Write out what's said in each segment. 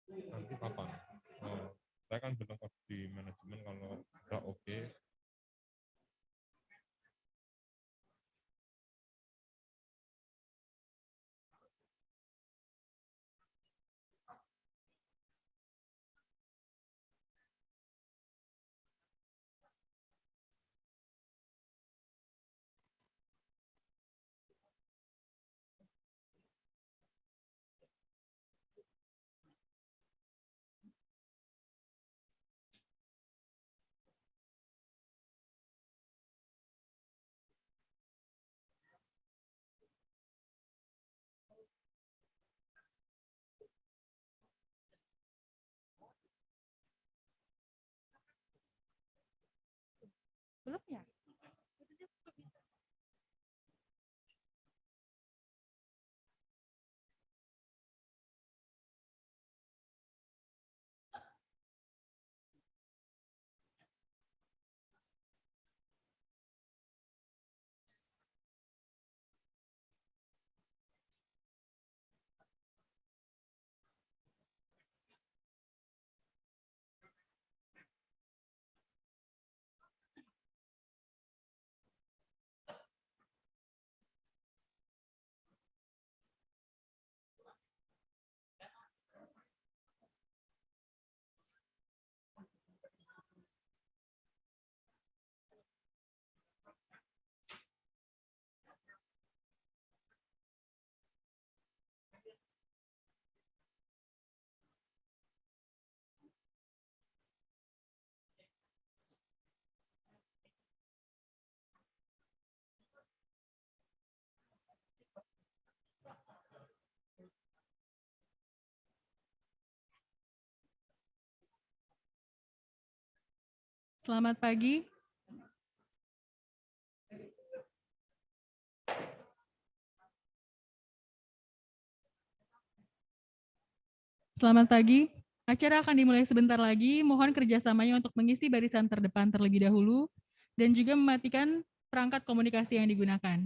Nanti kapan? Saya kan belum di manajemen, kalau udah oke. Belum ya? Selamat pagi. Selamat pagi. Acara akan dimulai sebentar lagi. Mohon kerjasamanya untuk mengisi barisan terdepan terlebih dahulu dan juga mematikan perangkat komunikasi yang digunakan.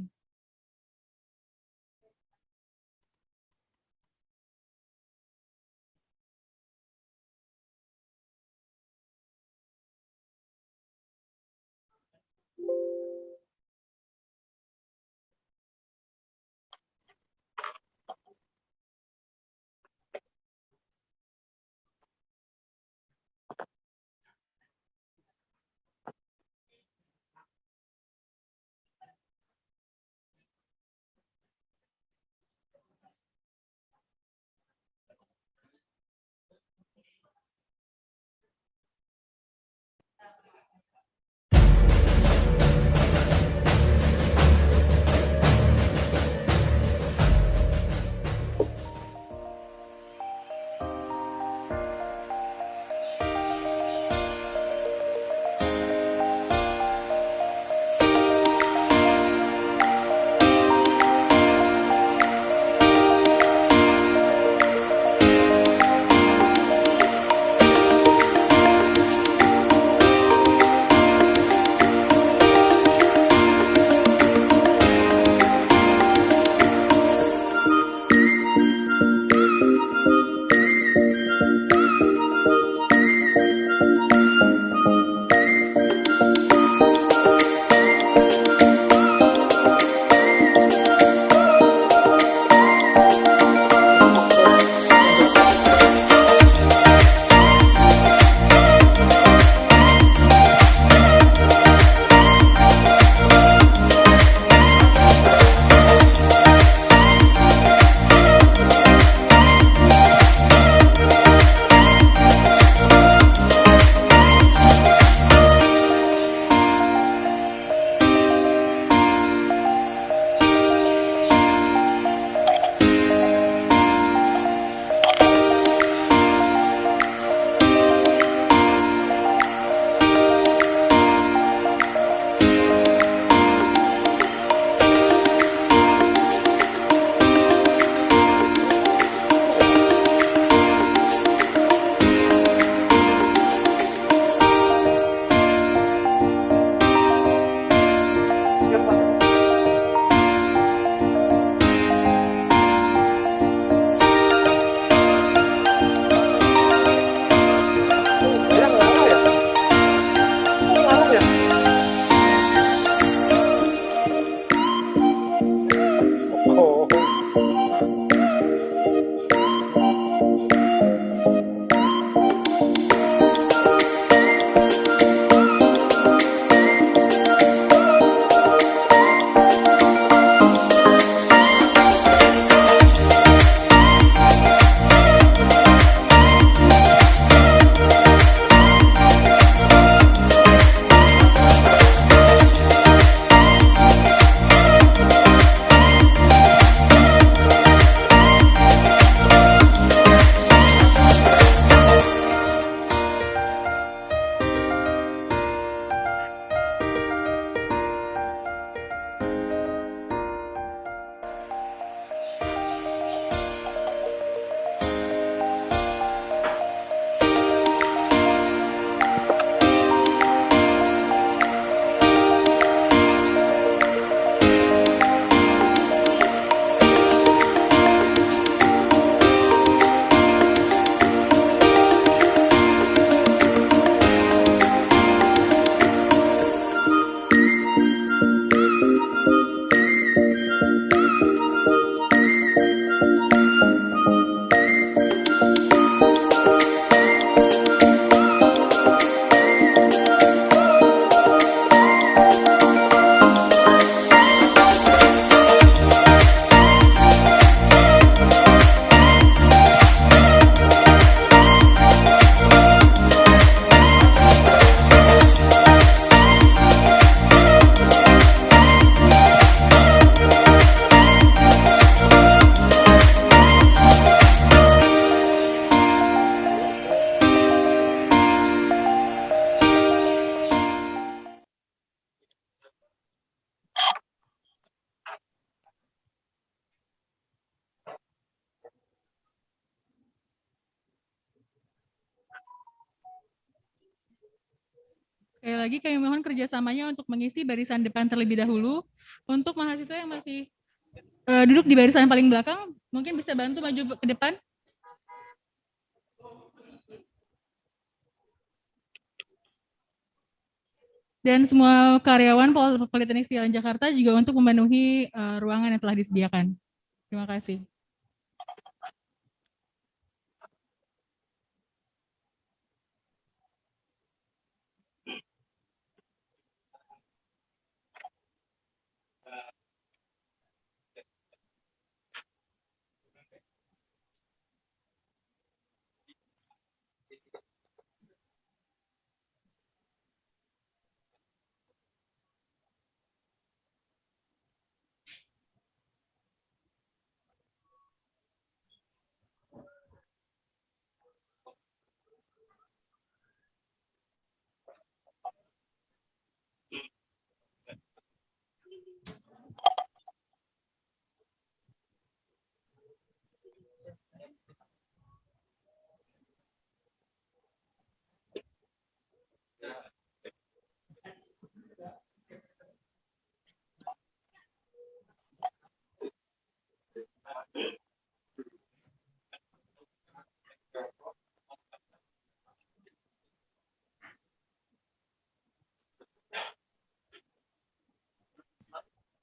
Sekali lagi kami mohon kerjasamanya untuk mengisi barisan depan terlebih dahulu. Untuk mahasiswa yang masih duduk di barisan paling belakang, mungkin bisa bantu maju ke depan. Dan semua karyawan Politeknik STIA LAN Jakarta juga untuk memenuhi ruangan yang telah disediakan. Terima kasih.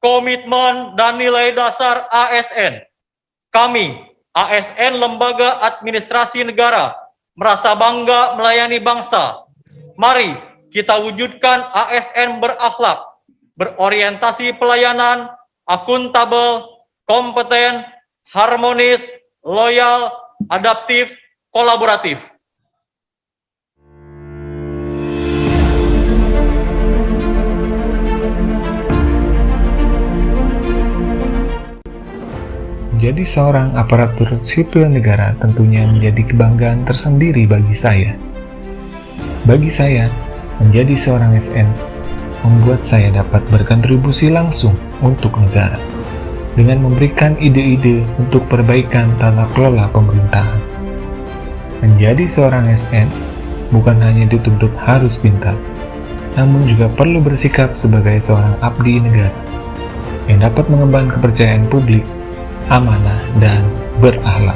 Komitmen dan nilai dasar ASN. Kami, ASN Lembaga Administrasi Negara, merasa bangga melayani bangsa. Mari kita wujudkan ASN berakhlak, berorientasi pelayanan, akuntabel, kompeten, harmonis, loyal, adaptif, kolaboratif. Menjadi seorang aparatur sipil negara tentunya menjadi kebanggaan tersendiri bagi saya. Bagi saya, menjadi seorang SN membuat saya dapat berkontribusi langsung untuk negara dengan memberikan ide-ide untuk perbaikan tata kelola pemerintahan. Menjadi seorang SN bukan hanya dituntut harus pintar, namun juga perlu bersikap sebagai seorang abdi negara yang dapat mengemban kepercayaan publik, amanah, dan berakhlak.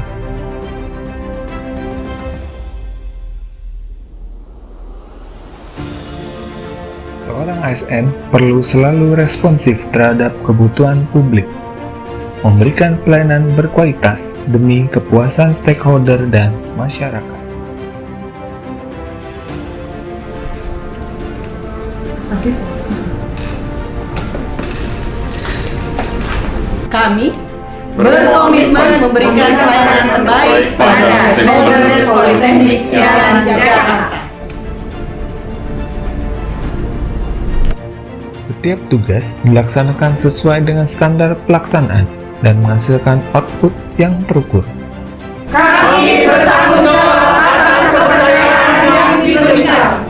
Seorang ASN perlu selalu responsif terhadap kebutuhan publik, memberikan pelayanan berkualitas demi kepuasan stakeholder dan masyarakat. Kami berkomitmen memberikan pelayanan terbaik pada stakeholder Politeknik STIA LAN Jakarta. Setiap tugas dilaksanakan sesuai dengan standar pelaksanaan dan menghasilkan output yang terukur. Kami bertanggung jawab atas kepercayaan yang diberikan.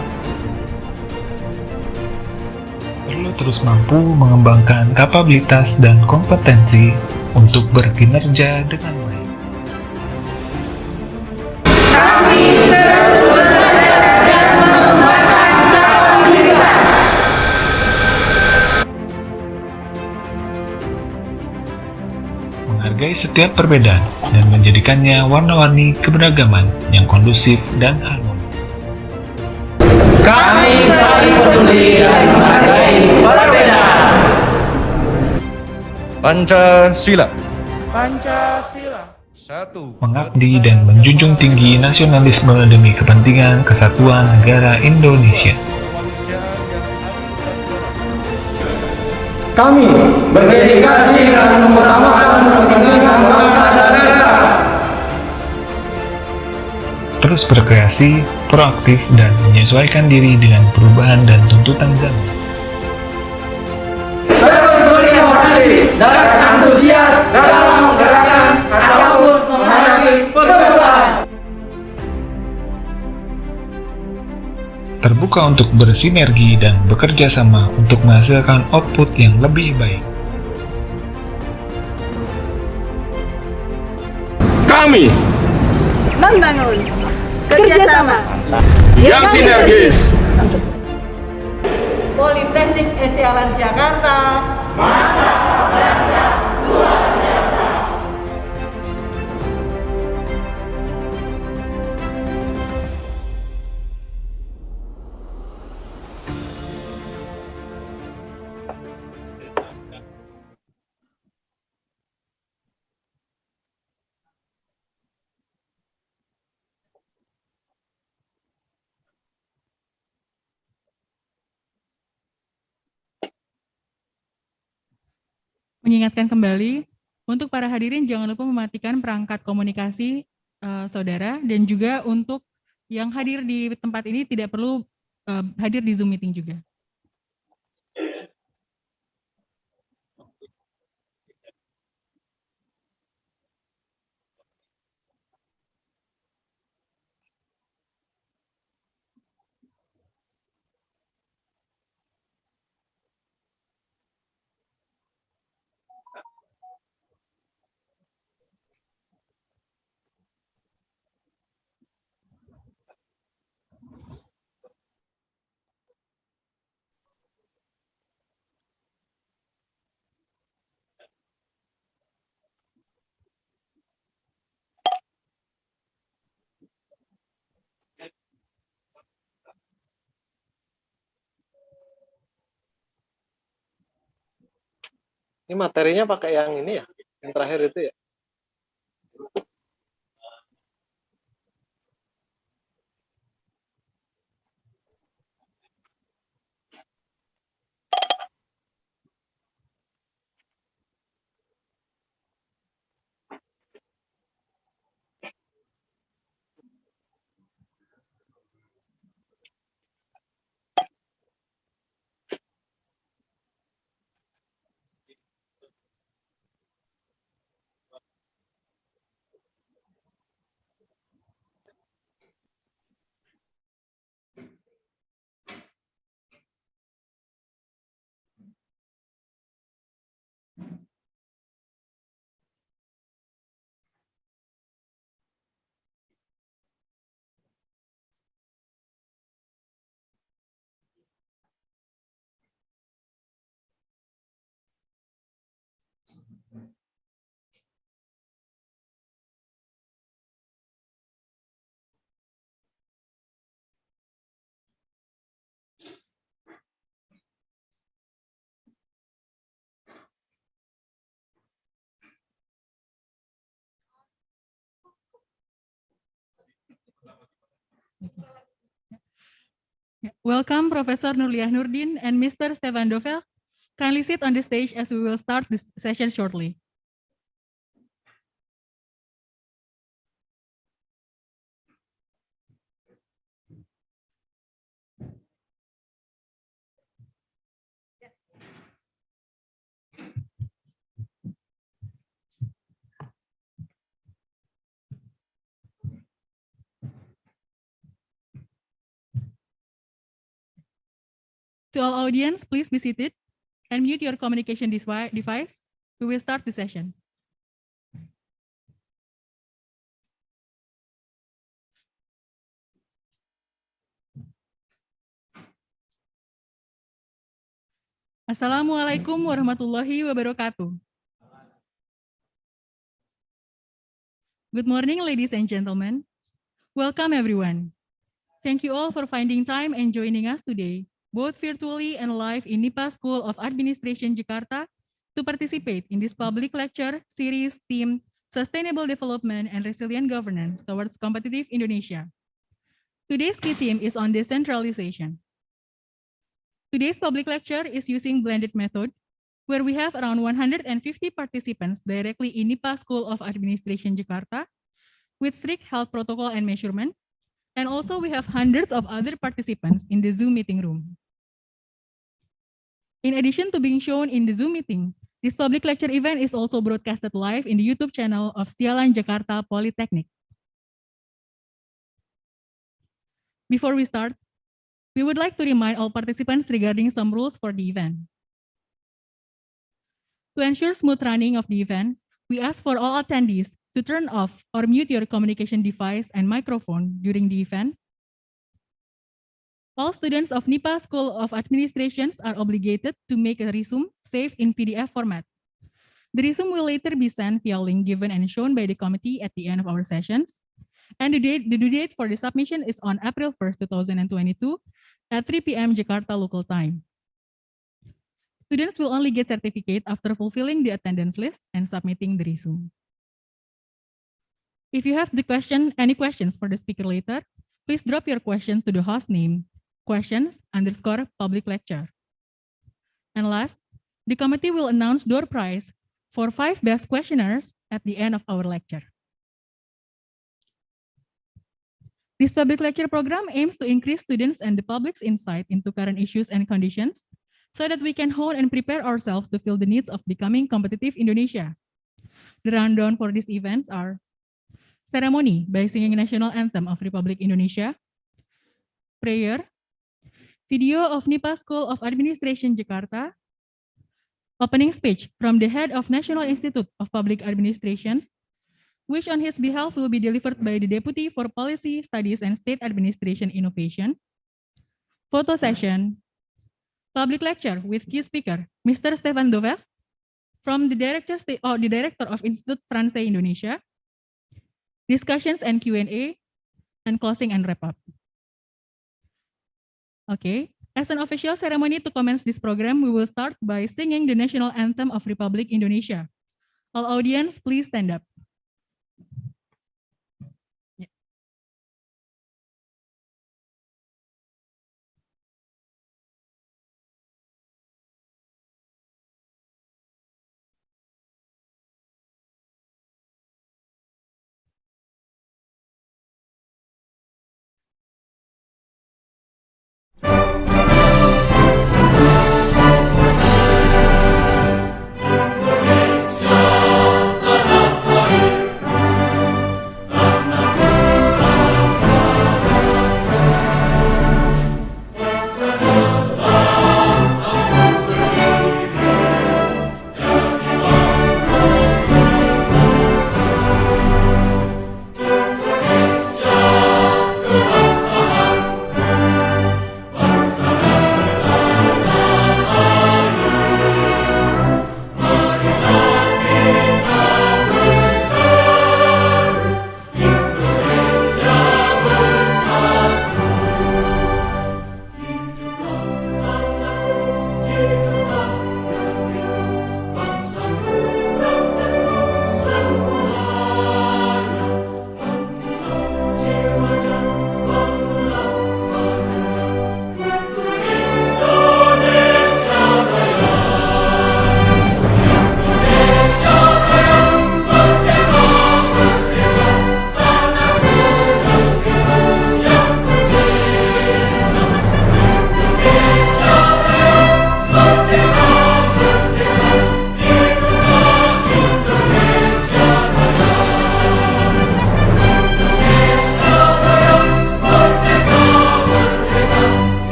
Perlu terus mampu mengembangkan kapabilitas dan kompetensi untuk berkinerja dengan baik. Kami terus belajar dan mengembangkan kapabilitas. Menghargai setiap perbedaan dan menjadikannya warna-warni keberagaman yang kondusif dan harmonis. Kami saling peduli dan menghargai perbedaan. Pancasila. Pancasila. Mengabdi dan menjunjung tinggi nasionalisme demi kepentingan kesatuan negara Indonesia. Kami berdedikasi dan mengutamakan kepentingan bangsa dan negara. Terus berkreasi, proaktif, dan menyesuaikan diri dengan perubahan dan tuntutan zaman. Dan antusias dalam menggerakkan ataupun menghadapi perubahan. Terbuka untuk bersinergi dan bekerja sama untuk menghasilkan output yang lebih baik. Kami Membangun kerjasama yang sinergis Politeknik STIA LAN Jakarta. Mengingatkan kembali, untuk para hadirin jangan lupa mematikan perangkat komunikasi saudara, dan juga untuk yang hadir di tempat ini tidak perlu hadir di Zoom meeting juga. Ini materinya pakai yang ini ya, yang terakhir itu ya. Welcome Professor Nurliah Nurdin and Mr. Stephane Dovert. Kindly sit on the stage as we will start this session shortly. To all audience, please be seated and mute your communication device. We will start the session. Assalamualaikum warahmatullahi wabarakatuh. Good morning, ladies and gentlemen. Welcome everyone. Thank you all for finding time and joining us today, both virtually and live in NIPA School of Administration Jakarta, to participate in this public lecture series themed Sustainable Development and Resilient Governance Towards Competitive Indonesia. Today's key theme is on decentralization. Today's public lecture is using blended method, where we have around 150 participants directly in NIPA School of Administration Jakarta, with strict health protocol and measurement, and also we have hundreds of other participants in the Zoom meeting room. In addition to being shown in the Zoom meeting, this public lecture event is also broadcasted live in the YouTube channel of STIA LAN Jakarta Politeknik. Before we start, we would like to remind all participants regarding some rules for the event. To ensure smooth running of the event, we ask for all attendees to turn off or mute your communication device and microphone during the event. All students of NIPA School of Administration are obligated to make a resume saved in PDF format. The resume will later be sent via link given and shown by the committee at the end of our sessions. And the due date for the submission is on April 1st, 2022 at 3 p.m. Jakarta local time. Students will only get certificate after fulfilling the attendance list and submitting the resume. If you have any questions for the speaker later, please drop your question to the host name, questions_public lecture. And last, the committee will announce door prize for 5 best questioners at the end of our lecture. This public lecture program aims to increase students and the public's insight into current issues and conditions so that we can hone and prepare ourselves to fill the needs of becoming competitive Indonesia. The rundown for these events are ceremony by singing national anthem of Republik Indonesia, prayer, video of NIPA School of Administration Jakarta, opening speech from the head of National Institute of Public Administration, which on his behalf will be delivered by the Deputy for Policy Studies and State Administration Innovation, photo session, public lecture with key speaker, Mr. Stephane Dovert, from the Director of Institut France Indonesia, discussions and Q&A, and closing and wrap up. Okay, as an official ceremony to commence this program, we will start by singing the national anthem of Republik Indonesia. All audience, please stand up.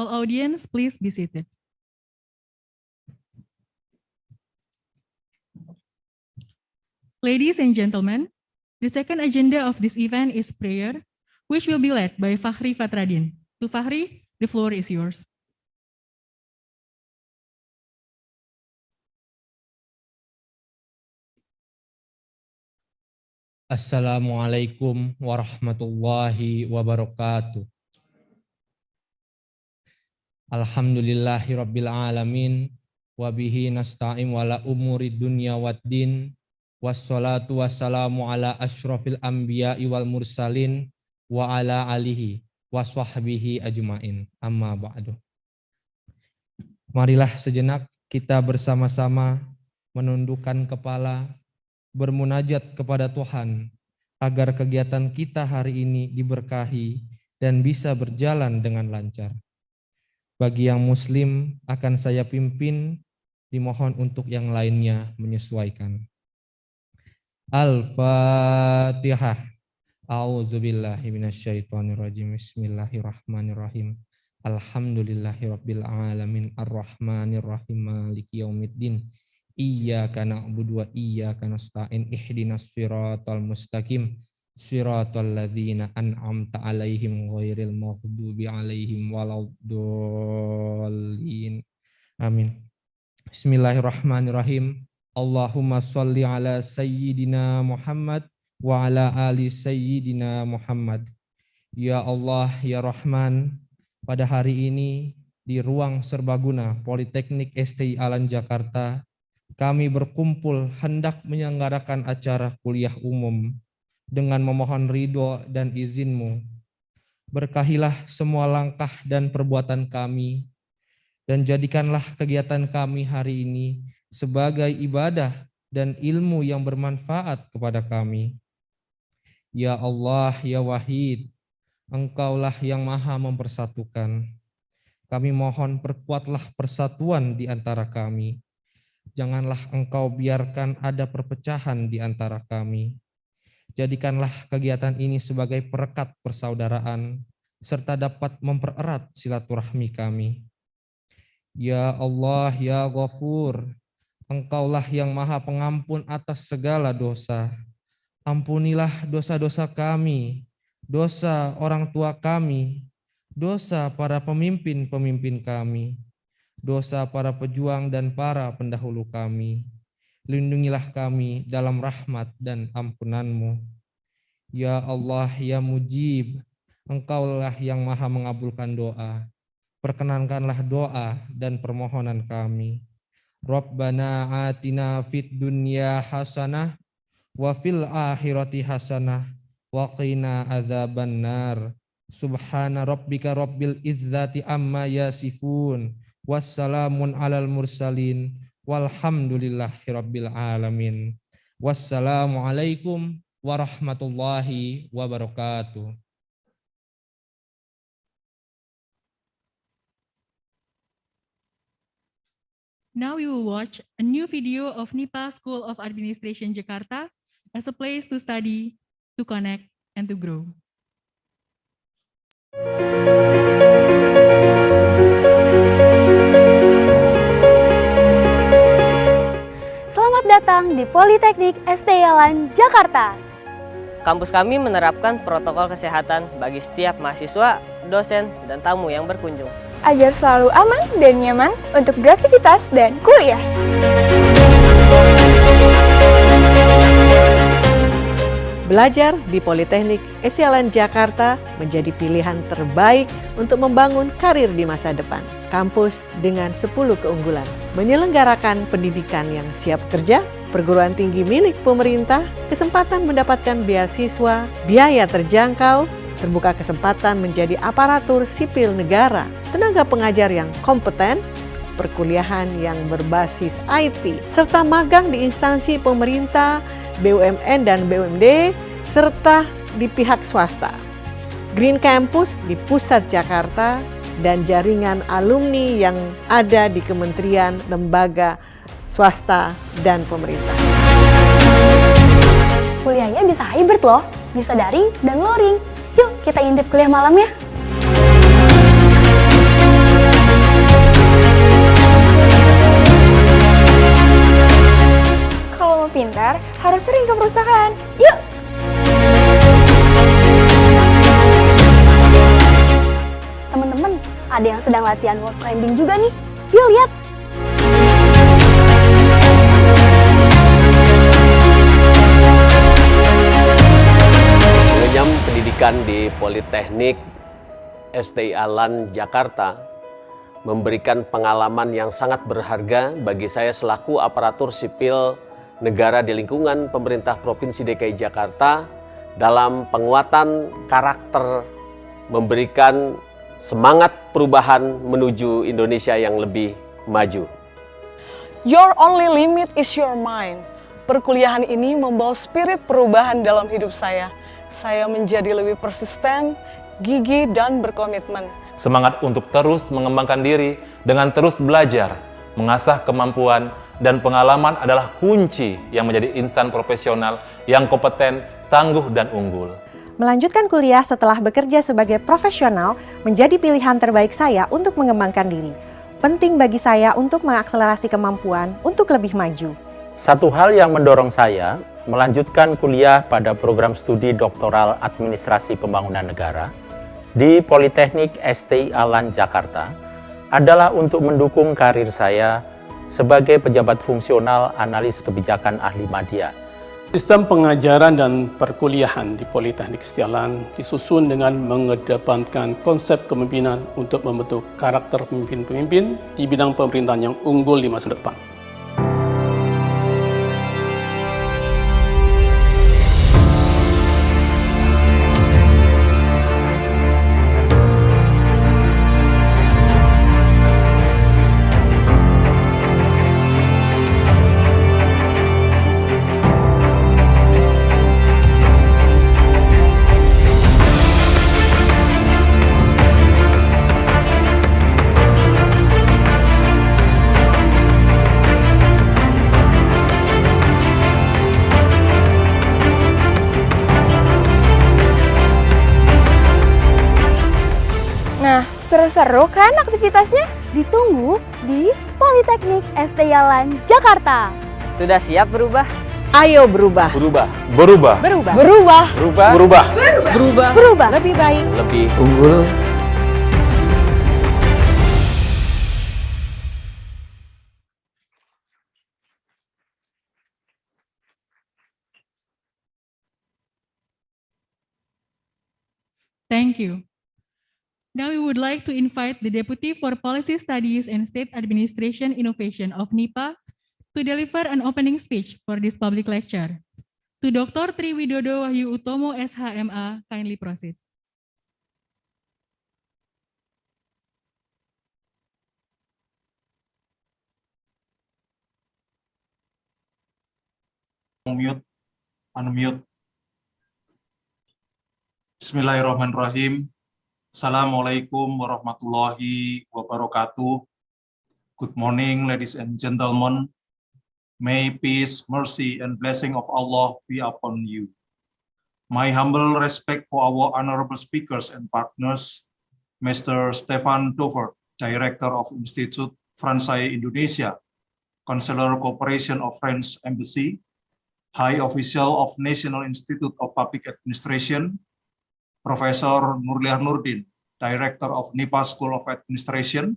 All audience, please be seated. Ladies and gentlemen, the second agenda of this event is prayer, which will be led by Fahri Fatradin. To Fahri, the floor is yours. Assalamualaikum warahmatullahi wabarakatuh. Alhamdulillahirabbil alamin wa bihi nasta'in wala umuri dunya waddin wassalatu wassalamu ala asyrafil anbiya'i wal mursalin wa ala alihi wa sahbihi ajmain. Amma ba'du. Marilah sejenak kita bersama-sama menundukkan kepala, bermunajat kepada Tuhan agar kegiatan kita hari ini diberkahi dan bisa berjalan dengan lancar. Bagi yang muslim akan saya pimpin, dimohon untuk yang lainnya menyesuaikan. Al-Fatihah. A'udzubillahi minasyaitonirrajim. Bismillahirrahmanirrahim. Alhamdulillahirabbil alamin arrahmanirrahim maliki yaumiddin. Iyyaka na'budu wa iyyaka nasta'in ihdinas siratal mustaqim. Siratal ladzina an'amta 'alaihim ghairil maghdubi 'alaihim waladdallin. Amin. Bismillahirrahmanirrahim. Allahumma sholli ala sayyidina Muhammad wa ala ali sayyidina Muhammad. Ya Allah, ya Rahman, pada hari ini di ruang serbaguna Politeknik STIA LAN Jakarta, kami berkumpul hendak menyelenggarakan acara kuliah umum dengan memohon ridho dan izin-Mu. Berkahilah semua langkah dan perbuatan kami, dan jadikanlah kegiatan kami hari ini sebagai ibadah dan ilmu yang bermanfaat kepada kami. Ya Allah, ya Wahid, Engkaulah yang maha mempersatukan. Kami mohon perkuatlah persatuan di antara kami. Janganlah Engkau biarkan ada perpecahan di antara kami. Jadikanlah kegiatan ini sebagai perekat persaudaraan, serta dapat mempererat silaturahmi kami. Ya Allah, ya Ghafur, Engkaulah yang maha pengampun atas segala dosa. Ampunilah dosa-dosa kami, dosa orang tua kami, dosa para pemimpin-pemimpin kami, dosa para pejuang dan para pendahulu kami. Lindungilah kami dalam rahmat dan ampunan-Mu. Ya Allah, ya Mujib, Engkaulah yang maha mengabulkan doa. Perkenankanlah doa dan permohonan kami. Rabbana atina fid dunya hasanah wa fil akhirati hasanah wa qina adzabannar. Subhana rabbika rabbil izzati amma yasifun. Wassalamun alal mursalin. Walhamdulillahi rabbil alamin. Wassalamualaikum warahmatullahi wabarakatuh. Now we will watch a new video of NIPA School of Administration Jakarta as a place to study, to connect, and to grow. Selamat datang di Politeknik STIA LAN Jakarta. Kampus kami menerapkan protokol kesehatan bagi setiap mahasiswa, dosen, dan tamu yang berkunjung, agar selalu aman dan nyaman untuk beraktivitas dan kuliah. Belajar di Politeknik STIA LAN Jakarta menjadi pilihan terbaik untuk membangun karir di masa depan. Kampus dengan 10 keunggulan, menyelenggarakan pendidikan yang siap kerja, perguruan tinggi milik pemerintah, kesempatan mendapatkan beasiswa, biaya terjangkau, terbuka kesempatan menjadi aparatur sipil negara, tenaga pengajar yang kompeten, perkuliahan yang berbasis IT, serta magang di instansi pemerintah, BUMN dan BUMD, serta di pihak swasta. Green Campus di pusat Jakarta, dan jaringan alumni yang ada di kementerian, lembaga, swasta, dan pemerintah. Kuliahnya bisa hybrid loh, bisa daring dan luring. Yuk kita intip kuliah malamnya. Kalau mau pintar, harus sering ke perpustakaan. Yuk! Teman-teman, ada yang sedang latihan wall climbing juga nih. Yuk lihat! Pendidikan di Politeknik STIA LAN Jakarta memberikan pengalaman yang sangat berharga bagi saya selaku aparatur sipil negara di lingkungan pemerintah Provinsi DKI Jakarta dalam penguatan karakter, memberikan semangat perubahan menuju Indonesia yang lebih maju. Your only limit is your mind. Perkuliahan ini membawa spirit perubahan dalam hidup saya. Saya menjadi lebih persisten, gigih, dan berkomitmen. Semangat untuk terus mengembangkan diri dengan terus belajar, mengasah kemampuan, dan pengalaman adalah kunci yang menjadi insan profesional yang kompeten, tangguh, dan unggul. Melanjutkan kuliah setelah bekerja sebagai profesional menjadi pilihan terbaik saya untuk mengembangkan diri. Penting bagi saya untuk mengakselerasi kemampuan untuk lebih maju. Satu hal yang mendorong saya melanjutkan kuliah pada program studi doktoral administrasi pembangunan negara di Politeknik STIA LAN Jakarta adalah untuk mendukung karir saya sebagai pejabat fungsional analis kebijakan ahli media. Sistem pengajaran dan perkuliahan di Politeknik STIA LAN disusun dengan mengedepankan konsep kepemimpinan untuk membentuk karakter pemimpin-pemimpin di bidang pemerintahan yang unggul di masa depan. Seru-seru kan aktivitasnya? Ditunggu di Politeknik STIA LAN Jakarta. Sudah siap berubah? Ayo berubah. Berubah. Berubah. Berubah. Berubah. Berubah. Berubah. Berubah. Berubah. Lebih baik. Lebih unggul. Thank you. Now we would like to invite the Deputy for Policy Studies and State Administration Innovation of NIPA to deliver an opening speech for this public lecture. To Dr. Tri Widodo Wahyu Utomo SHMA, kindly proceed. Unmute. Bismillahirrahmanirrahim. Assalamualaikum warahmatullahi wabarakatuh. Good morning, ladies and gentlemen. May peace, mercy, and blessing of Allah be upon you. My humble respect for our honorable speakers and partners, Mr. Stephane Dovert, Director of Institute Francais Indonesia, Counselor Cooperation of French Embassy, High Official of National Institute of Public Administration, Professor Nurliah Nurdin, Director of NIPA School of Administration,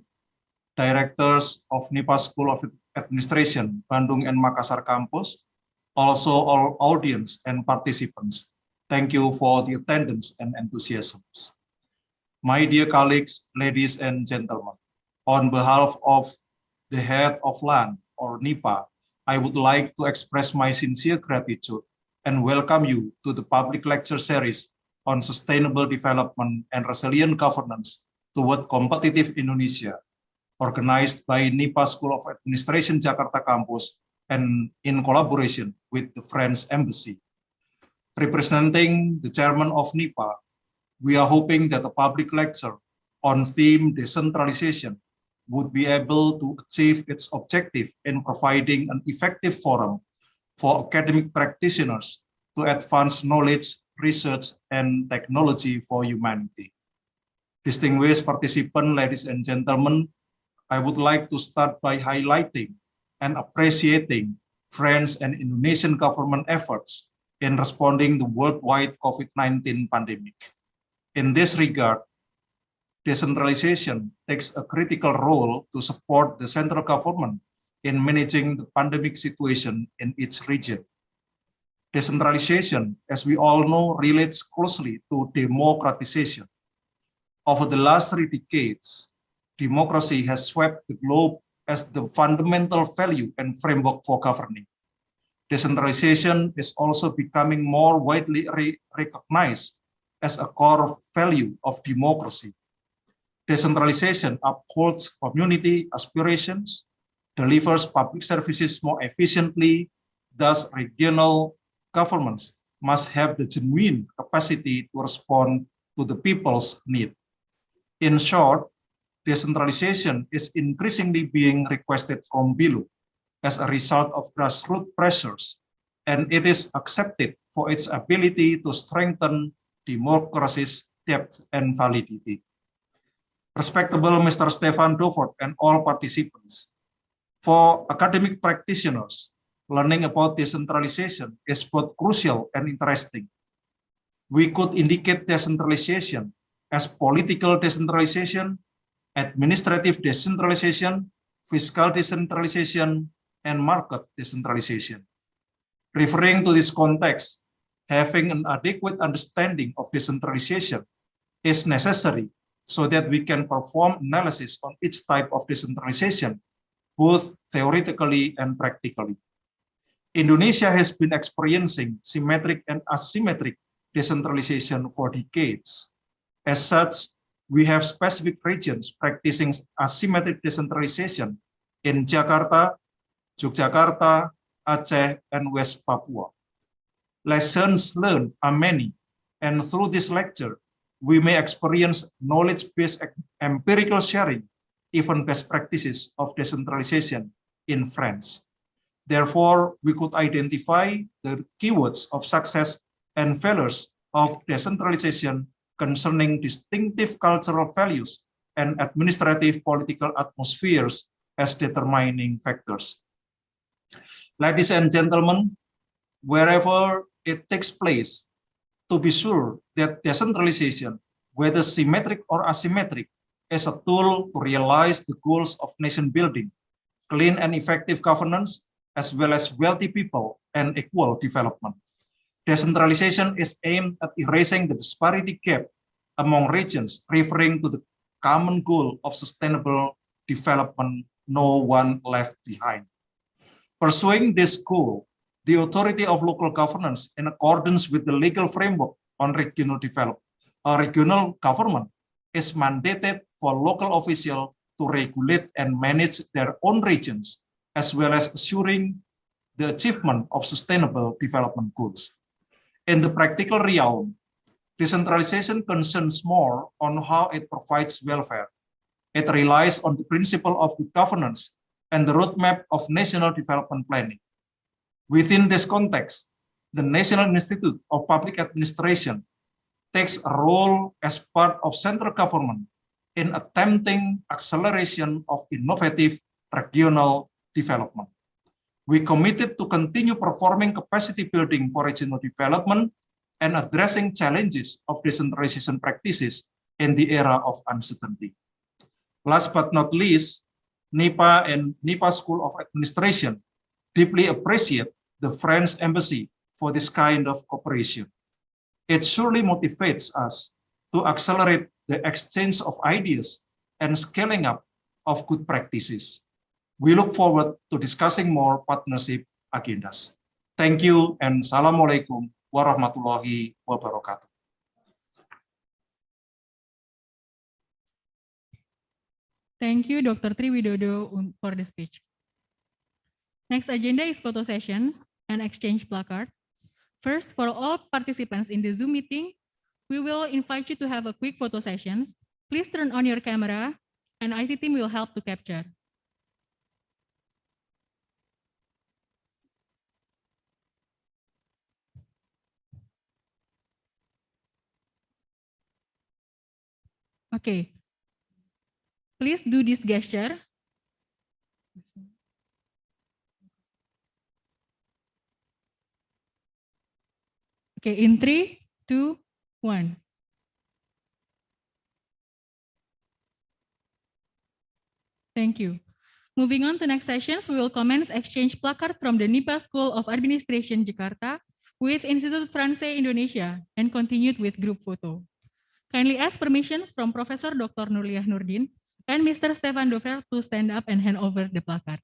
Directors of NIPA School of Administration, Bandung and Makassar Campus, also all audience and participants. Thank you for the attendance and enthusiasm. My dear colleagues, ladies and gentlemen, on behalf of the head of LAN or NIPA, I would like to express my sincere gratitude and welcome you to the public lecture series on sustainable development and resilient governance toward competitive Indonesia, organized by NIPA School of Administration Jakarta Campus and in collaboration with the French Embassy. Representing the chairman of NIPA, we are hoping that a public lecture on theme decentralization would be able to achieve its objective in providing an effective forum for academic practitioners to advance knowledge, research, and technology for humanity. Distinguished participants, ladies and gentlemen, I would like to start by highlighting and appreciating French and Indonesian government efforts in responding to the worldwide COVID-19 pandemic. In this regard, decentralization takes a critical role to support the central government in managing the pandemic situation in each region. Decentralization, as we all know, relates closely to democratization. Over the last 3 decades, democracy has swept the globe as the fundamental value and framework for governing. Decentralization is also becoming more widely recognized as a core value of democracy. Decentralization upholds community aspirations, delivers public services more efficiently, thus regional governments must have the genuine capacity to respond to the people's need. In short, decentralization is increasingly being requested from below, as a result of grassroots pressures, and it is accepted for its ability to strengthen democracy's depth and validity. Respectable Mr. Stephane Dovert and all participants, for academic practitioners, learning about decentralization is both crucial and interesting. We could indicate decentralization as political decentralization, administrative decentralization, fiscal decentralization, and market decentralization. Referring to this context, having an adequate understanding of decentralization is necessary so that we can perform analysis on each type of decentralization, both theoretically and practically. Indonesia has been experiencing symmetric and asymmetric decentralization for decades. As such, we have specific regions practicing asymmetric decentralization in Jakarta, Yogyakarta, Aceh, and West Papua. Lessons learned are many, and through this lecture, we may experience knowledge-based empirical sharing, even best practices of decentralization in France. Therefore, we could identify the keywords of success and failures of decentralization concerning distinctive cultural values and administrative political atmospheres as determining factors. Ladies and gentlemen, wherever it takes place, to be sure that decentralization, whether symmetric or asymmetric, is a tool to realize the goals of nation building, clean and effective governance, as well as wealthy people and equal development. Decentralization is aimed at erasing the disparity gap among regions, referring to the common goal of sustainable development, no one left behind. Pursuing this goal, the authority of local governance, in accordance with the legal framework on regional government, is mandated for local officials to regulate and manage their own regions, as well as assuring the achievement of sustainable development goals. In the practical realm, decentralization concerns more on how it provides welfare. It relies on the principle of good governance and the roadmap of national development planning. Within this context, the National Institute of Public Administration takes a role as part of central government in attempting acceleration of innovative regional development. We committed to continue performing capacity building for regional development and addressing challenges of decentralization practices in the era of uncertainty. Last but not least, NIPA and NIPA School of Administration deeply appreciate the French Embassy for this kind of cooperation. It surely motivates us to accelerate the exchange of ideas and scaling up of good practices. We look forward to discussing more partnership agendas. Thank you and Assalamualaikum warahmatullahi wabarakatuh. Thank you, Dr. Tri Widodo, for the speech. Next agenda is photo sessions and exchange placard. First, for all participants in the Zoom meeting, we will invite you to have a quick photo sessions. Please turn on your camera and IT team will help to capture. Okay. Please do this gesture. Okay, in 3, 2, 1. Thank you. Moving on to next sessions, we will commence exchange placard from the NIPA School of Administration Jakarta with Institut Français Indonesia and continued with group photo. Kindly ask permissions from Professor Dr. Nurliah Nurdin and Mr. Stephane Dovert to stand up and hand over the placard.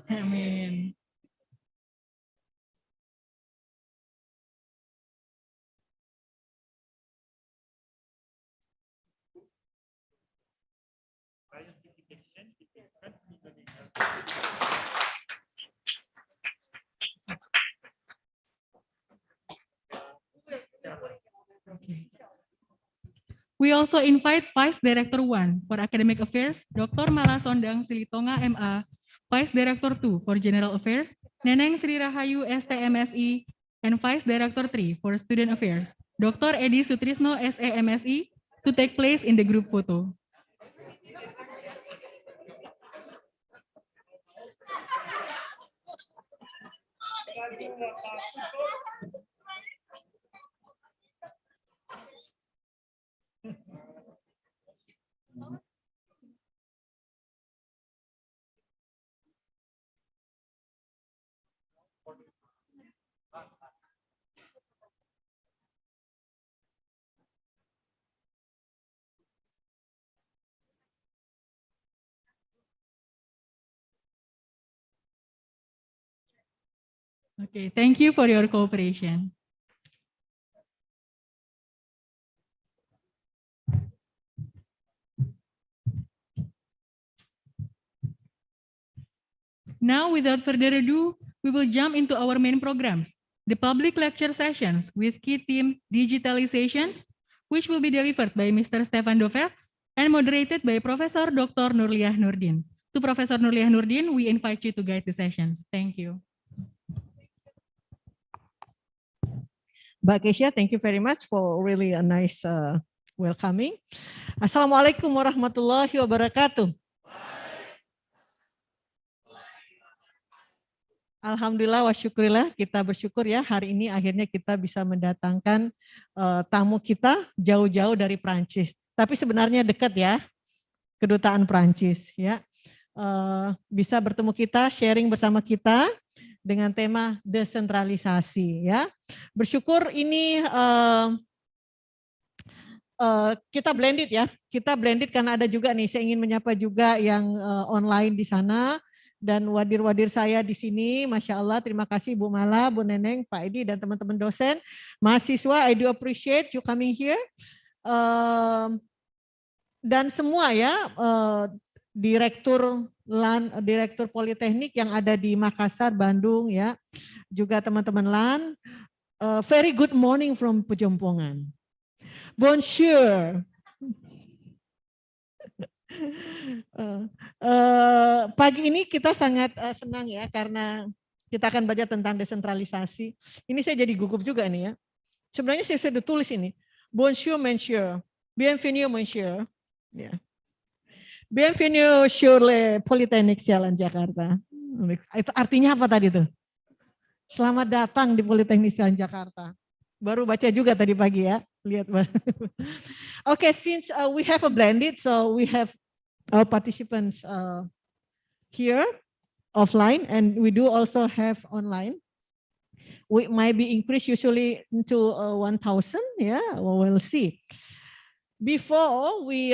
Amin. We also invite Vice Director 1 for Academic Affairs, Dr. Mala Sondang Silitonga MA, Vice Director 2 for General Affairs, Neneng Sri Rahayu STMSI, and Vice Director 3 for Student Affairs, Dr. Edi Sutrisno SEMSI, to take place in the group photo. Okay, thank you for your cooperation. Now, without further ado, we will jump into our main programs, the public lecture sessions with key theme digitalizations, which will be delivered by Mr. Stephane Dovert and moderated by Professor Dr. Nurliah Nurdin. To Professor Nurliah Nurdin, we invite you to guide the sessions. Thank you. Mbak Kesia, thank you very much for really a nice welcoming. Assalamualaikum warahmatullahi wabarakatuh. Alhamdulillah wa syukurillah, kita bersyukur ya hari ini akhirnya kita bisa mendatangkan tamu kita jauh-jauh dari Perancis. Tapi sebenarnya dekat ya, kedutaan Perancis ya. Bisa bertemu kita, sharing bersama kita dengan tema desentralisasi ya. Bersyukur ini kita blended ya. Kita blended karena ada juga nih, saya ingin menyapa juga yang online di sana. Dan wadir-wadir saya di sini, Masya Allah, terima kasih Bu Mala, Bu Neneng, Pak Edi, dan teman-teman dosen, mahasiswa, I do appreciate you coming here. Dan semua ya, Direktur LAN, Direktur Politeknik yang ada di Makassar, Bandung ya, juga teman-teman LAN, very good morning from Pejompongan. Bonjour. Pagi ini kita sangat senang ya karena kita akan belajar tentang desentralisasi. Ini saya jadi gugup juga nih ya. Sebenarnya saya sudah tulis ini. Bonjour monsieur, bienvenue monsieur. Ya. Bienvenue sur le Politeknik STIA LAN Jakarta. Itu artinya apa tadi tuh? Selamat datang di Politeknik STIA LAN Jakarta. Baru baca juga tadi pagi ya. Lihat. Okay, since we have a blended, so we have our participants here offline, and we do also have online. We might be increased usually into 1,000. Yeah, we'll see. Before we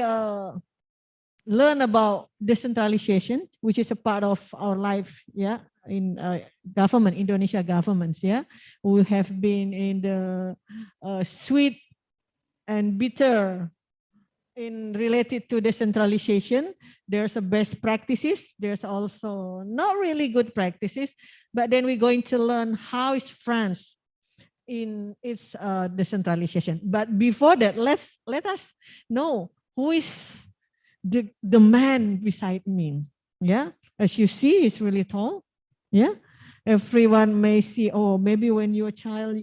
learn about decentralization, which is a part of our life, yeah, in government, Indonesia governments, yeah, we have been in the sweet and bitter in related to decentralization. There's a best practices. There's also not really good practices, but then we're going to learn how is France in its decentralization. But before that, let us know who is the man beside me. Yeah, as you see, he's really tall. Yeah, everyone may see. Oh, maybe when you're a child,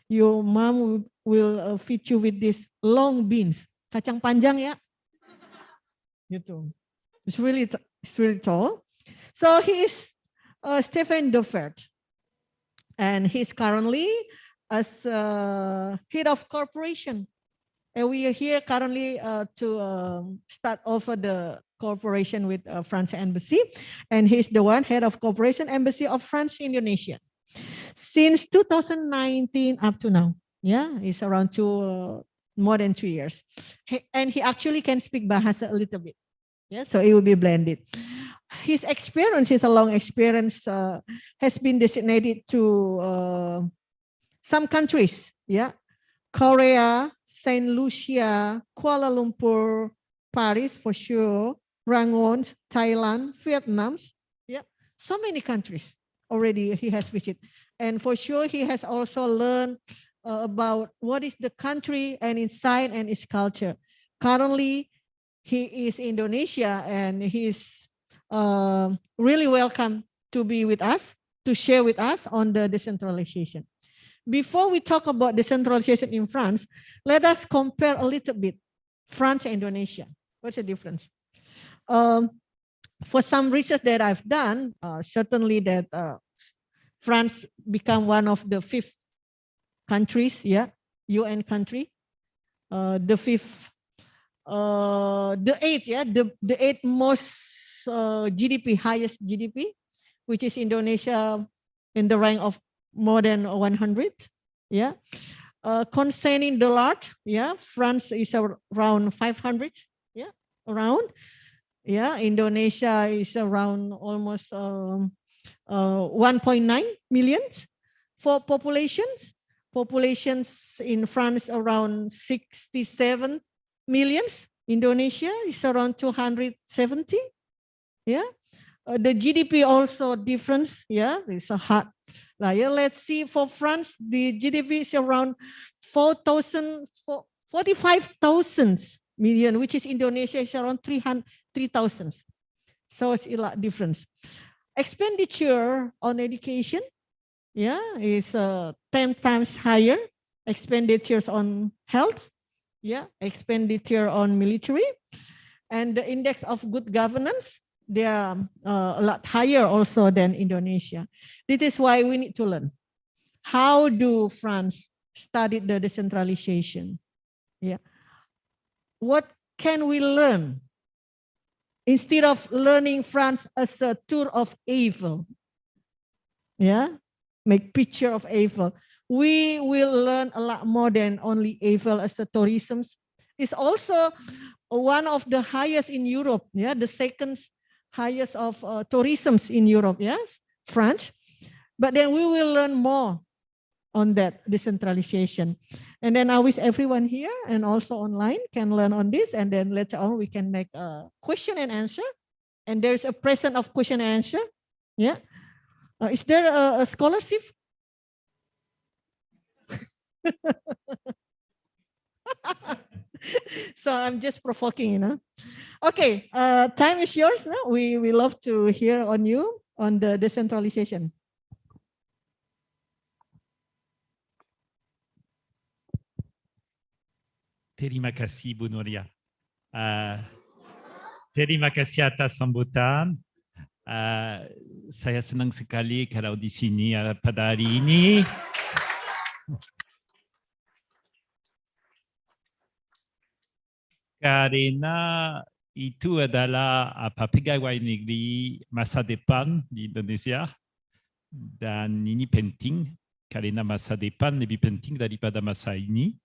your mom will feed you with these long beans. Kacang panjang ya, gitu. It's really tall. So he is Stephane Dovert, and he's currently as head of corporation. And we are here currently to start over the cooperation with France Embassy, and he's the one head of cooperation Embassy of France Indonesia since 2019 up to now. Yeah, it's around more than 2 years. And he actually can speak Bahasa a little bit. Yeah, so it will be blended. his experience, his long experience, has been designated to some countries, yeah, Korea, Saint Lucia, Kuala Lumpur, Paris for sure, Rangoon, Thailand, Vietnam, yeah, so many countries already he has visited, and for sure he has also learned about what is the country and inside and its culture. Currently, he is Indonesia, and he is really welcome to be with us, to share with us on the decentralization. Before we talk about decentralization in France, let us compare a little bit France and Indonesia. What's the difference? For some research that I've done, certainly that France become one of the 5th countries, yeah, UN country. The 5th, the 8th, yeah, the 8th most GDP, highest GDP, which is Indonesia in the rank of more than 100, yeah. Concerning the large, yeah, France is around 500, yeah, around, yeah. Indonesia is around almost 1.9 million. For populations in France around 67 million. Indonesia is around 270, yeah. The GDP also difference, yeah, it's a hard. Yeah, let's see, for France, the GDP is around 45,000 million, which is Indonesia is around 3,000. So it's a lot difference. Expenditure on education, yeah, is 10 times higher. Expenditures on health, yeah, expenditure on military, and the index of good governance, they are a lot higher also than Indonesia. This is why we need to learn. How do France study the decentralization? Yeah. What can we learn? Instead of learning France as a tour of Eiffel, yeah, make picture of Eiffel, we will learn a lot more than only Eiffel as a tourism. It's also one of the highest in Europe, yeah, the second highest of tourism in Europe, yes, France. But then we will learn more on that decentralization. And then I wish everyone here and also online can learn on this, and then later on we can make a question and answer. And there's a present of question and answer, yeah. Is there a scholarship? So I'm just provoking, you know. Okay, time is yours. No? We love to hear on you on the decentralization. Terima kasih Bu Nuria. Terima kasih atas sambutan. Saya senang sekali kalau di sini pada hari ini. Karena itu adalah pegawai negeri masa depan di Indonesia, dan ini penting karena masa depan lebih penting daripada masa ini.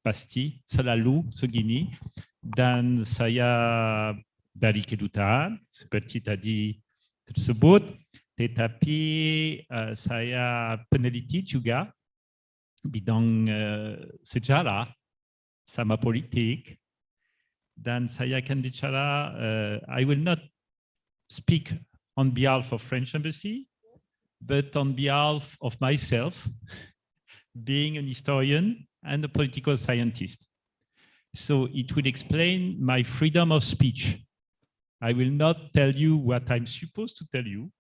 Pasti selalu segini. Dan saya dari kedutaan seperti tadi tersebut, tetapi saya peneliti juga bidang sejarah sama politik, dan saya akan bicara. I will not speak on behalf of French Embassy, but on behalf of myself, being an historian and a political scientist. So it will explain my freedom of speech. I will not tell you what I'm supposed to tell you.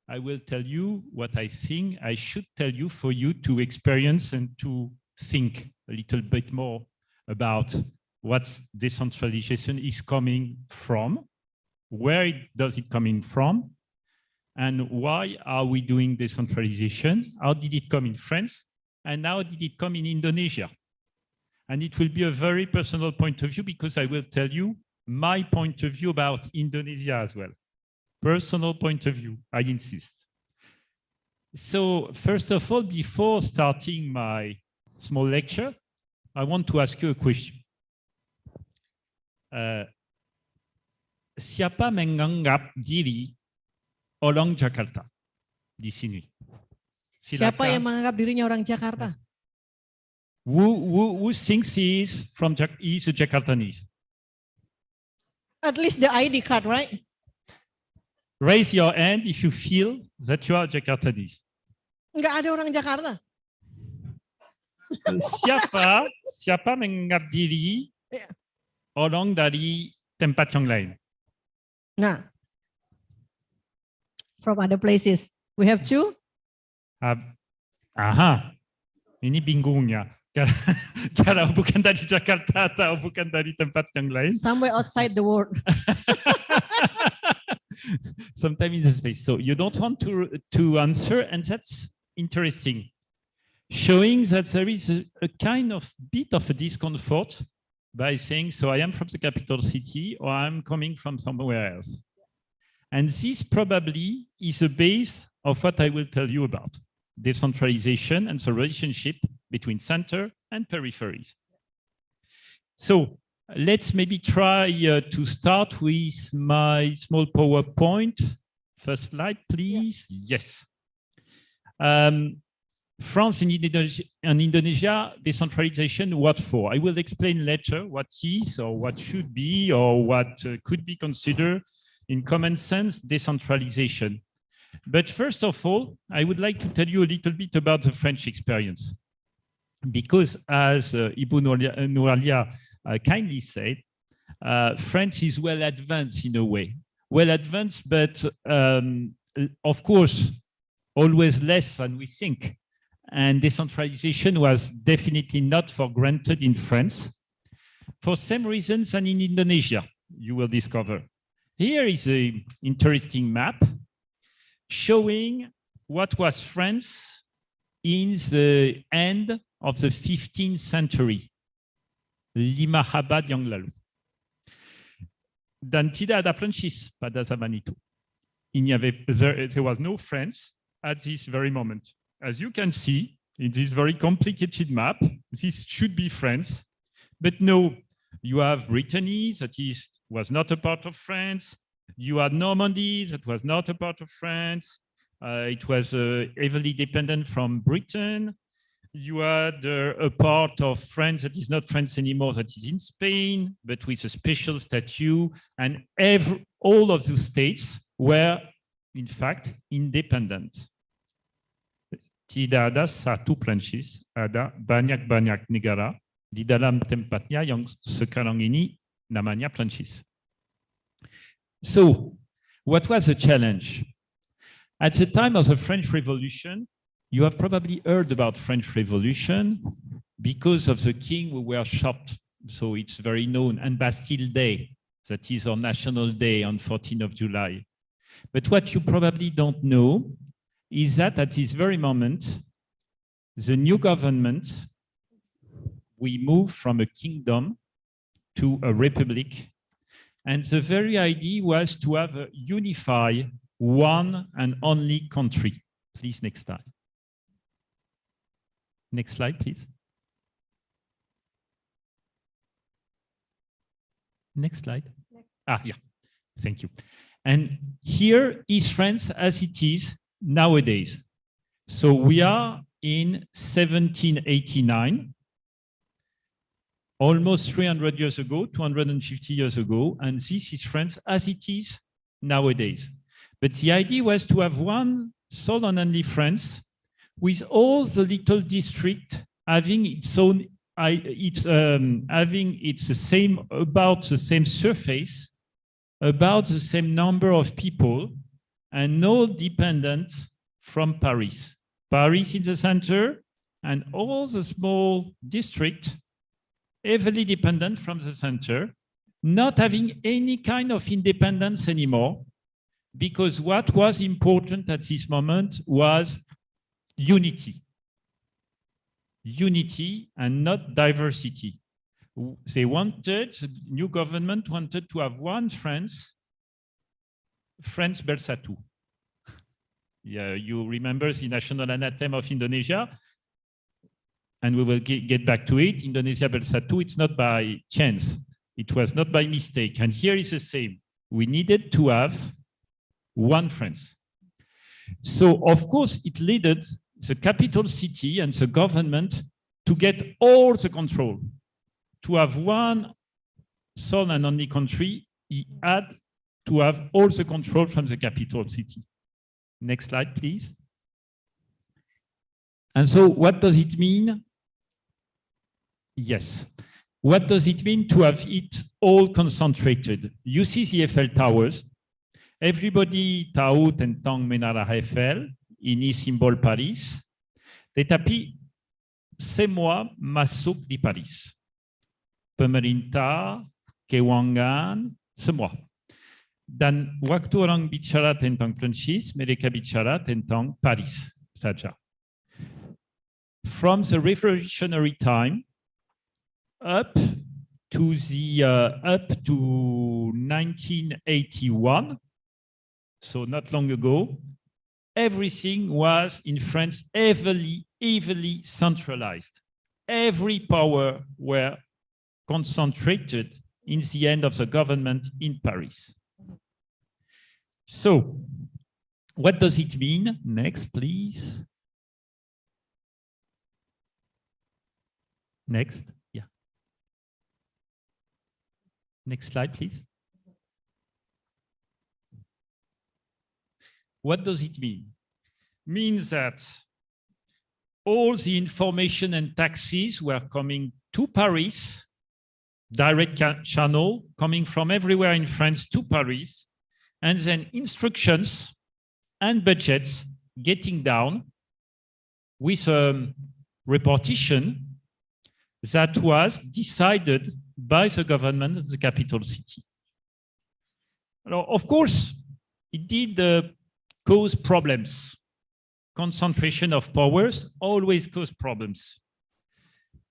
I will tell you what I think I should tell you for you to experience and to think a little bit more about what decentralization is coming from, where does it coming from, and why are we doing decentralization? How did it come in France? And how did it come in Indonesia? And it will be a very personal point of view, because I will tell you my point of view about Indonesia as well. Personal point of view, I insist. So first of all, before starting my small lecture, I want to ask you a question. siapa menganggap diri orang Jakarta di sini? Siapa yang menganggap dirinya orang Jakarta? Who thinks he's a Jakartanese? At least the ID card, right? Raise your hand if you feel that you are Jakartanese. Enggak ada orang Jakarta. Siapa menganggap diri orang dari tempat yang lain? Nah, from other places. We have two. Ini bingungnya. Kalau bukan dari Jakarta atau bukan dari tempat yang lain. Somewhere outside the world. Sometimes in the space. So you don't want to answer, and that's interesting. Showing that there is a kind of bit of a discomfort by saying, so I am from the capital city or I'm coming from somewhere else. And this probably is a base of what I will tell you about. Decentralization and the relationship between center and peripheries. So let's maybe try to start with my small PowerPoint. First slide, please. Yeah. Yes. France and Indonesia, decentralization, what for? I will explain later what is or what should be or what could be considered in common sense decentralization. But first of all, I would like to tell you a little bit about the French experience. Because as Ibu Nouralia kindly said, France is well advanced in a way. Well advanced, but of course, always less than we think. And decentralization was definitely not for granted in France, for same reasons than in Indonesia, you will discover. Here is an interesting map showing what was France in the end of the 15th century. 5 abad yang lalu. Dan tidak ada Prancis pada zaman itu. There was no France at this very moment. As you can see in this very complicated map, this should be France, but no, you have Brittany, that was not a part of France. You had Normandy, that was not a part of France. It was heavily dependent from Britain. You had a part of France that is not France anymore, that is in Spain, but with a special statute. And all of those states were, in fact, independent. Tidak ada satu Prancis, ada banyak-banyak negara di dalam tempatnya yang sekarang ini namanya Prancis. So, what was the challenge? At the time of the French Revolution, you have probably heard about French Revolution because of the king who were shot. So it's very known, and Bastille Day, that is our national day on 14th of July. But what you probably don't know is that at this very moment, the new government, we move from a kingdom to a republic. And the very idea was to have a unified one and only country. Please, next slide. Next slide, please. Next slide. Yeah, thank you. And here is France as it is nowadays. So we are in 1789, almost 300 years ago, 250 years ago, and this is France as it is nowadays. But the idea was to have one sole and only France, with all the little district having its own, having its about the same surface, about the same number of people, and no dependent from Paris. Paris in the center, and all the small district heavily dependent from the center, not having any kind of independence anymore, because what was important at this moment was unity. Unity and not diversity. They wanted, the new government wanted to have one France, France Bersatu. Yeah, you remember the national anthem of Indonesia, and we will get back to it. Indonesia Bersatu, it's not by chance. It was not by mistake. And here is the same. we needed to have one France. So, of course, it led the capital city and the government to get all the control. To have one sole and only country, he had to have all the control from the capital city. Next slide, please. And so what does it mean? Yes. What does it mean to have it all concentrated? You see the Eiffel Towers. Everybody tahu tentang Menara Eiffel, ini simbol Paris. Tetapi semua masuk di Paris. Pemerintah, keuangan, semua. Dan waktu orang bicara tentang Perancis, mereka bicara tentang Paris saja. From the revolutionary time up to 1981, so not long ago, everything was in France heavily centralized. Every power were concentrated in the end of the government in Paris. So, what does it mean? Next, please. Next, yeah. Next slide, please. What does it mean? Means that all the information and taxes were coming to Paris, direct channel coming from everywhere in France to Paris, and then instructions and budgets getting down with a repartition that was decided by the government of the capital city. Now, of course, it did cause problems. Concentration of powers always cause problems.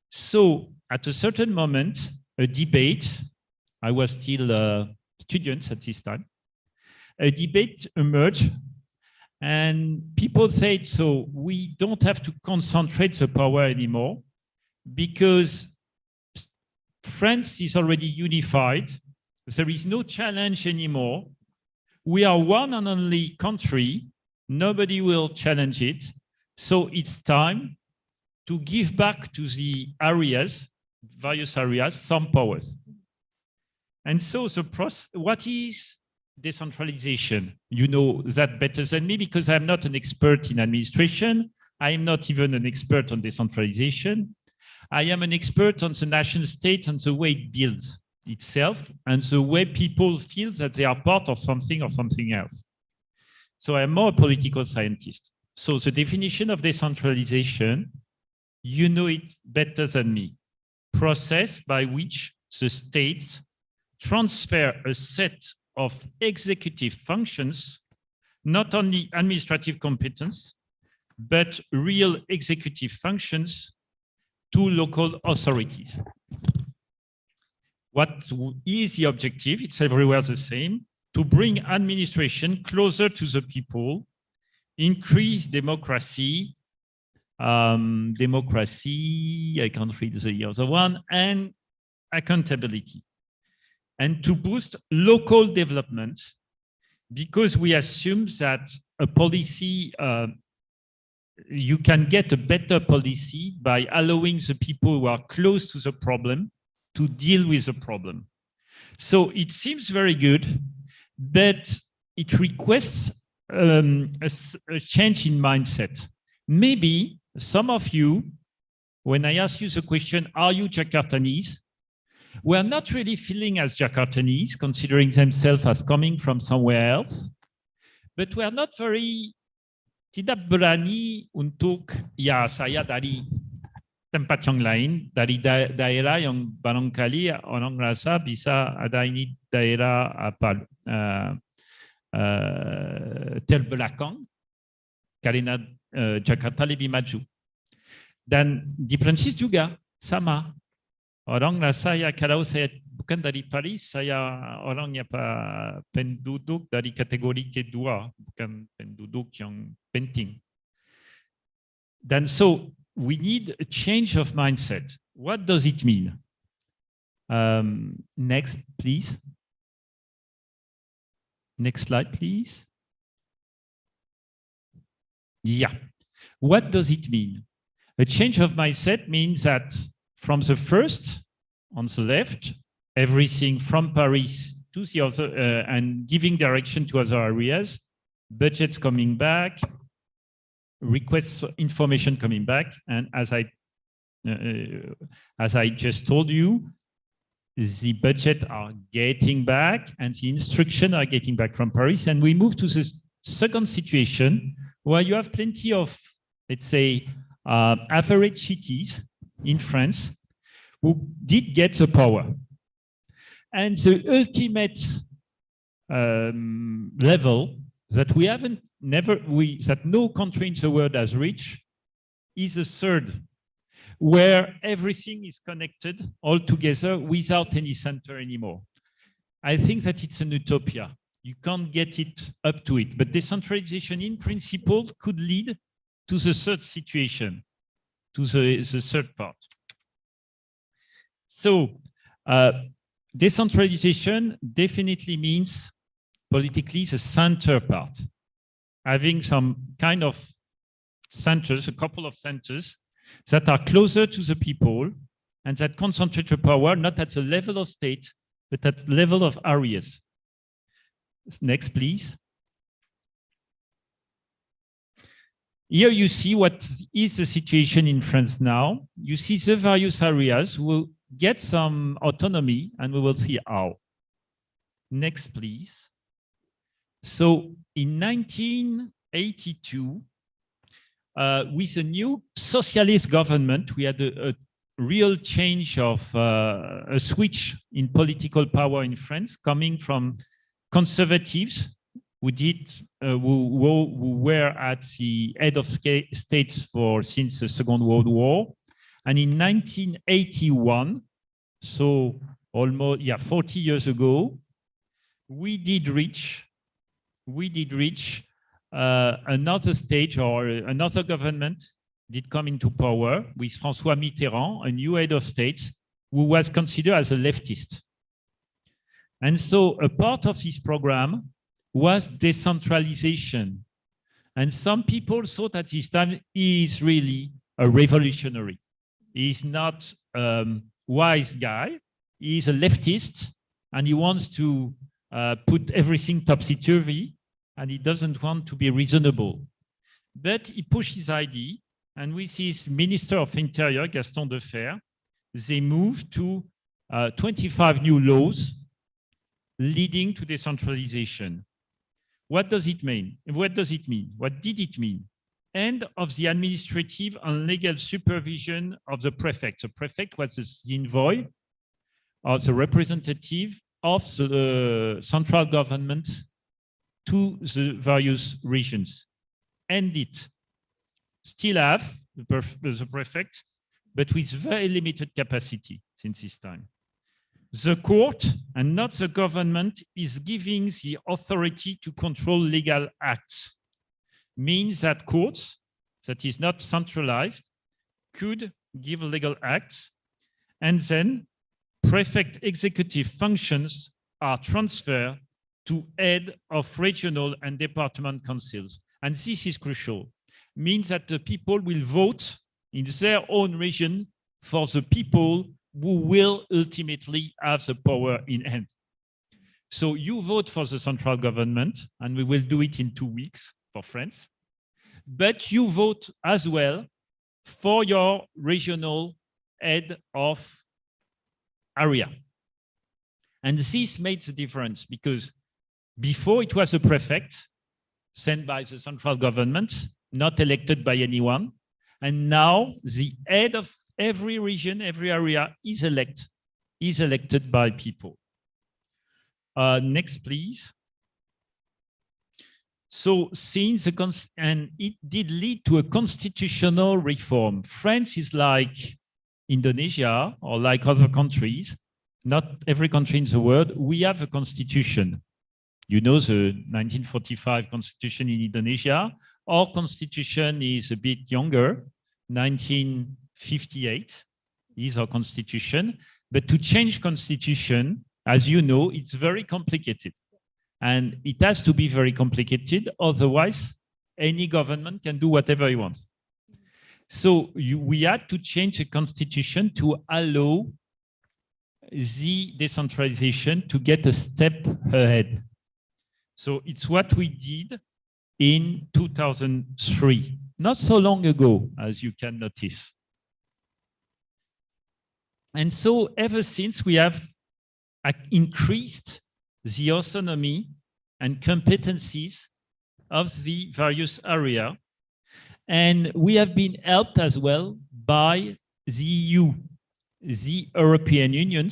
So at a certain moment, a debate, I was still students at this time, a debate emerged and people said, so we don't have to concentrate the power anymore because France is already unified. There is no challenge anymore. We are one and only country. Nobody will challenge it. So it's time to give back to the areas, various areas, some powers. And so the process, what is decentralization? You know that better than me because I'm not an expert in administration. I am not even an expert on decentralization. I am an expert on the nation state and the way it builds itself and the way people feel that they are part of something or something else. So I'm more a political scientist. So the definition of decentralization, you know it better than me. Process by which the states transfer a set of executive functions, not only administrative competence, but real executive functions to local authorities. What is the objective? It's everywhere the same, to bring administration closer to the people, increase democracy, I can't read the other one, and accountability. And to boost local development, because we assume that a policy, you can get a better policy by allowing the people who are close to the problem to deal with the problem. So it seems very good, but it requests a change in mindset. Maybe some of you, when I ask you the question, are you Jakartanese? We're not really feeling as Jakartanese, considering themselves as coming from somewhere else, but we're not very, tidak berani untuk, ya saya dari tempat yang lain, dari daerah yang barangkali orang rasa bisa ada ini daerah apa, terbelakang, karena Jakarta lebih maju. Dan di Perancis juga sama. Orang rasa ya kalau saya bukan dari Paris, saya orangnya penduduk dari kategori kedua, bukan penduduk yang penting. Dan so we need a change of mindset. What does it mean? Next, please. Next slide, please. Yeah. What does it mean? A change of mindset means that from the first, on the left, everything from Paris to the other, and giving direction to other areas, budgets coming back, requests for information coming back, and as I just told you, the budget are getting back and the instruction are getting back from Paris, and we move to the second situation where you have plenty of, let's say, average cities in France who did get the power. And the ultimate level that we haven't, that no country in the world has reached is a third, where everything is connected all together without any center anymore. I think that it's an utopia. You can't get it up to it, but decentralization in principle could lead to the third situation, to the third part. So decentralization definitely means politically the center part, having some kind of centers, a couple of centers that are closer to the people and that concentrate the power not at the level of state, but at the level of areas. Next, please. Here you see what is the situation in France now. You see the various areas will get some autonomy, and we will see how. Next, please. So in 1982, with a new socialist government, we had a real change of a switch in political power in France, coming from conservatives who were at the head of states since the Second World War. And in 1981, so almost 40 years ago, we did reach another stage, or another government did come into power with François Mitterrand, a new head of state, who was considered as a leftist. And so a part of this program was decentralization. And some people thought at this time he is really a revolutionary. He's not a wise guy. He's a leftist, and he wants to put everything topsy-turvy, and he doesn't want to be reasonable. But he pushed his idea, and with his Minister of Interior, Gaston Defferre, they moved to 25 new laws leading to decentralization. What does it mean? What does it mean? What did it mean? End of the administrative and legal supervision of the prefect. The prefect was the envoy of the representative of the central government to the various regions. End it. Still have the prefect, but with very limited capacity since this time. The court, and not the government, is giving the authority to control legal acts. Means that courts, that is not centralized, could give legal acts, and then prefect executive functions are transferred to head of regional and department councils. And this is crucial. Means that the people will vote in their own region for the people who will ultimately have the power in hand. So you vote for the central government, and we will do it in 2 weeks for France, but you vote as well for your regional head of area. And this made the difference, because before it was a prefect sent by the central government, not elected by anyone, and now the head of every region, every area is elected by people. Next, please. So since and it did lead to a constitutional reform. France is like Indonesia or like other countries, not every country in the world. We have a constitution. You know the 1945 constitution in Indonesia. Our constitution is a bit younger, 1958 is our constitution. But to change constitution, as you know, it's very complicated. And it has to be very complicated, otherwise any government can do whatever he wants. So we had to change the constitution to allow the decentralization to get a step ahead. So it's what we did in 2003, not so long ago, as you can notice. And so ever since, we have increased the autonomy and competencies of the various areas. And we have been helped as well by the EU, the European Union,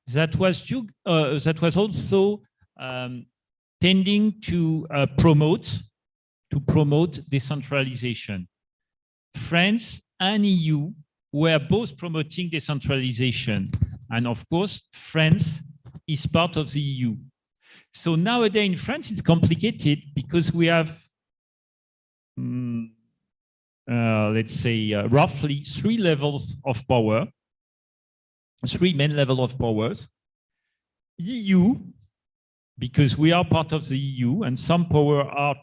that was also tending to promote decentralization. France and EU were both promoting decentralization. And of course, France is part of the EU. So nowadays in France, it's complicated because we have, let's say, roughly 3 levels of power, 3 main levels of powers. EU, because we are part of the EU, and some power are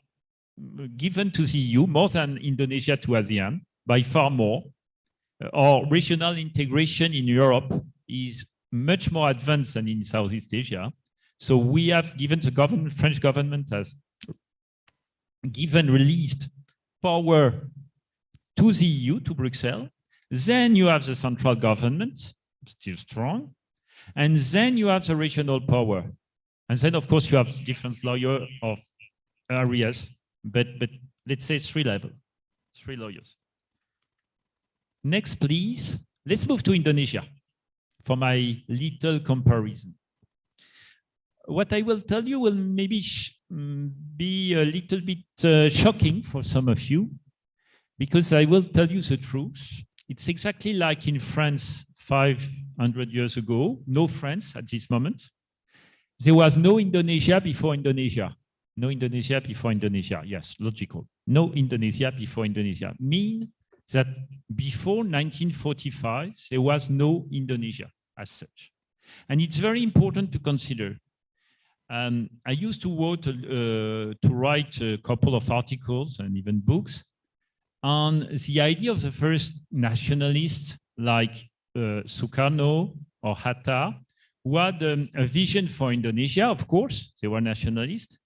given to the EU, more than Indonesia to ASEAN, by far more. Our regional integration in Europe is much more advanced than in Southeast Asia. So we have given the government, French government has released power to the EU, to Brussels. Then you have the central government, still strong. And then you have the regional power. And then, of course, you have different layers of areas, but let's say 3 levels, 3 layers. Next, please. Let's move to Indonesia for my little comparison. What I will tell you will maybe be a little bit shocking for some of you, because I will tell you the truth. It's exactly like in France 500 years ago. No France at this moment. There was no Indonesia before Indonesia. No Indonesia before Indonesia. Yes, logical. No Indonesia before Indonesia. Mean that before 1945, there was no Indonesia as such. And it's very important to consider. I used to write a couple of articles and even books on the idea of the first nationalists like Sukarno or Hatta, who had a vision for Indonesia. Of course, they were nationalists,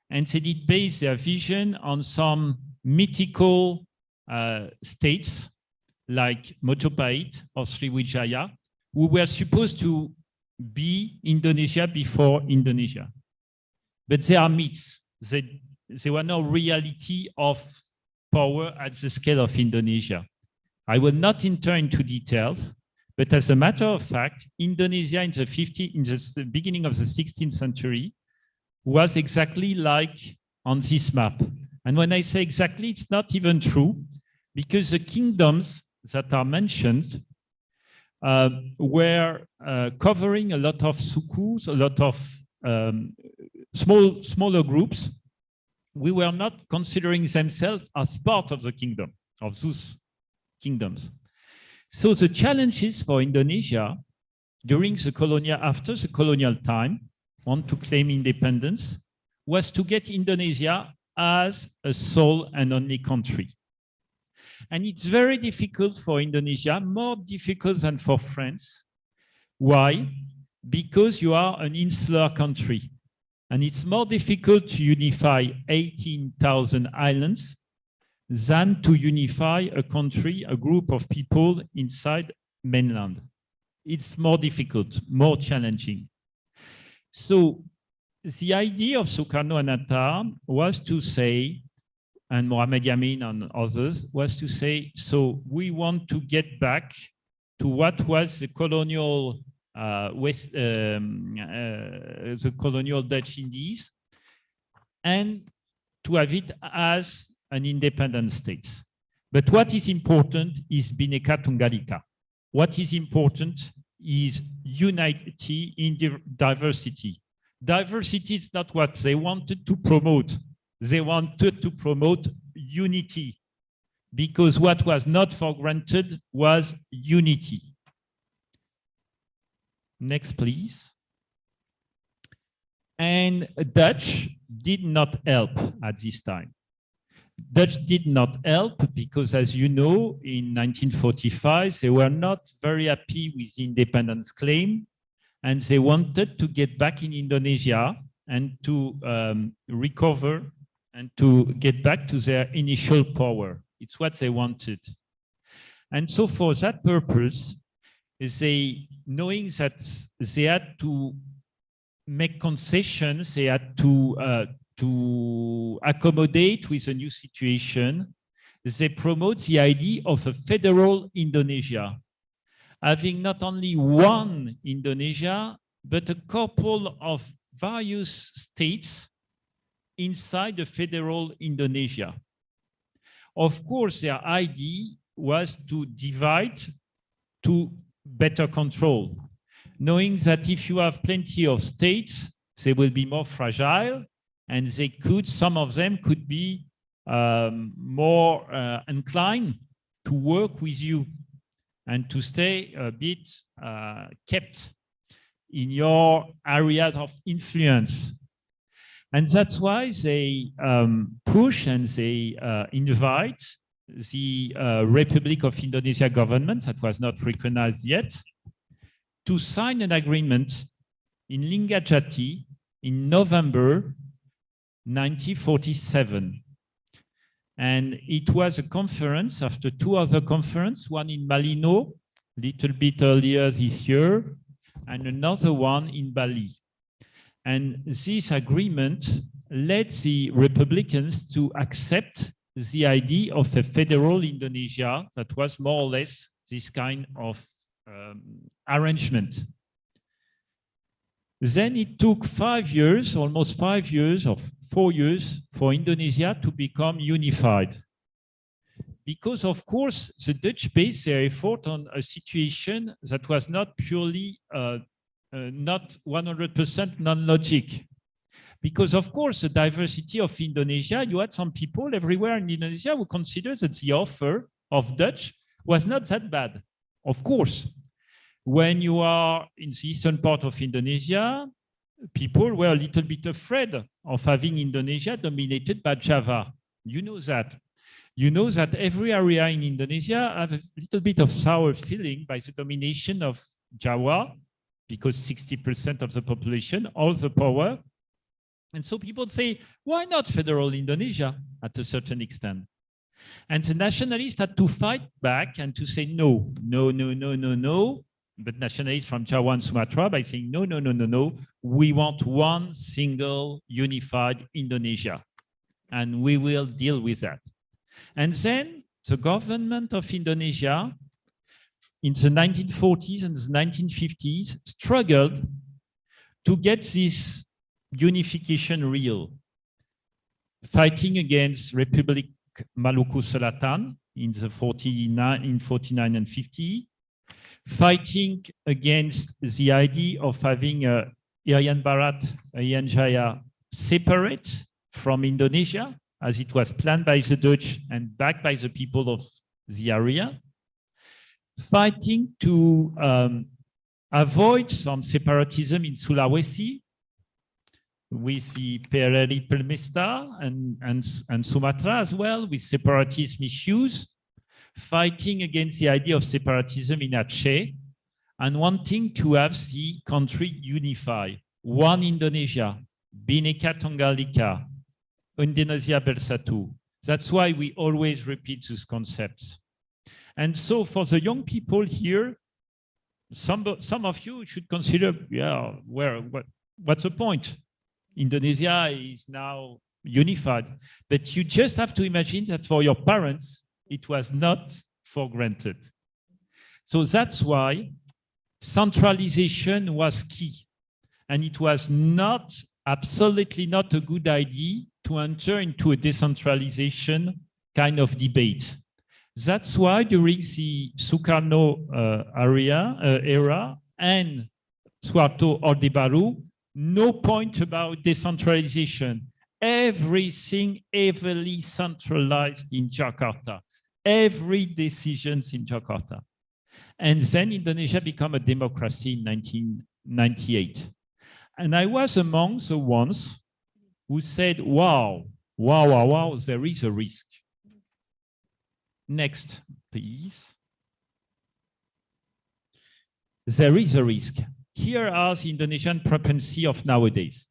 and they did base their vision on some mythical states like Mojopahit or Sriwijaya, who were supposed to be Indonesia before Indonesia. But they are myths. They were no reality of power at the scale of Indonesia. I will not enter into details, but as a matter of fact, Indonesia in the beginning of the 16th century was exactly like on this map. And when I say exactly, it's not even true, because the kingdoms that are mentioned were covering a lot of sukus, a lot of smaller groups. We were not considering themselves as part of the kingdom, of those kingdoms. So the challenges for Indonesia during the after the colonial time, want to claim independence, was to get Indonesia as a sole and only country. And it's very difficult for Indonesia, more difficult than for France. Why? Because you are an insular country. And it's more difficult to unify 18,000 islands than to unify a country, a group of people inside mainland. It's more difficult, more challenging. So the idea of Sukarno and Hatta was to say, and Muhammad Yamin and others, was to say, so we want to get back to what was the colonial the colonial Dutch Indies, and to have it as an independent state. But what is important is Bhinneka Tunggal Ika. What is important is unity in diversity. Diversity is not what they wanted to promote. They wanted to promote unity, because what was not for granted was unity. Next, please. And Dutch did not help at this time. Dutch did not help because, as you know, in 1945, they were not very happy with the independence claim, and they wanted to get back in Indonesia and to recover and to get back to their initial power. It's what they wanted. And so for that purpose, they, knowing that they had to make concessions, they had to accommodate with a new situation, they promote the idea of a federal Indonesia, having not only one Indonesia, but a couple of various states inside the federal Indonesia. Of course, their idea was to divide to better control, knowing that if you have plenty of states, they will be more fragile, and they could, some of them could be more inclined to work with you and to stay a bit kept in your areas of influence. And that's why they push and they invite the Republic of Indonesia government, that was not recognized yet, to sign an agreement in Linggadjati in November 1947. And it was a conference after two other conferences, one in Malino, a little bit earlier this year, and another one in Bali. And this agreement led the Republicans to accept the idea of a federal Indonesia that was more or less this kind of arrangement. Then it took 5 years, almost 5 years or 4 years, for Indonesia to become unified. Because, of course, the Dutch based their effort on a situation that was not purely, not 100% non-logic. Because, of course, the diversity of Indonesia, you had some people everywhere in Indonesia who considered that the offer of Dutch was not that bad. Of course, when you are in the eastern part of Indonesia, people were a little bit afraid of having Indonesia dominated by Java. You know that. You know that every area in Indonesia have a little bit of sour feeling by the domination of Java, because 60% of the population, all the power. And so people say, why not federal Indonesia at a certain extent? And the nationalists had to fight back and to say, no, no, no, no, no, no. But nationalists from Java and Sumatra by saying, no, no, no, no, no. We want one single unified Indonesia. And we will deal with that. And then the government of Indonesia in the 1940s and the 1950s struggled to get this unification real, fighting against Republic Maluku Selatan in the 49 and 50, fighting against the idea of having Irian Barat, Irian Jaya separate from Indonesia, as it was planned by the Dutch and backed by the people of the area, fighting to avoid some separatism in Sulawesi with the PRRI Permesta and Sumatra as well, with separatism issues, fighting against the idea of separatism in Aceh, and wanting to have the country unify. One Indonesia, Bhinneka Tunggal Ika, Indonesia Bersatu. That's why we always repeat this concept. And so for the young people here, some of you should consider, yeah, what's the point? Indonesia is now unified, but you just have to imagine that for your parents, it was not for granted. So that's why centralization was key. And it was not, absolutely not a good idea to enter into a decentralization kind of debate. That's why during the Sukarno era and Suharto Orde Baru, no point about decentralization. Everything heavily centralized in Jakarta. Every decision in Jakarta. And then Indonesia became a democracy in 1998. And I was among the ones who said, wow, there is a risk. Next, please. There is a risk. Here are the Indonesian propensity of nowadays.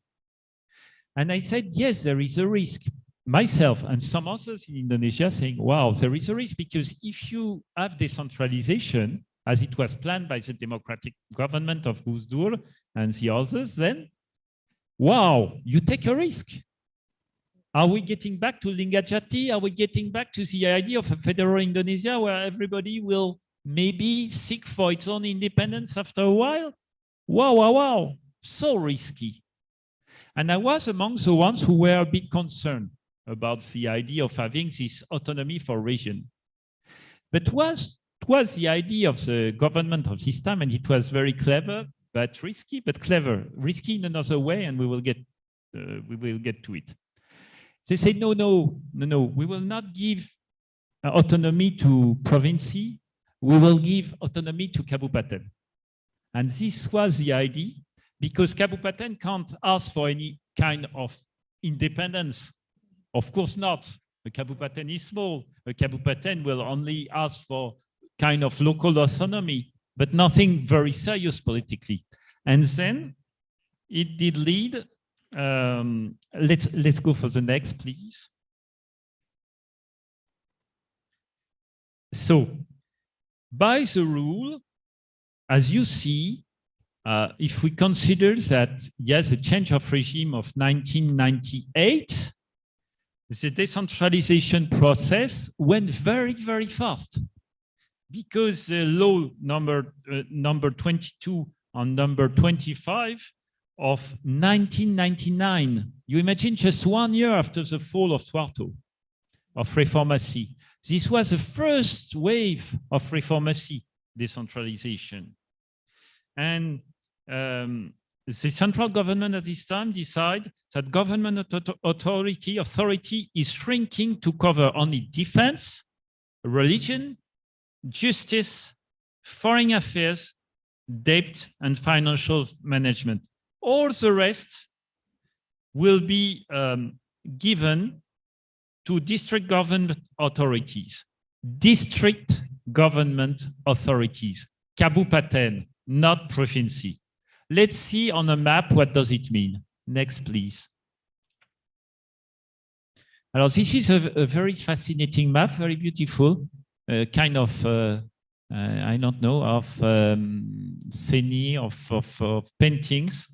And I said, yes, there is a risk. Myself and some others in Indonesia saying, wow, there is a risk, because if you have decentralization, as it was planned by the democratic government of Gus Dur and the others, then, wow, you take a risk. Are we getting back to Lingajati? Are we getting back to the idea of a federal Indonesia where everybody will maybe seek for its own independence after a while? Wow, so risky. And I was among the ones who were a bit concerned about the idea of having this autonomy for region. But it was the idea of the government of this time, and it was very clever, but risky, but clever. Risky in another way, and we will get to it. They say, no, we will not give autonomy to province, we will give autonomy to Kabupaten. And this was the idea, because Kabupaten can't ask for any kind of independence. Of course not. A Kabupaten is small. A Kabupaten will only ask for kind of local autonomy, but nothing very serious politically. And then it did lead, let's go for the next, please. So, by the rule, as you see, if we consider that, yes, a change of regime of 1998, the decentralization process went very, very fast, because the law number 22 and number 25 of 1999, you imagine just 1 year after the fall of Suharto, of reformacy. This was the first wave of reformacy decentralization. And the central government at this time decided that government authority is shrinking to cover only defense, religion, justice, foreign affairs, debt, and financial management. All the rest will be given to district government authorities. District government authorities. Kabupaten, not province. Let's see on a map what does it mean. Next, please. Alors, this is a very fascinating map, very beautiful, kind of, I don't know, of scenic, of paintings,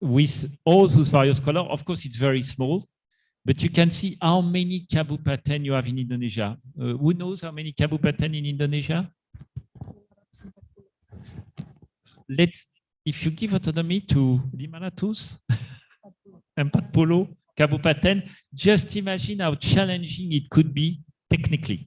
with all those various colors. Of course, it's very small, but you can see how many Kabupaten you have in Indonesia. Who knows how many Kabupaten in Indonesia? If you give autonomy to 500, 40 Kabupaten, just imagine how challenging it could be technically.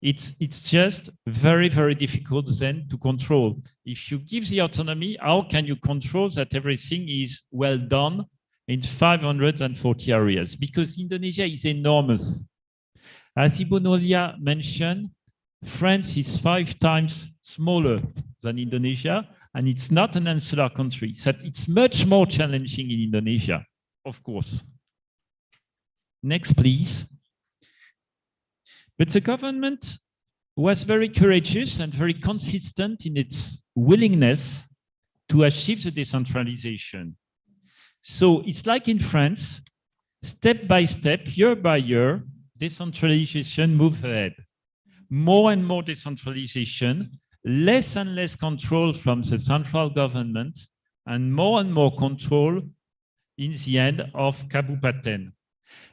It's just very, very difficult then to control. If you give the autonomy, how can you control that everything is well done in 540 areas? Because Indonesia is enormous. As Ibu Nolia mentioned, France is 5 times smaller than Indonesia, and it's not an insular country. So it's much more challenging in Indonesia, of course. Next, please. But the government was very courageous and very consistent in its willingness to achieve the decentralization. So it's like in France, step by step, year by year, decentralization moves ahead. More and more decentralization, less and less control from the central government, and more control in the end of Kabupaten.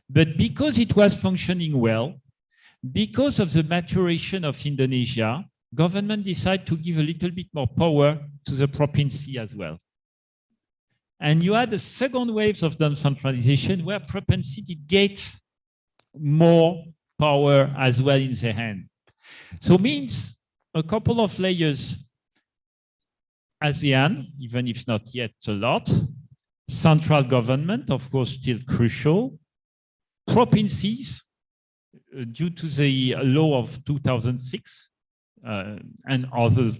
But because it was functioning well, because of the maturation of Indonesia, government decided to give a little bit more power to the province as well. And you had a second wave of decentralization where province did get more power as well in their hand. So means a couple of layers: ASEAN, even if not yet a lot, central government, of course, still crucial, provinces, due to the law of 2006 and other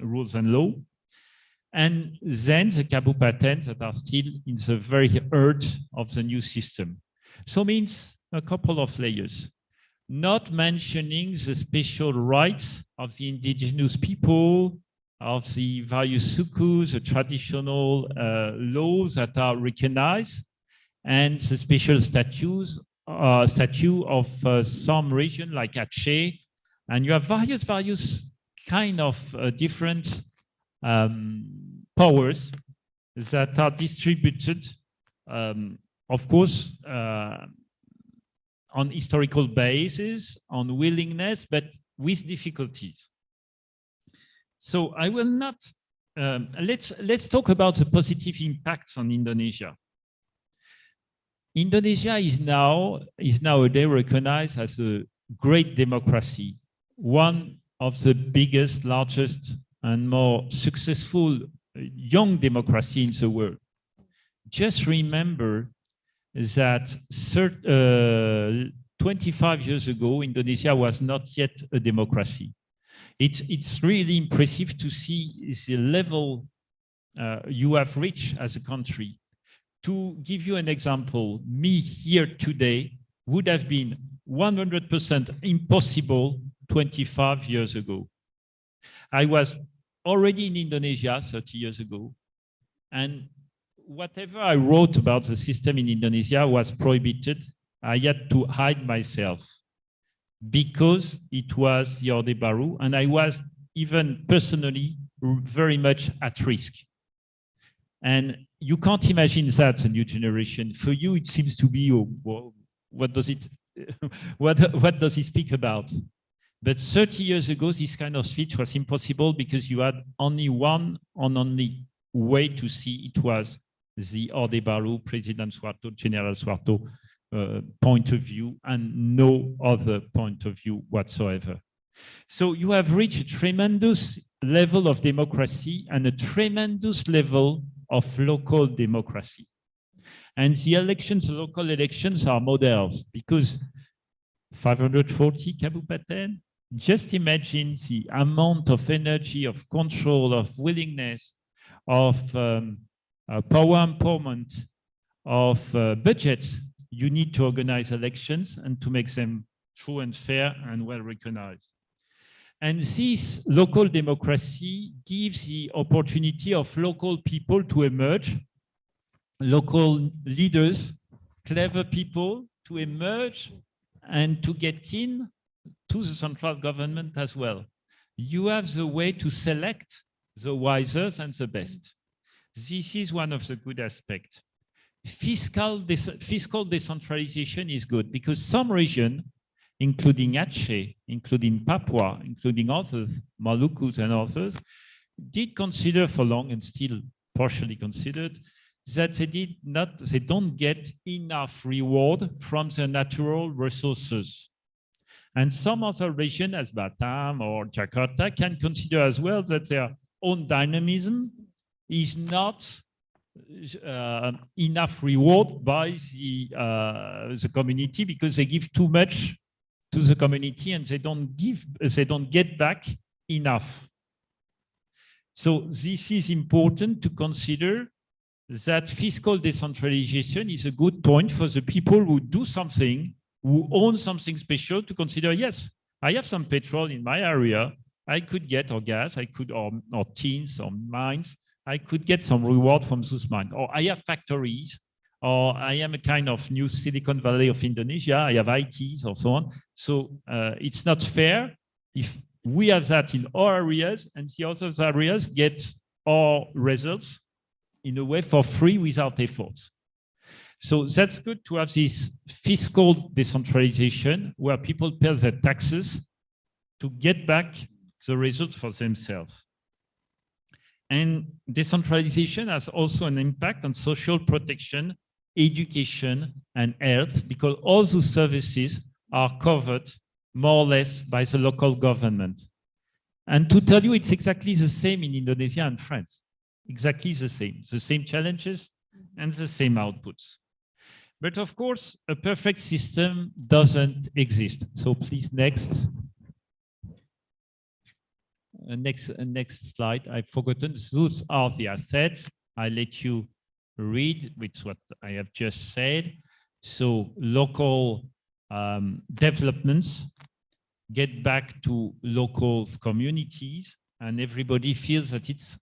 rules and law, and then the Kabupaten that are still in the very heart of the new system. So means a couple of layers, not mentioning the special rights of the indigenous people, of the various sukus, the traditional laws that are recognized, and the special statute of some region like Aceh, and you have various kind of different powers that are distributed, of course, on historical basis, on willingness, but with difficulties. So I will not. Let's talk about the positive impacts on Indonesia. Indonesia is nowadays recognized as a great democracy, one of the biggest, largest, and more successful young democracy in the world. Just remember that 25 years ago, Indonesia was not yet a democracy. It's really impressive to see the level you have reached as a country. To give you an example, me here today would have been 100% impossible 25 years ago. I was already in Indonesia 30 years ago, and whatever I wrote about the system in Indonesia was prohibited. I had to hide myself because it was the Orde Baru, and I was even personally very much at risk. And you can't imagine that, a new generation. For you, it seems to be, oh, well, what does it speak about? But 30 years ago, this kind of speech was impossible because you had only one and only way to see it was the Orde Baru, President Suharto, General Suharto point of view, and no other point of view whatsoever. So you have reached a tremendous level of democracy and a tremendous level of local democracy. And the elections, the local elections are models because 540 Kabupaten, just imagine the amount of energy, of control, of willingness, of power empowerment, of budgets you need to organize elections and to make them true and fair and well recognized. And this local democracy gives the opportunity of local people to emerge, local leaders, clever people to emerge and to get in to the central government as well. You have the way to select the wisest and the best. This is one of the good aspects. Fiscal decentralization is good because some regions, including Aceh, including Papua, including others, Maluku and others, did consider for long and still partially considered that they don't get enough reward from the natural resources. And some other regions, as Batam or Jakarta, can consider as well that their own dynamism is not enough reward by the community because they give too much to the community and they don't get back enough. So this is important to consider, that fiscal decentralization is a good point for the people who do something, who own something special, to consider, yes, I have some petrol in my area, I could get, or gas, I could, or tins, or mines, I could get some reward from those mines. Or I have factories, or I am a kind of new Silicon Valley of Indonesia, I have ITs or so on. So it's not fair if we have that in our areas and the other areas get our results in a way for free without efforts. So that's good to have this fiscal decentralization where people pay their taxes to get back the results for themselves. And decentralization has also an impact on social protection, education, and health, because all those services are covered more or less by the local government. And to tell you, it's exactly the same in Indonesia and France. Exactly the same challenges and the same outputs. But of course, a perfect system doesn't exist. So please, next. next slide. I've forgotten. Those are the assets. I let you read with what I have just said. So local developments, get back to local communities, and everybody feels that it's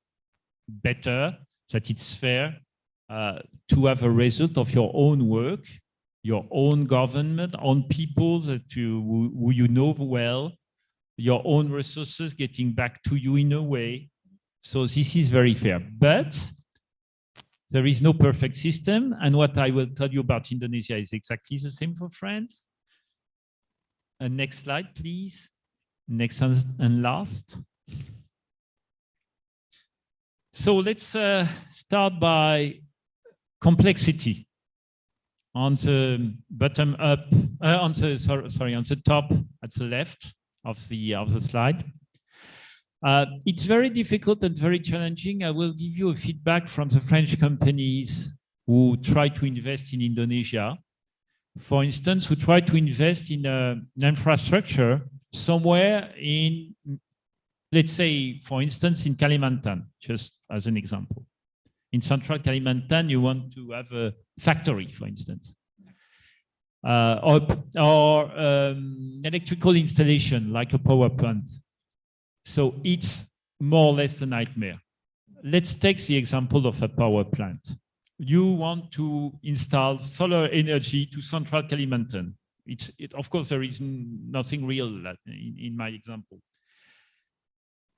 better, that it's fair to have a result of your own work, your own government, on people that who you know well, your own resources getting back to you in a way. So this is very fair. But there is no perfect system. And what I will tell you about Indonesia is exactly the same for France. Next slide, please. Next and last. So let's start by complexity. On the bottom up, on the top at the left of the slide. It's very difficult and very challenging. I will give you a feedback from the French companies who try to invest in Indonesia. For instance, who try to invest in an infrastructure somewhere in, let's say, for instance, in Kalimantan, just as an example. In central Kalimantan, you want to have a factory, for instance, or electrical installation like a power plant. So it's more or less a nightmare. Let's take the example of a power plant. You want to install solar energy to central Kalimantan. Of course, there is nothing real in my example.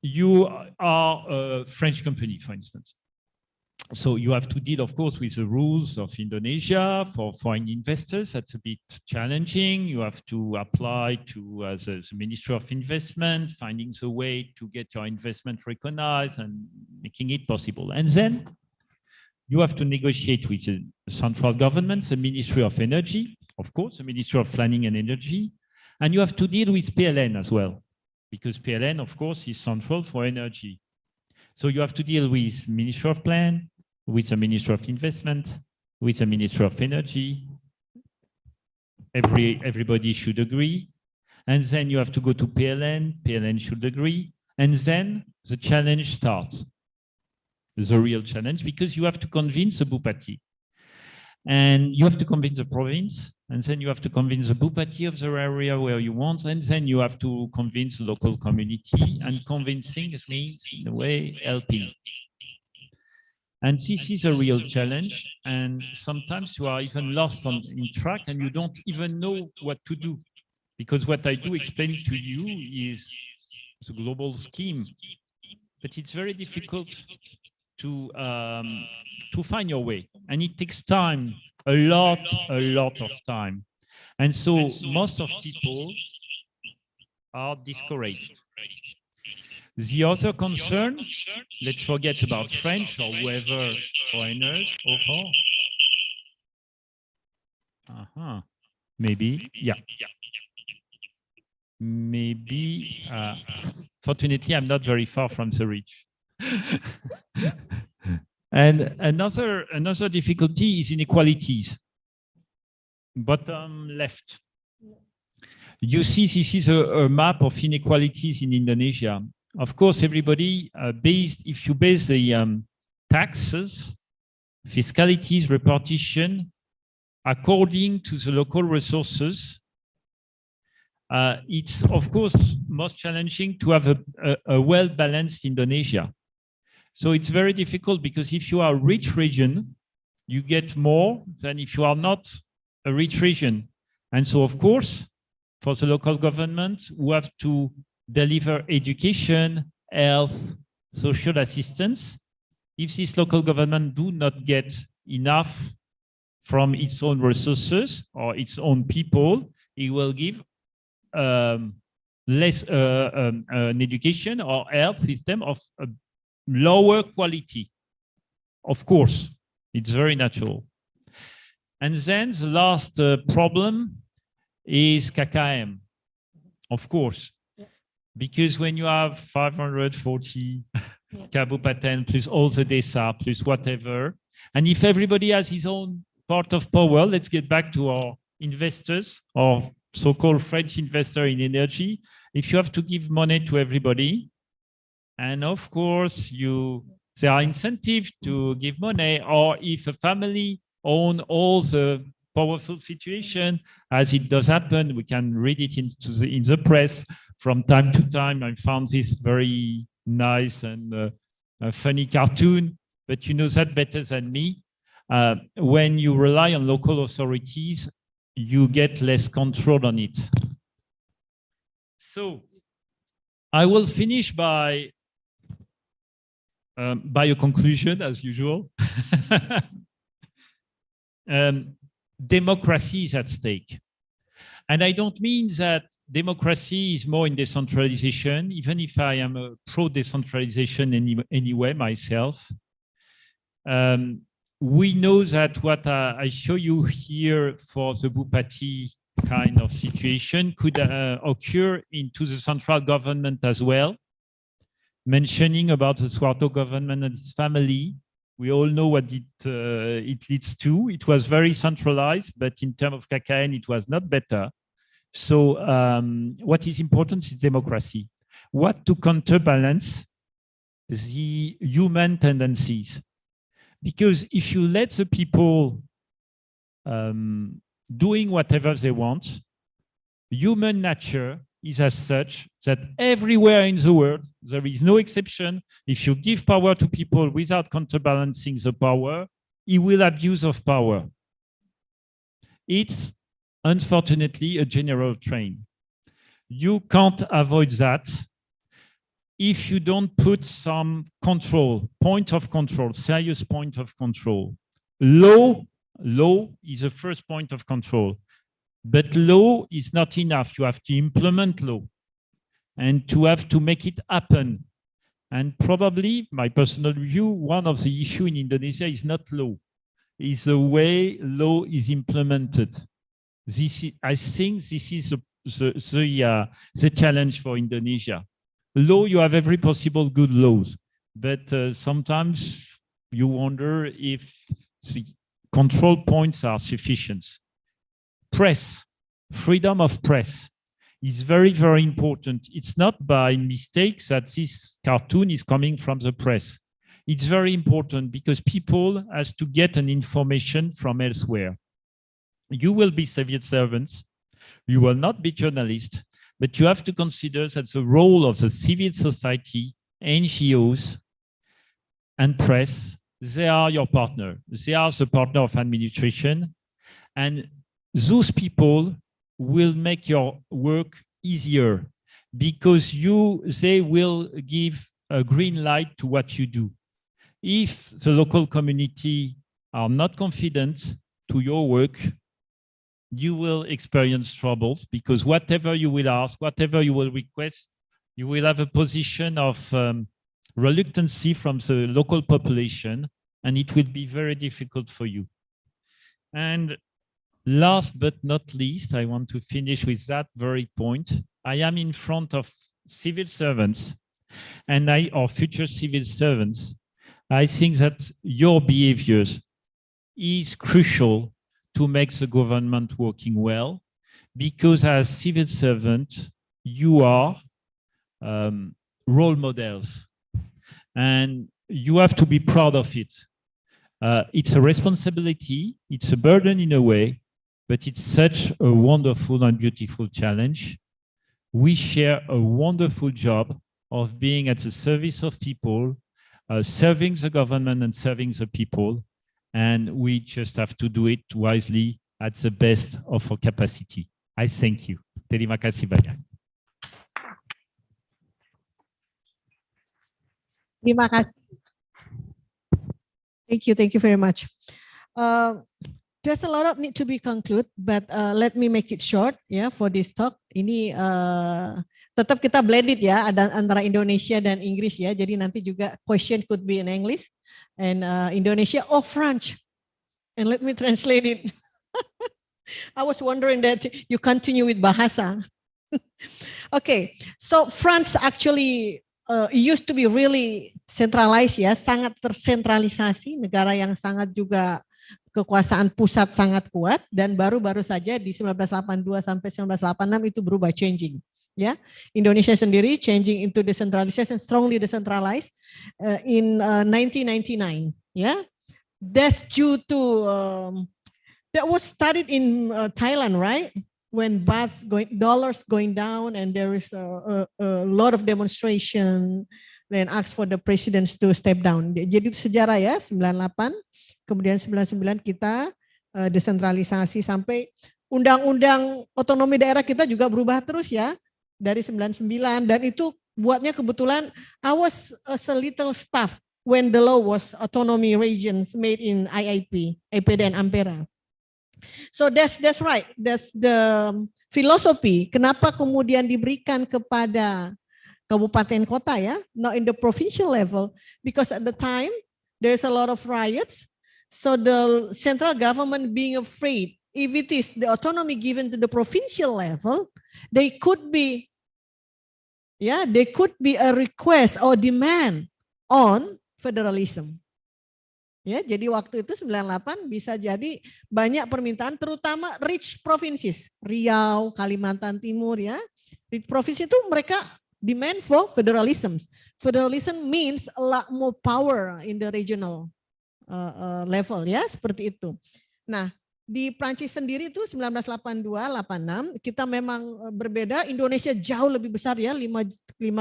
You are a French company, for instance. So you have to deal, of course, with the rules of Indonesia for foreign investors. That's a bit challenging. You have to apply to the Ministry of Investment, finding the way to get your investment recognized and making it possible. And then you have to negotiate with the central government, the Ministry of Energy, of course, the Ministry of Planning and Energy, and you have to deal with PLN as well, because PLN, of course, is central for energy. So you have to deal with Ministry of Plan, with the Ministry of Investment, with the Ministry of Energy. Everybody should agree. And then you have to go to PLN, PLN should agree. And then the challenge starts, the real challenge, because you have to convince the Bupati. And you have to convince the province, and then you have to convince the Bupati of the area where you want, and then you have to convince the local community, and convincing means, in a way, helping. And this is a real challenge, and sometimes you are even lost in track, and you don't even know what to do. Because what I do explain to you is the global scheme, but it's very difficult to find your way, and it takes time, a lot of time, and so most of people are discouraged. The other concern, let's forget about French or whoever foreigners. Maybe, yeah. Maybe, fortunately, I'm not very far from the reach. And another difficulty is inequalities. Bottom left. You see, this is a map of inequalities in Indonesia. Of course, everybody if you base the taxes, fiscalities, repartition, according to the local resources, it's of course most challenging to have a well-balanced Indonesia. So it's very difficult because if you are a rich region, you get more than if you are not a rich region. And so, of course, for the local government, we have to deliver education, health, social assistance. If this local government do not get enough from its own resources or its own people, it will give less an education or health system of lower quality. Of course, it's very natural. And then the last problem is KKM, of course, because when you have 540 Kabupaten plus all the desa plus whatever, and if everybody has his own part of power, let's get back to our investors or so-called French investor in energy. If you have to give money to everybody, And of course, there are incentives to give money, or if a family own all the powerful situation, as it does happen, we can read it in the press from time to time. I found this very nice and funny cartoon, but you know that better than me. When you rely on local authorities, you get less control on it. So I will finish by a conclusion, as usual. Democracy is at stake. And I don't mean that democracy is more in decentralization, even if I am a pro-decentralization anyway myself. We know that what I show you here for the Bupati kind of situation could occur into the central government as well. Mentioning about the Suharto government and its family, we all know what it leads to. It was very centralized, but in terms of KKN, it was not better. So what is important is democracy. What to counterbalance the human tendencies? Because if you let the people doing whatever they want, human nature is as such that everywhere in the world, there is no exception. If you give power to people without counterbalancing the power, he will abuse of power. It's unfortunately a general trend. You can't avoid that if you don't put some control, point of control, serious point of control. Law is the first point of control. But law is not enough. You have to implement law and to have to make it happen. And probably, my personal view, one of the issues in Indonesia is not law, is the way law is implemented. I think this is the challenge for Indonesia. Law, you have every possible good laws, but sometimes you wonder if the control points are sufficient. Press, freedom of press is very, very important. It's not by mistake that this cartoon is coming from the press. It's very important because people has to get an information from elsewhere. You will be civil servants, you will not be journalists, but you have to consider that the role of the civil society, NGOs, and press, they are your partner. They are the partner of administration, and those people will make your work easier because they will give a green light to what you do. If the local community are not confident to your work, you will experience troubles because whatever you will ask, whatever you will request, you will have a position of reluctancy from the local population, and it will be very difficult for you. And last but not least, I want to finish with that very point. I am in front of civil servants or future civil servants. I think that your behaviors is crucial to make the government working well, because as civil servant, you are role models and you have to be proud of it. It's a responsibility, it's a burden in a way, but it's such a wonderful and beautiful challenge. We share a wonderful job of being at the service of people, serving the government and serving the people, and we just have to do it wisely at the best of our capacity. I thank you. Terima kasih banyak. Terima kasih. Thank you very much. There's a lot of need to be concluded, but let me make it short for this talk. Ini tetap kita blended ya, ada antara Indonesia dan Inggris ya. Jadi nanti juga question could be in English and Indonesia or French. And let me translate it. I was wondering that you continue with bahasa. Okay, so France actually used to be really centralized ya, sangat tersentralisasi, negara yang sangat juga kekuasaan pusat sangat kuat, dan baru-baru saja di 1982 sampai 1986 itu berubah changing. Ya, Indonesia sendiri changing into decentralization, strongly decentralized in 1999. Ya, that's due to that was started in Thailand, right? When dollars going down and there is a lot of demonstration, then ask for the presidents to step down. Jadi itu sejarah ya, 98, kemudian 99 kita desentralisasi sampai undang-undang otonomi daerah kita juga berubah terus ya. Dari 99 dan itu buatnya kebetulan I was a little staff when the law was autonomy regions made in IIP, EPD dan Ampera. So that's right. That's the philosophy. Kenapa kemudian diberikan kepada kabupaten kota ya, not in the provincial level, because at the time there's a lot of riots. So the central government being afraid if it is the autonomy given to the provincial level, they could be a request or demand on federalism. Ya, jadi waktu itu 98 bisa jadi banyak permintaan terutama rich provinces, Riau, Kalimantan Timur ya. Rich province itu mereka demand for federalism. Federalism means a lot more power in the regional level ya, seperti itu. Nah, di Prancis sendiri itu 1982-86 kita memang berbeda. Indonesia jauh lebih besar ya, 5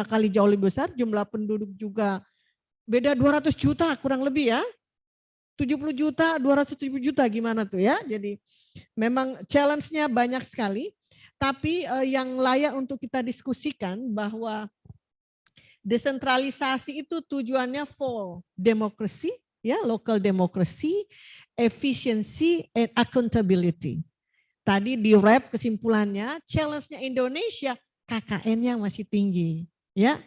kali jauh lebih besar. Jumlah penduduk juga beda 200 juta kurang lebih ya. 70 juta, 270 juta gimana tuh ya. Jadi memang challenge-nya banyak sekali. Tapi yang layak untuk kita diskusikan bahwa desentralisasi itu tujuannya for democracy, ya, local democracy, efficiency and accountability. Tadi di wrap kesimpulannya, challenge-nya Indonesia KKN-nya masih tinggi, ya.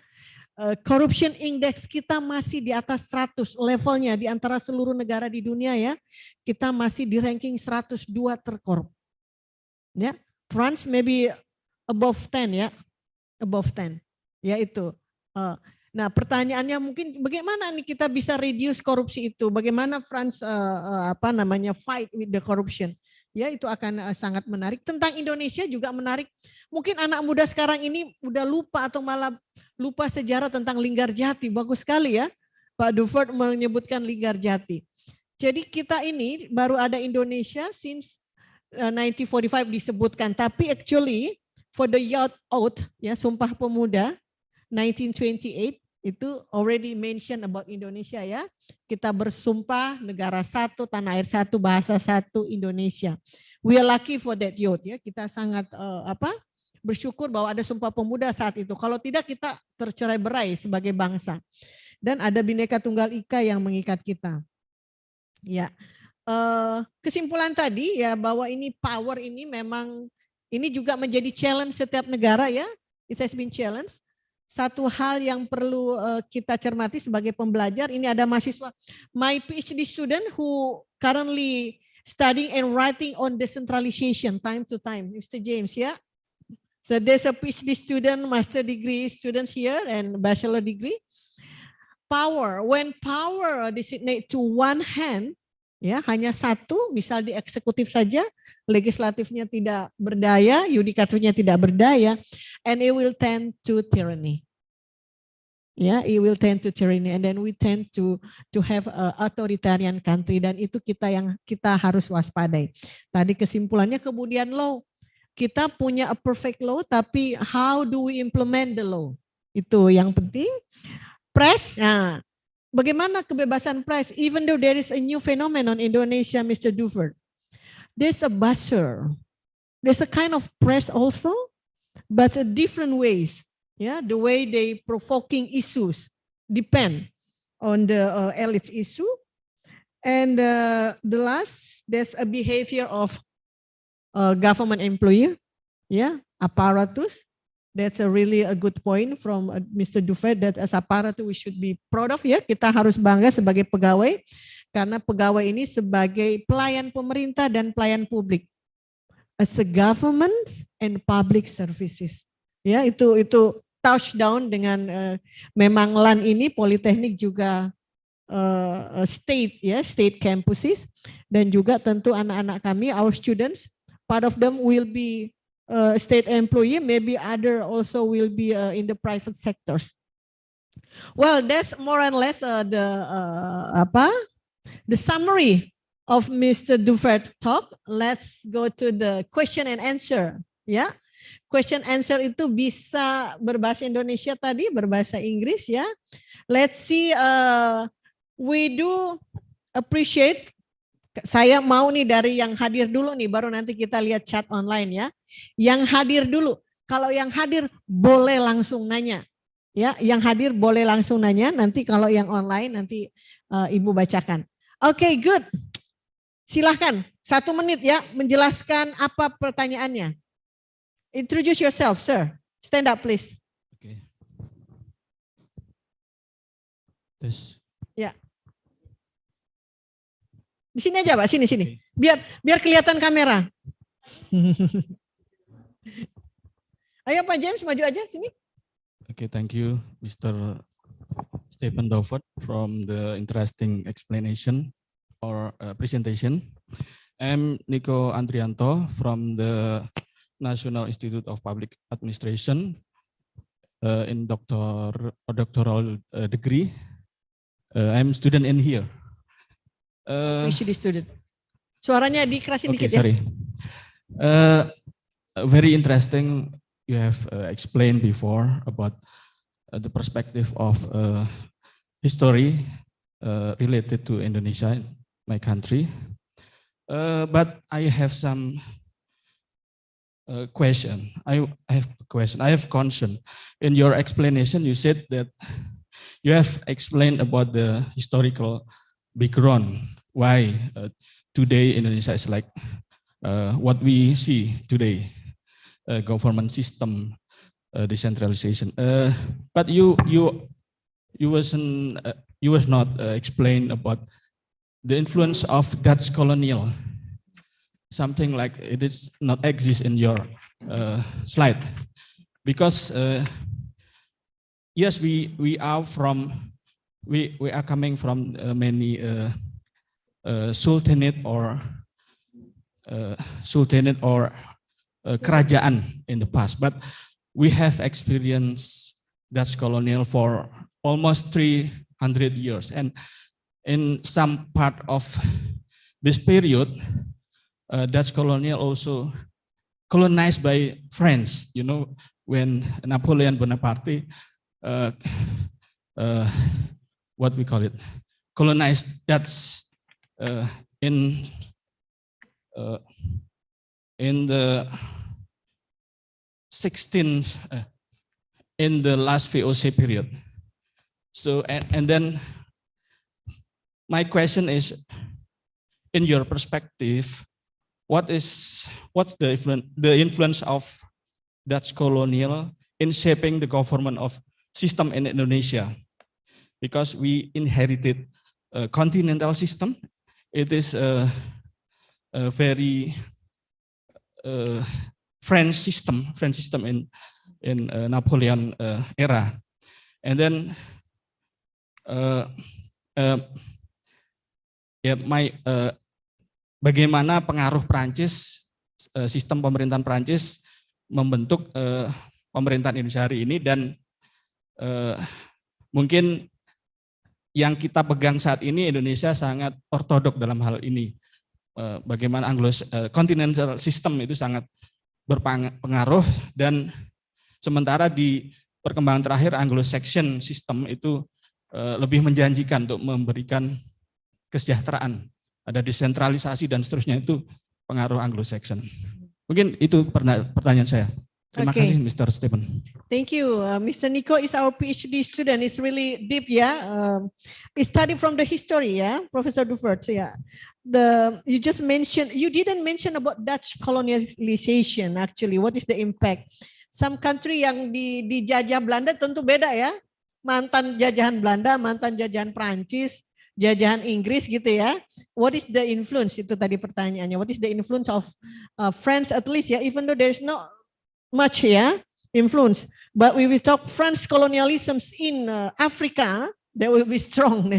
Corruption index kita masih di atas 100 levelnya di antara seluruh negara di dunia ya. Kita masih di ranking 102 terkorup. Ya, France maybe above 10 ya. Above 10. Ya itu. Nah, pertanyaannya mungkin bagaimana nih kita bisa reduce korupsi itu? Bagaimana France fight with the corruption? Ya, itu akan sangat menarik. Tentang Indonesia juga menarik. Mungkin anak muda sekarang ini udah lupa atau malah lupa sejarah tentang Linggarjati. Bagus sekali ya. Pak Dovert menyebutkan Linggarjati. Jadi kita ini baru ada Indonesia since 1945 disebutkan. Tapi actually for the Yacht Oath, ya, Sumpah Pemuda 1928 itu already mention about Indonesia ya. Kita bersumpah negara satu, tanah air satu, bahasa satu, Indonesia. We are lucky for that youth ya. Kita sangat bersyukur bahwa ada Sumpah Pemuda saat itu. Kalau tidak kita tercerai-berai sebagai bangsa. Dan ada Bhinneka Tunggal Ika yang mengikat kita. Ya. Kesimpulan tadi ya bahwa ini power ini memang ini juga menjadi challenge setiap negara ya. It has been challenge. Satu hal yang perlu kita cermati sebagai pembelajar, ini ada mahasiswa, my PhD student who currently studying and writing on decentralization time to time, Mr. James, ya. Yeah? So there's a PhD student, master degree students here and bachelor degree. Power, when power designate to one hand, ya hanya satu, misal di eksekutif saja, legislatifnya tidak berdaya, yudikatifnya tidak berdaya, and it will tend to tyranny. Ya, it will tend to tyranny, and then we tend to have a authoritarian country, dan itu kita harus waspadai. Tadi kesimpulannya kemudian law, kita punya a perfect law, tapi how do we implement the law? Itu yang penting. Press, nah, bagaimana kebebasan press? Even though there is a new phenomenon in Indonesia, Mr. Dovert. There's a buzzer. There's a kind of press also, but different ways. Yeah, the way they provoking issues depend on the elite issue. And the last, there's a behavior of government employee, yeah, apparatus. That's a really a good point from Mr. Dovert, that as apparatus we should be proud of ya. Kita harus bangga sebagai pegawai, karena pegawai ini sebagai pelayan pemerintah dan pelayan publik. As a government and public services. Ya, itu touchdown dengan memang LAN ini Politeknik juga state ya, state campuses, dan juga tentu anak-anak kami, our students, part of them will be state employee, maybe other also will be in the private sectors. Well, that's more and less the summary of Mr. Dovert talk. Let's go to the question and answer. Ya, question answer itu bisa berbahasa Indonesia tadi, berbahasa Inggris ya. Let's see, we do appreciate. Saya mau nih dari yang hadir dulu nih, baru nanti kita lihat chat online ya. Yang hadir dulu, kalau yang hadir boleh langsung nanya. Ya, yang hadir boleh langsung nanya, nanti kalau yang online nanti Ibu bacakan. Oke, good. Silahkan, 1 menit ya, menjelaskan apa pertanyaannya. Introduce yourself, sir. Stand up, please. Oke. Tes. Ya. Di sini aja, Pak. Sini. Biar kelihatan kamera. Ayo Pak James, maju aja sini. Okay, thank you, Mr. Stephane Dovert, from the interesting explanation or presentation. I'm Nico Andrianto from the National Institute of Public Administration in doctoral degree. I'm student in here. PhD student. Suaranya dikerasin dikit sorry. ya. Very interesting. You have explained before about the perspective of history related to Indonesia, my country. But I have some question. I have a question. I have concern. In your explanation, you said that you have explained about the historical background, why today Indonesia is like what we see today. Government system, decentralization. But you was not explained about the influence of Dutch colonial. Something like it is not exist in your slide, because yes, we are coming from many sultanate or kerajaan in the past, but we have experienced Dutch colonial for almost 300 years, and in some part of this period, Dutch colonial also colonized by France. You know, when Napoleon Bonaparte, what we call it, colonized Dutch in the 16th, in the last VOC period. So, and then my question is, in your perspective, what's the influence of Dutch colonial in shaping the government of system in Indonesia? Because we inherited a continental system. It is a very French system in Napoleon era, and then bagaimana pengaruh Prancis, sistem pemerintahan Prancis membentuk pemerintahan Indonesia hari ini, dan mungkin yang kita pegang saat ini Indonesia sangat ortodok dalam hal ini. Bagaimana continental system itu sangat berpengaruh, dan sementara di perkembangan terakhir Anglo-Saxon system itu lebih menjanjikan untuk memberikan kesejahteraan, ada desentralisasi dan seterusnya, itu pengaruh Anglo-Saxon. Mungkin itu pertanyaan saya. Terima kasih, Mr. Stephane. Thank you. Mr. Nico is our PhD student. It's really deep, yeah. He studied from the history, yeah, Professor Dovert, yeah. You just mentioned, you didn't mention about Dutch colonialization, actually. What is the impact? Some country yang dijajah Belanda tentu beda ya. Mantan jajahan Belanda, mantan jajahan Prancis, jajahan Inggris gitu ya. What is the influence? Itu tadi pertanyaannya. What is the influence of France at least ya, even though there's not much influence, but we will talk French colonialisms in Africa, that will be strong.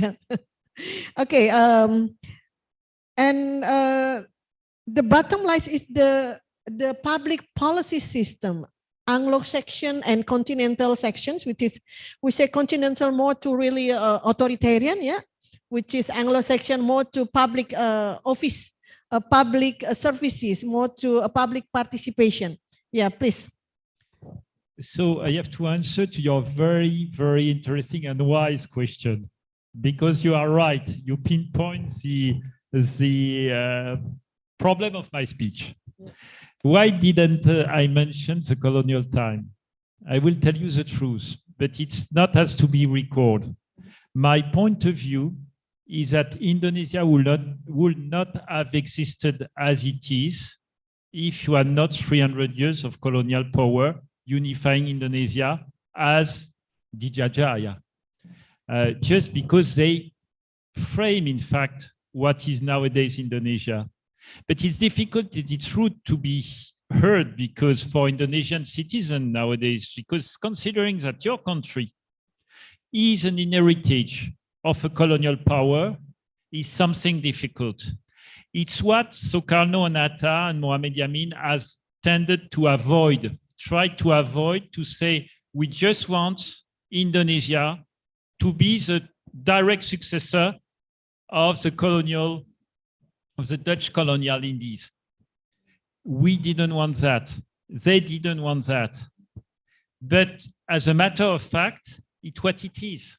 Okay, and the bottom line is the public policy system, Anglo-Saxon and continental sections, which is, we say continental more to really authoritarian, yeah, which is Anglo-Saxon more to public office, public services, more to public participation. Yeah, please. So I have to answer to your very, very interesting and wise question, because you are right. You pinpoint the problem of my speech. Why didn't I mention the colonial time? I will tell you the truth, but it's not as to be recorded. My point of view is that Indonesia would not have existed as it is if you had not 300 years of colonial power unifying Indonesia as Dijajah. Just because they frame, in fact, what is nowadays Indonesia. But it's difficult, it's true to be heard, because for Indonesian citizens nowadays, because considering that your country is an inheritage of a colonial power is something difficult. It's what Sukarno and Hatta and Mohamed Yamin has tended to avoid, tried to avoid, to say, we just want Indonesia to be the direct successor of the colonial, of the Dutch colonial Indies. We didn't want that. They didn't want that. But as a matter of fact, it's what it is.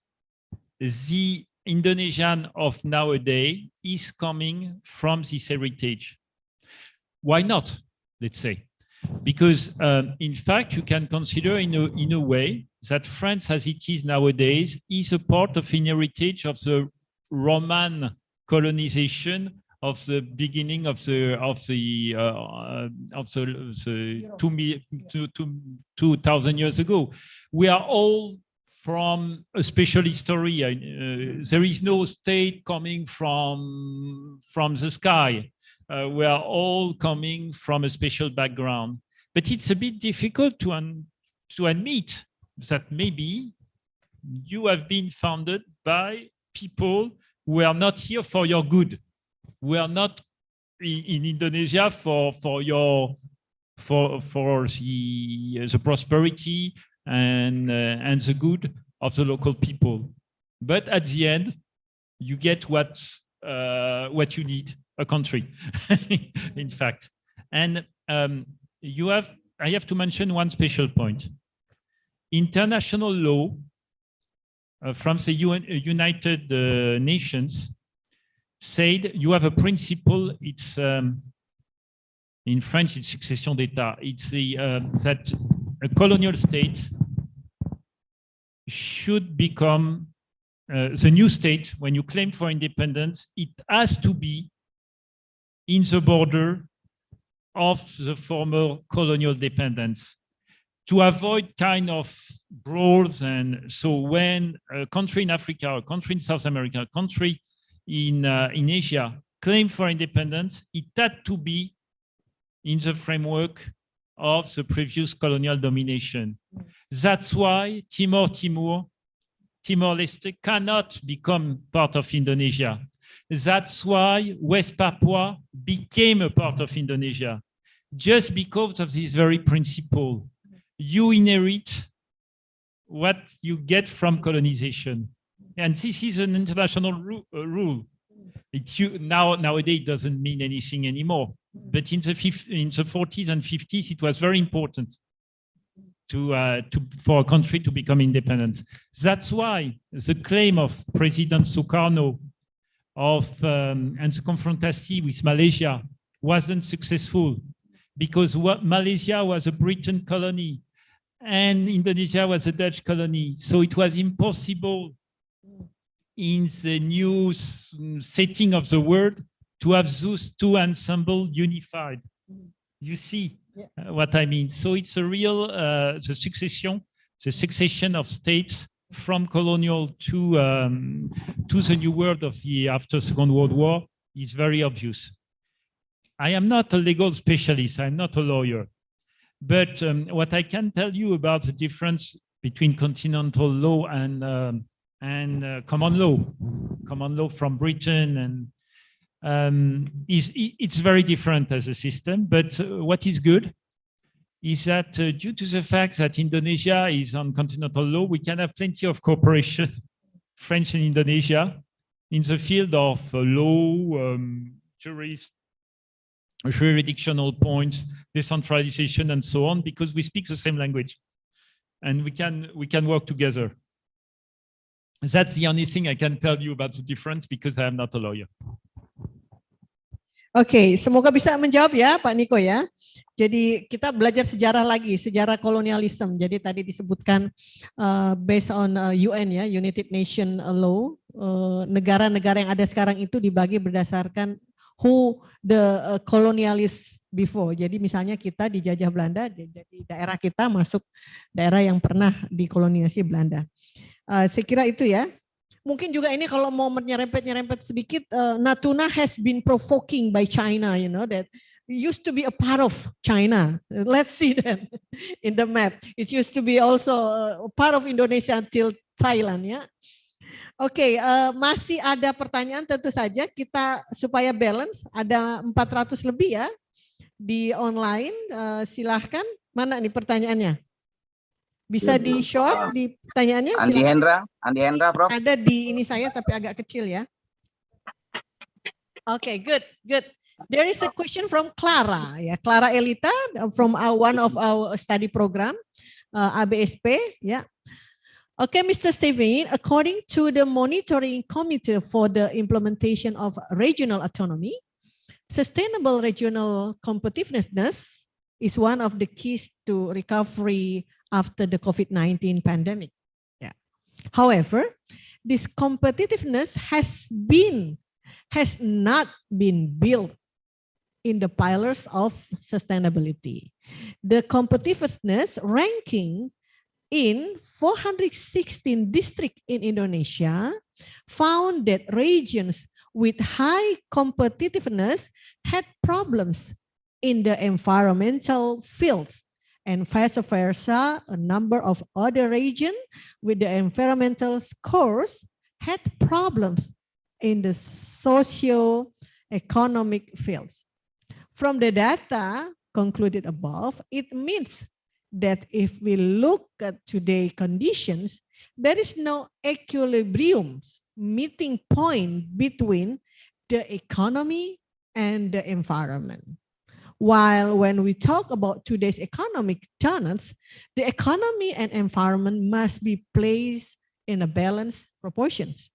The Indonesian of nowadays is coming from this heritage. Why not, let's say? Because in fact, you can consider in a way that France as it is nowadays is a part of an heritage of the Roman colonization of the beginning of the 2,000 years ago. We are all from a special history. There is no state coming from the sky. We are all coming from a special background. But it's a bit difficult to admit that maybe you have been founded by people who are not here for your good. We are not in Indonesia for the prosperity and the good of the local people. But at the end, you get what you need, a country, in fact. And I have to mention one special point. International law from the United Nations said you have a principle, it's in French, it's succession d'État. It's that a colonial state should become the new state. When you claim for independence, it has to be in the border of the former colonial dependence to avoid kind of brawls. And so when a country in Africa, a country in South America, a country in Asia claim for independence, it had to be in the framework of the previous colonial domination. That's why Timor-Leste cannot become part of Indonesia. That's why West Papua became a part of Indonesia, just because of this very principle. You inherit what you get from colonization. And this is an international rule. Nowadays, it doesn't mean anything anymore. But in the 40s and 50s, it was very important for a country to become independent. That's why the claim of President Sukarno and the confrontation with Malaysia wasn't successful, because Malaysia was a Britain colony and Indonesia was a Dutch colony. So it was impossible in the new setting of the world to have those two ensembles unified. You see what I mean? So it's a real, the succession of states from colonial to the new world of the after Second World War is very obvious. I am not a legal specialist, I'm not a lawyer, but what I can tell you about the difference between continental law and common law from Britain it's very different as a system, but what is good is that due to the fact that Indonesia is on continental law, we can have plenty of cooperation, French and Indonesia, in the field of law, jurisdictional points, decentralization, and so on, because we speak the same language, and we can work together. That's the only thing I can tell you about the difference, because I am not a lawyer. Oke, semoga bisa menjawab ya Pak Niko ya. Jadi kita belajar sejarah lagi, sejarah kolonialisme. Jadi tadi disebutkan based on UN ya, United Nation Law, negara-negara yang ada sekarang itu dibagi berdasarkan who the colonialist before. Jadi misalnya kita dijajah Belanda, jadi daerah kita masuk daerah yang pernah dikoloniasi Belanda. Saya kira itu ya. Mungkin juga ini kalau mau nyerempet sedikit, Natuna has been provoking by China, you know, that used to be a part of China. Let's see that in the map. It used to be also a part of Indonesia until Thailand ya. Oke, masih ada pertanyaan tentu saja kita supaya balance, ada 400 lebih ya di online, silahkan. Mana nih pertanyaannya? Bisa di short di pertanyaannya? Andi Hendra, Prof. Ada di ini saya tapi agak kecil ya. Okay, good. There is a question from Clara, ya, Clara Elita from one of our study program, ABSP, ya. Okay, Mr. Stephane, according to the monitoring committee for the implementation of regional autonomy, sustainable regional competitiveness is one of the keys to recovery after the COVID-19 pandemic. Yeah. However, this competitiveness has not been built in the pillars of sustainability. The competitiveness ranking in 416 districts in Indonesia found that regions with high competitiveness had problems in the environmental field. And vice versa, a number of other regions with the environmental scores had problems in the socio-economic fields. From the data concluded above, it means that if we look at today's conditions, there is no equilibrium meeting point between the economy and the environment. While when we talk about today's economic tenets, the economy and environment must be placed in a balanced proportions.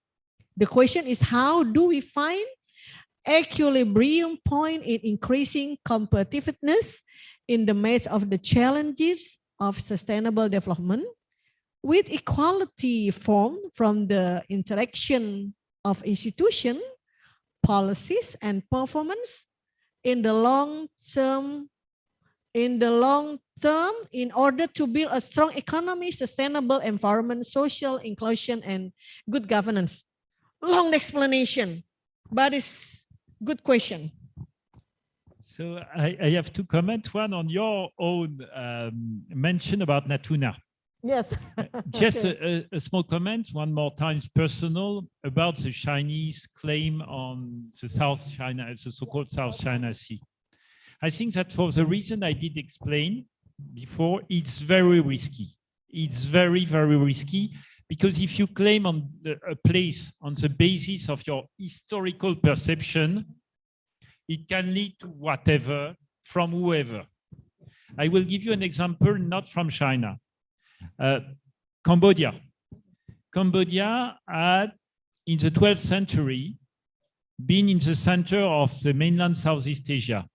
The question is, how do we find equilibrium point in increasing competitiveness in the midst of the challenges of sustainable development with equality formed from the interaction of institution, policies, and performance in the long term in order to build a strong economy, sustainable environment, social inclusion, and good governance. Long explanation, but it's good question. So I have to comment one on your own mention about Natuna. Yes. Just Okay. a small comment, one more time personal, about the Chinese claim on the South China, the so-called South China Sea. I think that for the reason I did explain before, it's very risky. It's very, very risky, because if you claim on a place on the basis of your historical perception, it can lead to whatever from whoever. I will give you an example, not from China. Cambodia. Cambodia had, in the 12th century, been in the center of the mainland Southeast Asia.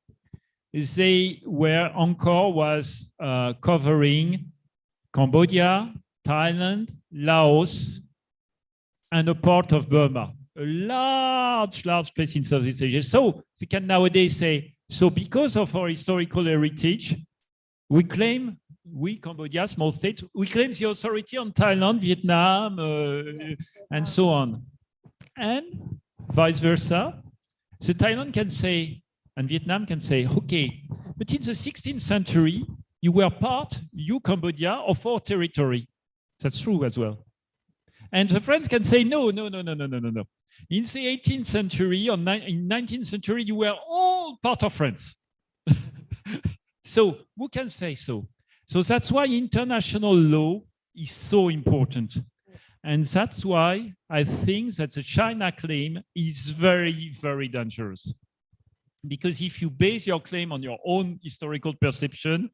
They were, Angkor was covering Cambodia, Thailand, Laos, and a part of Burma. A large place in Southeast Asia. So they can nowadays say, so because of our historical heritage, we claim, we, Cambodia, small state, we claim the authority on Thailand, Vietnam, and so on. And vice versa, the Thailand can say, and Vietnam can say, okay, but in the 16th century, you were part, you, Cambodia, of our territory. That's true as well. And the French can say, no. In the 18th century, or in 19th century, you were all part of France. So who can say so? So that's why international law is so important. And that's why I think that the China claim is very, very dangerous. Because if you base your claim on your own historical perception,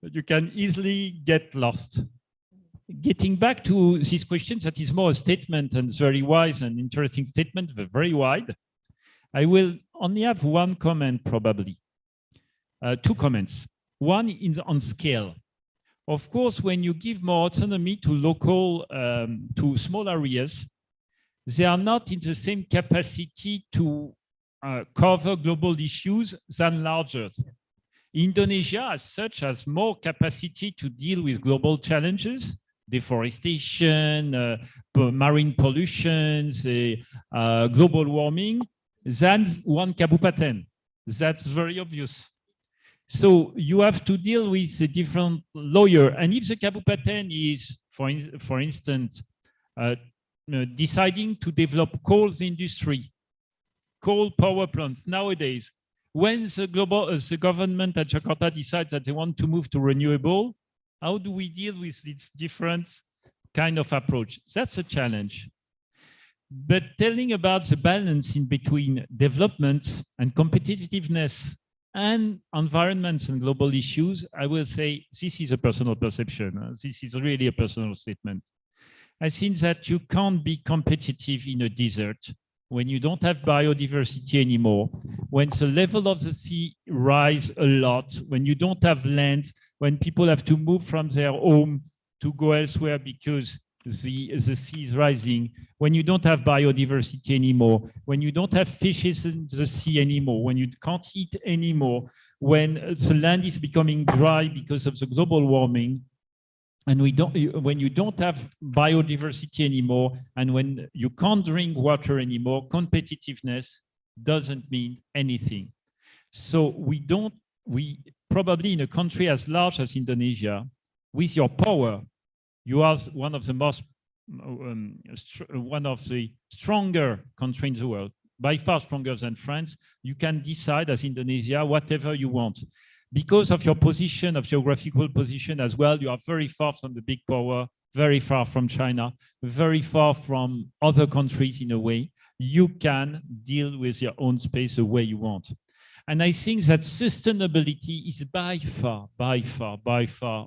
you can easily get lost. Getting back to this question, that is more a statement, and it's very wise and interesting statement, but very wide. I will only have one comment, probably. Two comments. One is on scale. Of course, when you give more autonomy to local, to small areas, they are not in the same capacity to cover global issues than larger. Indonesia, as such, has more capacity to deal with global challenges, deforestation, marine pollution, global warming, than one Kabupaten. That's very obvious. So you have to deal with a different lawyer. And if the Kabupaten is, for instance, deciding to develop coal industry, coal power plants nowadays, when the government at Jakarta decides that they want to move to renewable, how do we deal with this different kind of approach? That's a challenge. But telling about the balance in between development and competitiveness and environments and global issues, I will say this is a personal perception. This is really a personal statement. I think that you can't be competitive in a desert when you don't have biodiversity anymore, when the level of the sea rises a lot, when you don't have land, when people have to move from their home to go elsewhere because the sea is rising, when you don't have biodiversity anymore, when you don't have fishes in the sea anymore, when you can't eat anymore, when the land is becoming dry because of the global warming, and when you don't have biodiversity anymore, and when you can't drink water anymore, competitiveness doesn't mean anything. So we probably in a country as large as Indonesia, with your power, you are one of the most, one of the stronger countries in the world, by far stronger than France. You can decide as Indonesia whatever you want. Because of your position, of geographical position as well, you are very far from the big power, very far from China, very far from other countries in a way. You can deal with your own space the way you want. And I think that sustainability is by far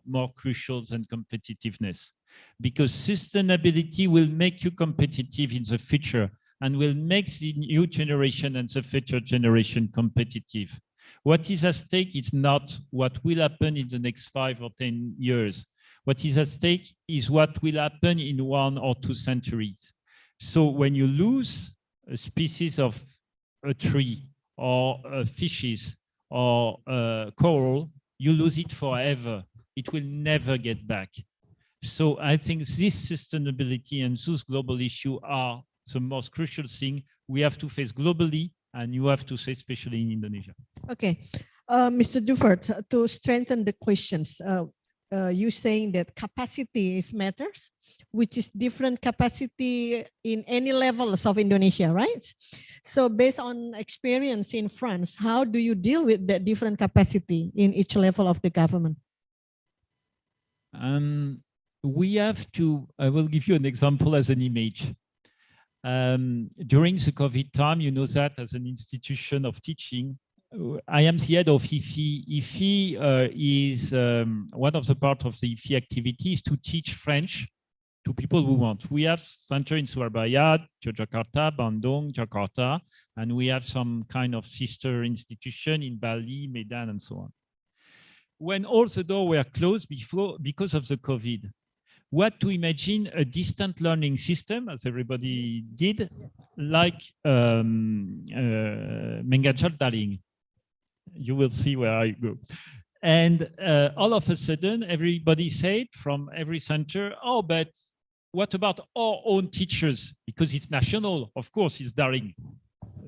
more crucial than competitiveness, because sustainability will make you competitive in the future and will make the new generation and the future generation competitive. What is at stake is not what will happen in the next 5 or 10 years. What is at stake is what will happen in 1 or 2 centuries. So when you lose a species of a tree or fishes or coral, you lose it forever. It will never get back. So I think this sustainability and those global issues are the most crucial thing we have to face globally, and you have to say especially in Indonesia. Okay, Mr. Dovert, to strengthen the questions, you saying that capacity is matters, which is different capacity in any levels of Indonesia, right? So based on experience in France, how do you deal with that different capacity in each level of the government? We have to, I will give you an example as an image. During the COVID time, you know that as an institution of teaching, I am the head of IFI. IFI is one of the part of the IFI activity is to teach French to people who want. We have center in Surabaya, Yogyakarta, Bandung, Jakarta, and we have some kind of sister institution in Bali, Medan, and so on. When all the doors were closed because of the COVID, what to imagine a distant learning system, as everybody did, like Mengajar Daring. You will see where I go. And all of a sudden, everybody said from every center, oh, but what about our own teachers? Because it's national, of course, it's Daring.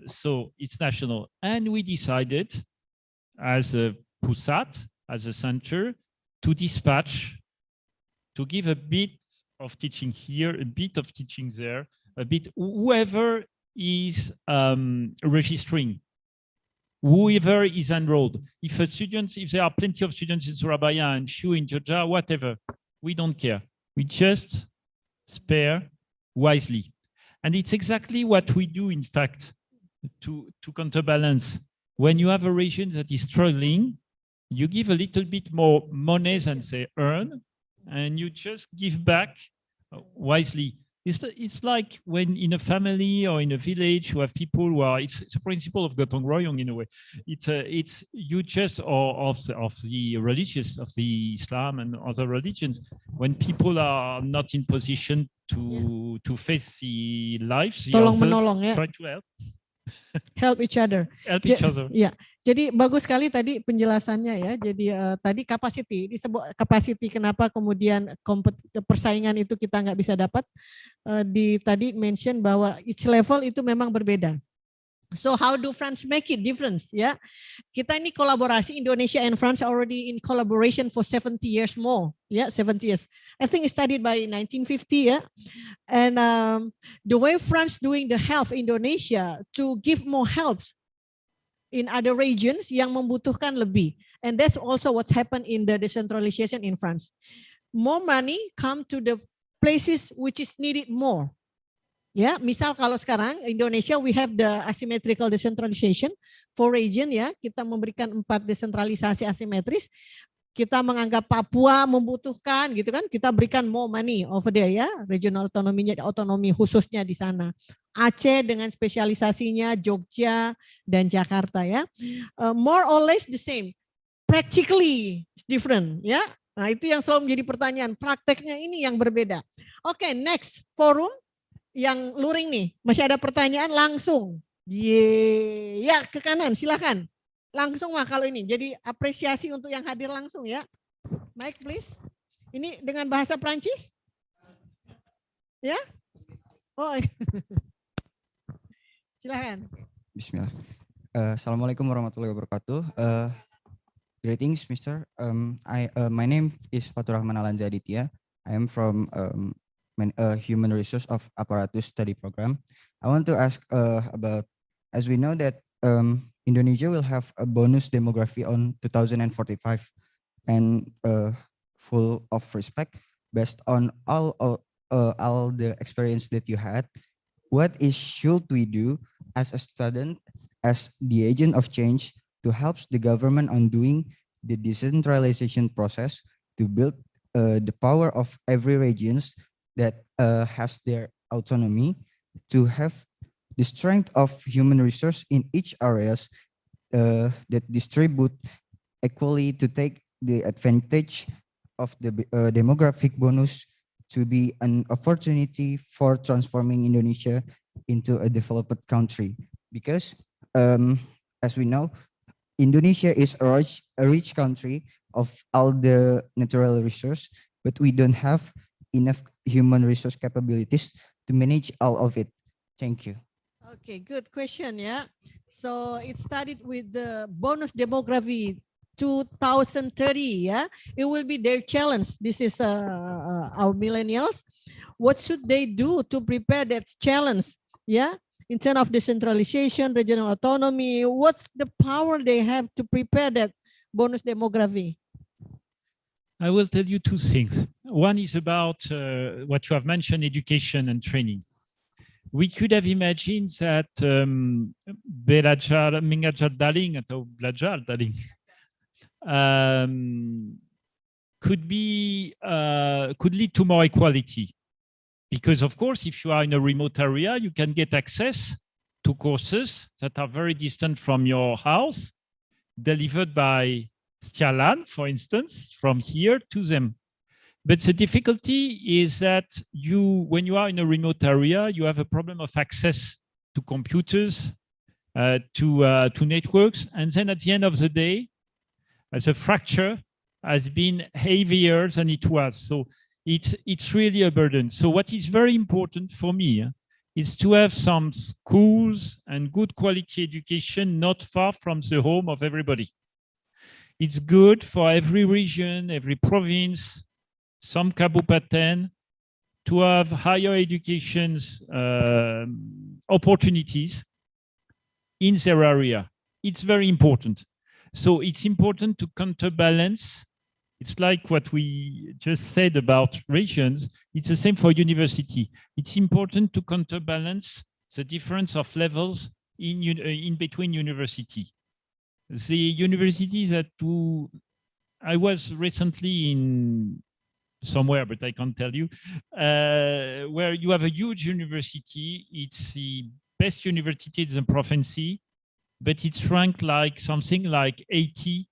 So it's national. And we decided, as a PUSAT, as a center, to dispatch, to give a bit of teaching here, a bit of teaching there, a bit whoever is registering, whoever is enrolled. If there are plenty of students in Surabaya and few in Georgia, whatever, we don't care. We just spare wisely. And it's exactly what we do, in fact, to counterbalance. When you have a region that is struggling, you give a little bit more money than they earn, and you just give back wisely. It's like when in a family or in a village you have people who are, it's a principle of gotong royong in a way. It's you just, or of the religious, of the Islam and other religions, when people are not in position to face the lives, the Tolong others menolong, ya. try to help. Help each other. Help each other. Ya, jadi bagus sekali tadi penjelasannya ya. Jadi tadi capacity, disebut capacity, kenapa kemudian persaingan itu kita nggak bisa dapat. Tadi mention bahwa each level itu memang berbeda. So how do France make it difference? Ya, kita ini kolaborasi, Indonesia and France already in collaboration for 70 years more. Ya, 70 years. I think it started by 1950. Ya, and the way France doing the help Indonesia to give more help in other regions yang membutuhkan lebih. And that's also what's happened in the decentralization in France. More money come to the places which is needed more. Ya, misal kalau sekarang Indonesia we have the asymmetrical decentralization for region ya, kita memberikan 4 desentralisasi asimetris. Kita menganggap Papua membutuhkan gitu kan, kita berikan more money over there ya, regional autonominya, otonomi khususnya di sana. Aceh dengan spesialisasinya, Jogja dan Jakarta ya. More or less the same. Practically different ya. Nah, itu yang selalu menjadi pertanyaan, prakteknya ini yang berbeda. Oke, next forum. Yang luring nih, masih ada pertanyaan langsung. Ya, ke kanan, silakan. Langsung mah kalau ini. Jadi apresiasi untuk yang hadir langsung ya. Mike please. Ini dengan bahasa Prancis? Ya? Oh. Silakan. Bismillah. Assalamualaikum warahmatullahi wabarakatuh. Greetings, Mr. My name is Fatur Rahman Alanzaditya. I am from Human Resource of Apparatus Study Program. I want to ask about, as we know that Indonesia will have a bonus demography on 2045, and full of respect, based on all the experience that you had, what should we do as a student, as the agent of change, to help the government on doing the decentralization process to build the power of every regions that has their autonomy, to have the strength of human resource in each areas that distribute equally, to take the advantage of the demographic bonus to be an opportunity for transforming Indonesia into a developed country. Because as we know, Indonesia is a rich country of all the natural resource, but we don't have enough human resource capabilities to manage all of it. Thank you. Okay, good question. Yeah. So it started with the bonus demography 2030. Yeah, it will be their challenge. This is our millennials. What should they do to prepare that challenge? Yeah, in terms of decentralization, regional autonomy, what's the power they have to prepare that bonus demography? I will tell you two things. One is about what you have mentioned, education and training. We could have imagined that belajar mengajar daring atau belajar daring could lead to more equality, because of course, if you are in a remote area, you can get access to courses that are very distant from your house, delivered by STIA LAN, for instance, from here to them. But the difficulty is that when you are in a remote area, you have a problem of access to computers, to networks, and then at the end of the day, the fracture has been heavier than it was. So it's really a burden. So what is very important for me is to have some schools and good quality education not far from the home of everybody. It's good for every region, every province, some kabupaten, to have higher education's opportunities in their area. It's very important. So it's important to counterbalance. It's like what we just said about regions. It's the same for university. It's important to counterbalance the difference of levels in between university. The universities that I was recently in somewhere, but I can't tell you, where you have a huge university. It's the best university in the province, but it's ranked like something like 80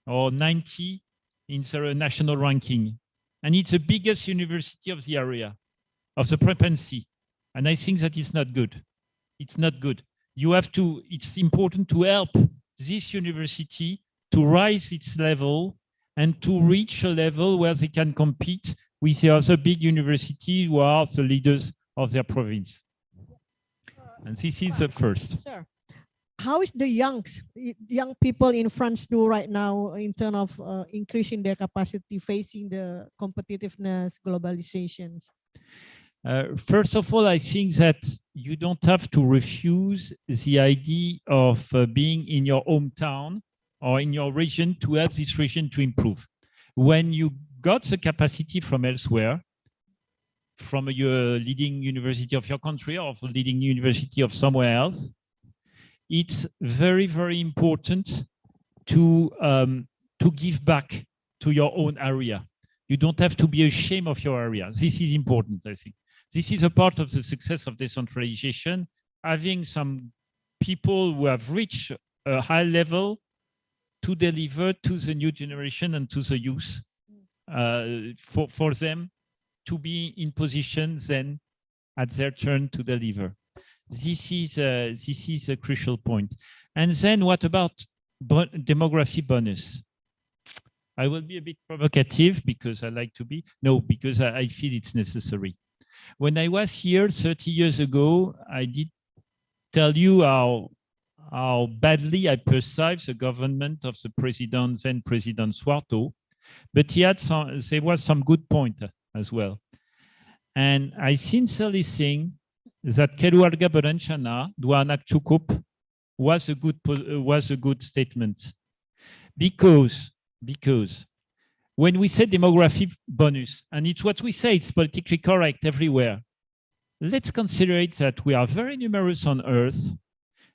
or 90 in the national ranking. And it's the biggest university of the area, of the province. And I think that is not good. It's not good. You have to, it's important to help this university to rise its level and to reach a level where they can compete with the other big universities who are the leaders of their province. And this is the first. Sir, how is the young people in France do right now in terms of increasing their capacity facing the competitiveness, globalizations? First of all, I think that you don't have to refuse the idea of being in your hometown or in your region to help this region to improve. When you got the capacity from elsewhere, from your leading university of your country or the leading university of somewhere else, it's very, very important to give back to your own area. You don't have to be ashamed of your area. This is important, I think. This is a part of the success of decentralization, having some people who have reached a high level to deliver to the new generation and to the youth, for them to be in position then at their turn to deliver. This is a crucial point. And then what about demography bonus? I will be a bit provocative because I like to be. No, because I feel it's necessary. When I was here 30 years ago, I did tell you how badly I perceived the government of the president, then President Suharto, but there was some good point as well. And I sincerely think that keluarga berencana dua anak cukup was a good statement, because when we say demographic bonus, and it's what we say, it's politically correct everywhere, let's consider it that we are very numerous on Earth,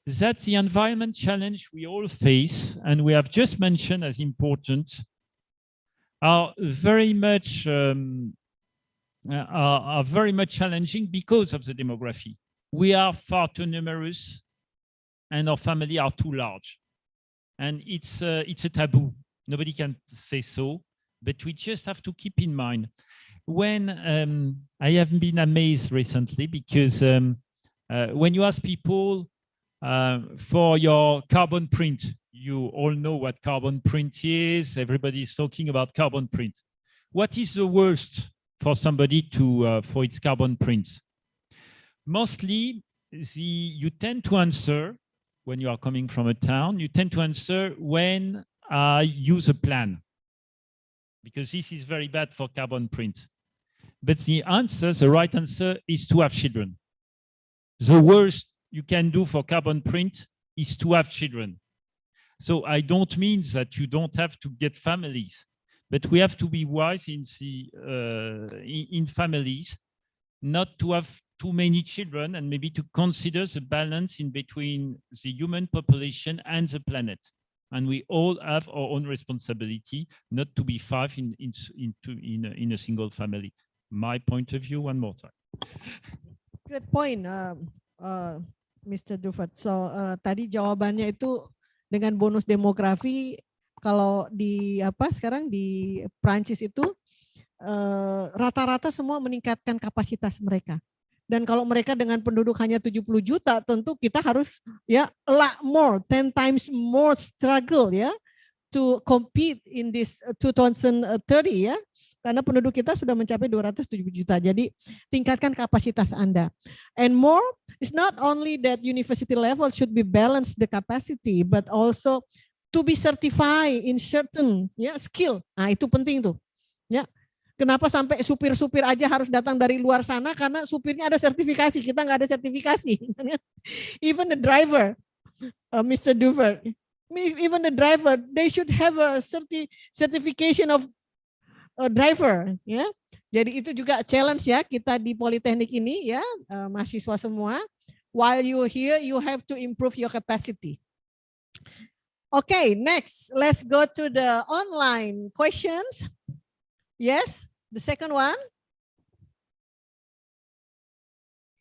that the environment challenge we all face, and we have just mentioned as important, are very much challenging because of the demography. We are far too numerous, and our family are too large, and it's a taboo. Nobody can say so, but we just have to keep in mind. When I have been amazed recently because when you ask people for your carbon print, you all know what carbon print is. Everybody is talking about carbon print. What is the worst for somebody for its carbon prints? Mostly, you tend to answer when you are coming from a town. You tend to answer when I use a plan, because this is very bad for carbon print. But the right answer is to have children. The worst you can do for carbon print is to have children. So I don't mean that you don't have to get families, but we have to be wise in families, not to have too many children, and maybe to consider the balance in between the human population and the planet. And we all have our own responsibility, not to be five in a single family. My point of view, one more time. Good point, Mr. Dovert. So tadi jawabannya itu dengan bonus demografi, kalau di sekarang di Prancis itu rata-rata semua meningkatkan kapasitas mereka. Dan kalau mereka dengan penduduk hanya 70 juta, tentu kita harus a lot more, 10 times more struggle to compete in this 2030 karena penduduk kita sudah mencapai 270 juta. Jadi tingkatkan kapasitas Anda. And more, it's not only that university level should be balanced the capacity, but also to be certified in certain skill. Nah, itu penting tuh. Kenapa sampai supir-supir aja harus datang dari luar sana, karena supirnya ada sertifikasi, kita nggak ada sertifikasi. Even the driver, Mr. Dovert, even the driver, they should have a certification of a driver, ya. Jadi itu juga challenge ya kita di Politeknik ini ya, mahasiswa semua. While you here, you have to improve your capacity. Okay, next, let's go to the online questions. Yes, the second one.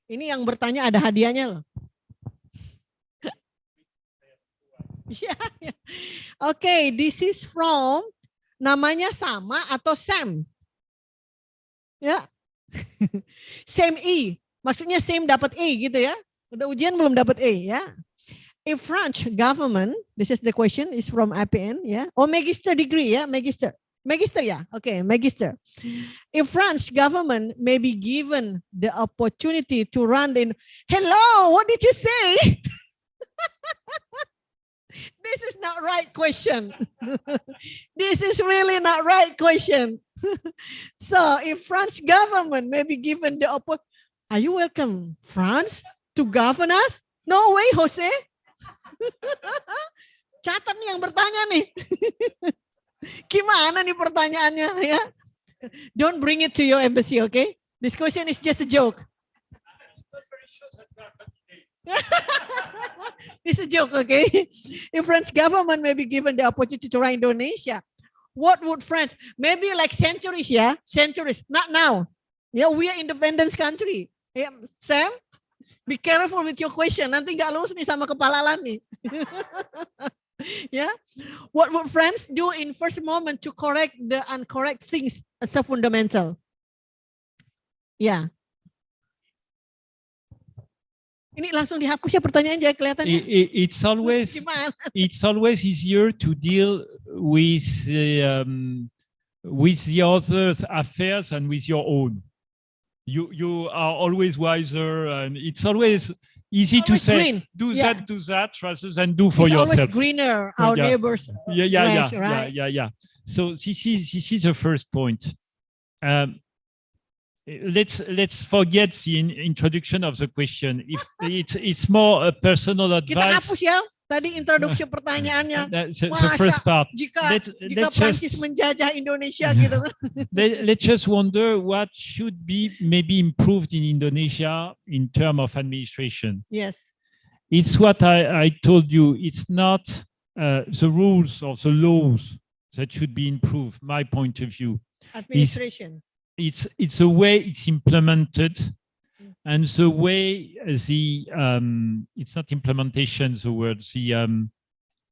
Ini yang bertanya ada hadiahnya loh. Yeah. Okay, this is from, namanya sama atau Sam? Ya, same E, maksudnya same dapat E gitu ya. Udah ujian belum dapat E ya. If French government, this is the question, is from APN ya. Oh, magister degree ya, magister. Magister ya, okay, magister. If French government may be given the opportunity to run in, hello, what did you say? This is not right question. This is really not right question. So if French government may be given the opportunity, are you welcome France to govern us? No way, Jose. Catat nih yang bertanya nih. Gimana nih pertanyaannya ya? Don't bring it to your embassy, okay? This question is just a joke. It's a joke, okay? If French government may be given the opportunity to run Indonesia, what would France? Maybe like centuries, yeah, centuries. Not now. Yeah, we are independent country. Yeah, Sam, be careful with your question. Nanti nggak lulus nih sama kepala lan nih. Yeah, what would France do in first moment to correct the incorrect things as a fundamental? Yeah. Ini langsung dihapus ya pertanyaannya kelihatannya. It's always easier to deal with the other's affairs and with your own. You are always wiser, and it's always easy to say green. do that rather than do for it's yourself. Always greener, our neighbors. Yeah. So this is the first point. Let's forget the introduction of the question. If it's more a personal advice. Kita hapus ya tadi introduksi pertanyaannya. The first part. Jika Prancis menjajah Indonesia gitu. Let's just wonder what should be maybe improved in Indonesia in terms of administration. Yes. It's what I told you. It's not the rules or the laws that should be improved. My point of view. Administration. It's the way it's implemented, and the way the it's not implementation, the word, the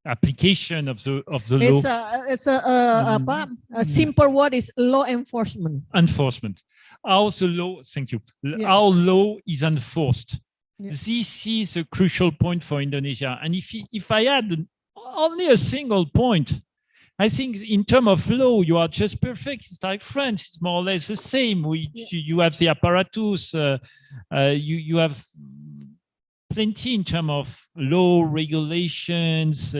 application of the law. It's a simple word is law enforcement. Enforcement. How the law, thank you. Yeah. How law is enforced. Yeah. This is a crucial point for Indonesia. And if I add only a single point, I think in terms of law, you are just perfect. It's like France, it's more or less the same. You have the apparatus, you have plenty in terms of law, regulations,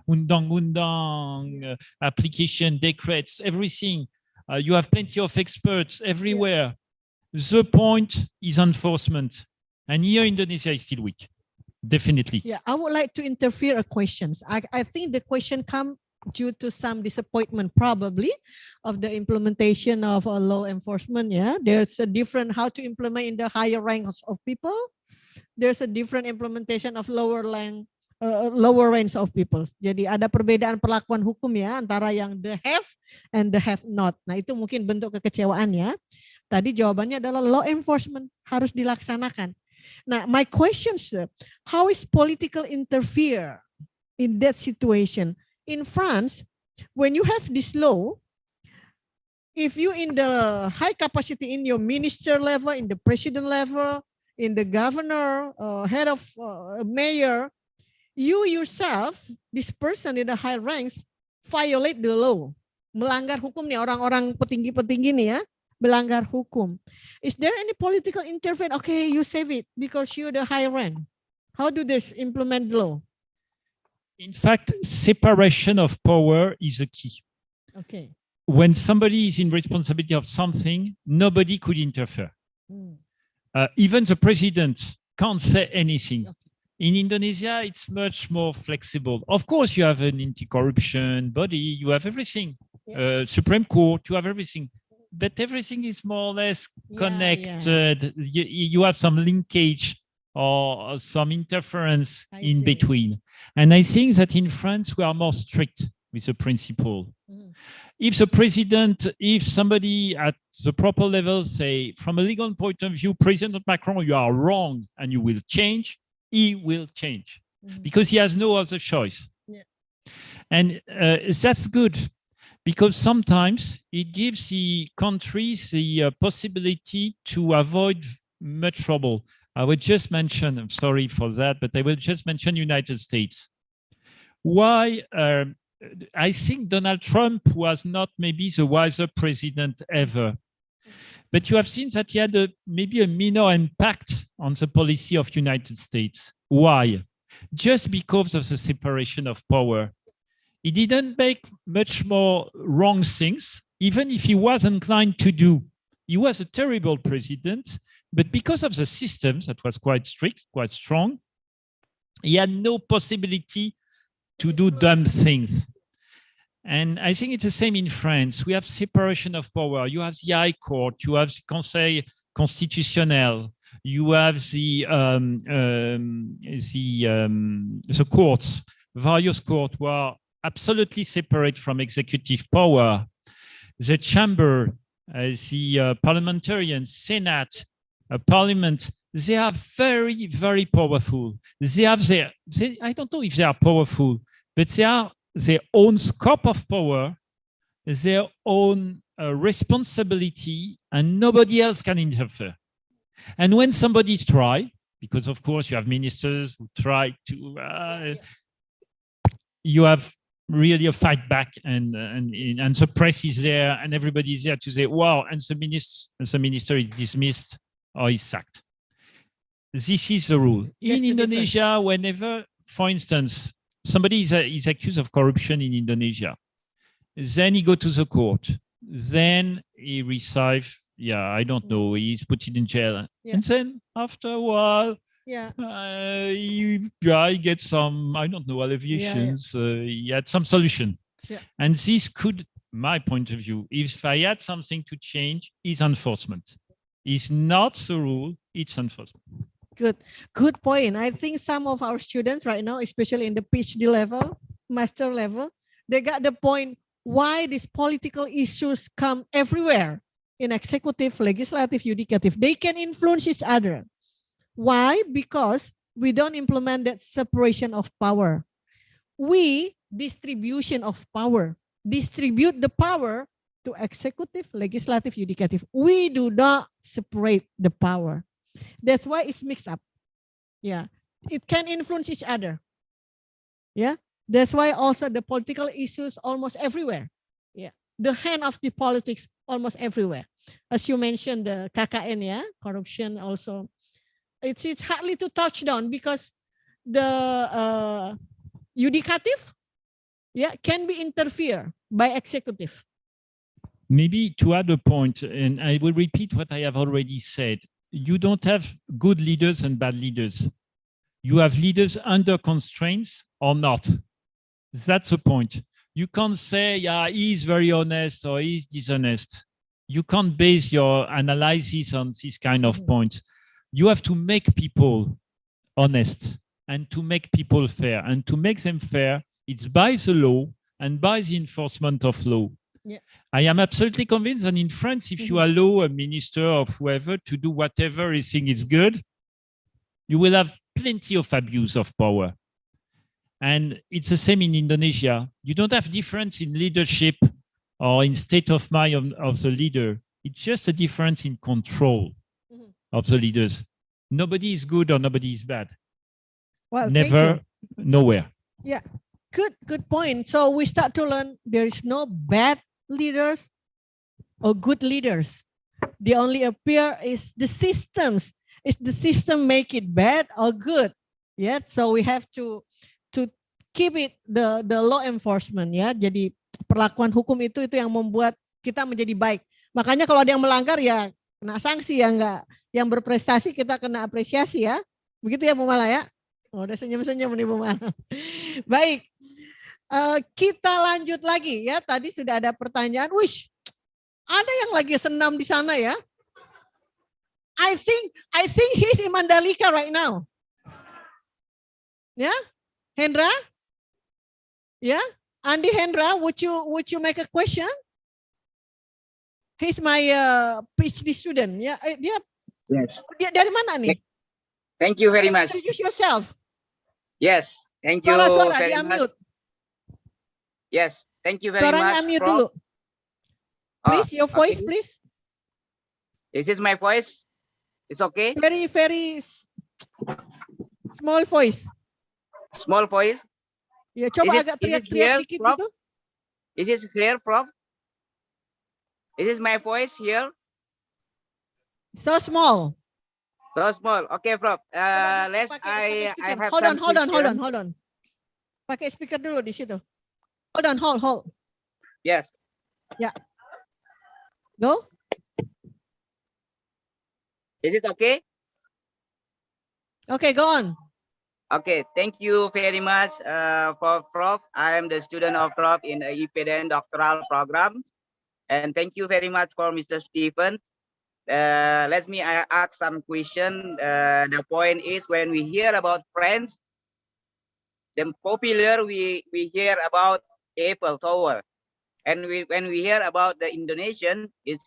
undang-undang, application, decrets, everything. You have plenty of experts everywhere. The point is enforcement. And here Indonesia is still weak, definitely. Yeah, I would like to interfere a questions. I think the question come due to some disappointment probably of the implementation of law enforcement. Yeah, there's a different how to implement in the higher ranks of people. There's a different implementation of lower range of people. Jadi ada perbedaan perlakuan hukum ya antara yang the have and the have not. Nah itu mungkin bentuk kekecewaan ya. Tadi jawabannya adalah law enforcement harus dilaksanakan. Now my question, sir, how is political interfere in that situation? In France, when you have this law, if you in the high capacity in your minister level, in the president level, in the governor, head of mayor, you yourself, this person in the high ranks, violate the law. Melanggar hukum nih, orang-orang petinggi-petinggi nih ya, melanggar hukum. Is there any political intervention? Okay, you save it because you're the high rank. How do this implement the law? In fact, separation of power is a key. Okay. when somebody is in responsibility of something, nobody could interfere. Even the president can't say anything. In Indonesia, it's much more flexible. Of course, you have an anti-corruption body, you have everything. Supreme Court, you have everything. But everything is more or less connected. You have some linkage or some interference in between. And I think that in France, we are more strict with the principle. If the president, if somebody at the proper level say, from a legal point of view, President Macron, you are wrong and you will change, he will change because he has no other choice. And that's good because sometimes it gives the countries the possibility to avoid much trouble. I will just mention, I'm sorry for that, but I will just mention United States. Why? I think Donald Trump was not maybe the wiser president ever. But you have seen that he had maybe a minor impact on the policy of United States. Why? Just because of the separation of power. He didn't make much more wrong things, even if he was inclined to do. He was a terrible president, but because of the systems that was quite strict, quite strong, he had no possibility to do dumb things. And I think it's the same in France. We have separation of power. You have the High Court, you have the Conseil Constitutionnel, you have the courts, various courts who are absolutely separate from executive power. The chamber, the parliamentarians, Senate, Parliament, they are very, very powerful. They have I don't know if they are powerful, but they are their own scope of power, their own responsibility, and nobody else can interfere. And when somebody tries, because of course you have ministers who try to, you have really a fight back, and the press is there, and everybody is there to say, wow, and the minister is dismissed or is sacked. This is the rule. In Indonesia, whenever, for instance, somebody is accused of corruption in Indonesia, then he go to the court, then he receives, I don't know, he's put in jail, and then after a while, he gets some, I don't know, alleviations, he had some solution. And this could, my point of view, if I had something to change, is enforcement. It's not the rule, it's enforcement. Good point. I think some of our students right now, especially in the PhD level, master level, they got the point why these political issues come everywhere in executive, legislative, judicative. They can influence each other. Why? Because we don't implement that separation of power. We distribution of power, distribute the power to executive, legislative, judicative. We do not separate the power. That's why it's mixed up. It can influence each other. That's why also the political issues almost everywhere. The hand of the politics almost everywhere. As you mentioned, the KKN, corruption also. It's hardly to touch down because the judicative, can be interfered by executive. Maybe to add a point, and I will repeat what I have already said. You don't have good leaders and bad leaders. You have leaders under constraints or not. That's the point. You can't say, he's very honest or he's dishonest. You can't base your analysis on this kind of points. You have to make people honest and to make people fair. And to make them fair, it's by the law and by the enforcement of law. I am absolutely convinced that in France, if you allow a minister or whoever to do whatever he thinks is good, you will have plenty of abuse of power. And it's the same in Indonesia. You don't have difference in leadership or in state of mind of the leader. It's just a difference in control of the leaders. Nobody is good or nobody is bad. Well, never, nowhere. Good point. So we start to learn there is no bad leaders or good leaders. The only appear is the systems. Is the system make it bad or good? So we have to keep it the law enforcement. Jadi perlakuan hukum itu yang membuat kita menjadi baik. Makanya kalau ada yang melanggar ya kena sanksi, ya enggak, yang berprestasi kita kena apresiasi ya. Begitu ya Bu Mala ya. Oh, udah senyum-senyum nih Bu Mala. Baik. Kita lanjut lagi ya. Tadi sudah ada pertanyaan. Wish, ada yang lagi senam di sana ya. I think he's in Mandalika right now. Ya, Hendra? Ya, Andi Hendra, would you make a question? He's my PhD student. Ya, Yes. Dia dari mana nih? Thank you very much. Introduce yourself. Yes, thank you Suara very di much. unmute. Yes, thank you very Suaranya much. unmute Prof. dulu. Please, your voice, okay. please. Is this my voice? It's okay? Very small voice. Small voice? Ya, coba Is it agak teriak-teriak clear, dikit Prof? gitu. Is this clear, Prof? Is this my voice here? So small. So small. Okay, Prof. Let's. I have Hold some on. question. Pakai speaker dulu di situ. Hold. Yes. Ya. Go. Is it okay? Okay, go on. Okay, thank you very much for Prof. I am the student of Prof in the IPDN doctoral program. And thank you very much for Mr. Stephen. Let me ask some question. The point is when we hear about French, the popular we hear about Eiffel Tower. And when we hear about the Indonesian, it's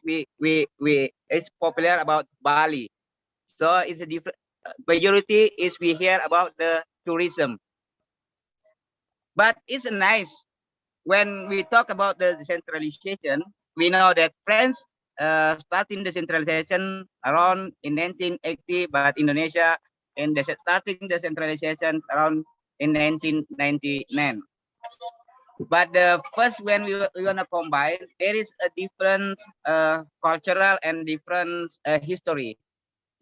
popular about Bali. So it's a different majority is we hear about the tourism. But it's nice when we talk about the decentralization. We know that France starting decentralization around in 1980, but Indonesia starting decentralization around in 1999. But the first when we want to combine, there is a different cultural and different history.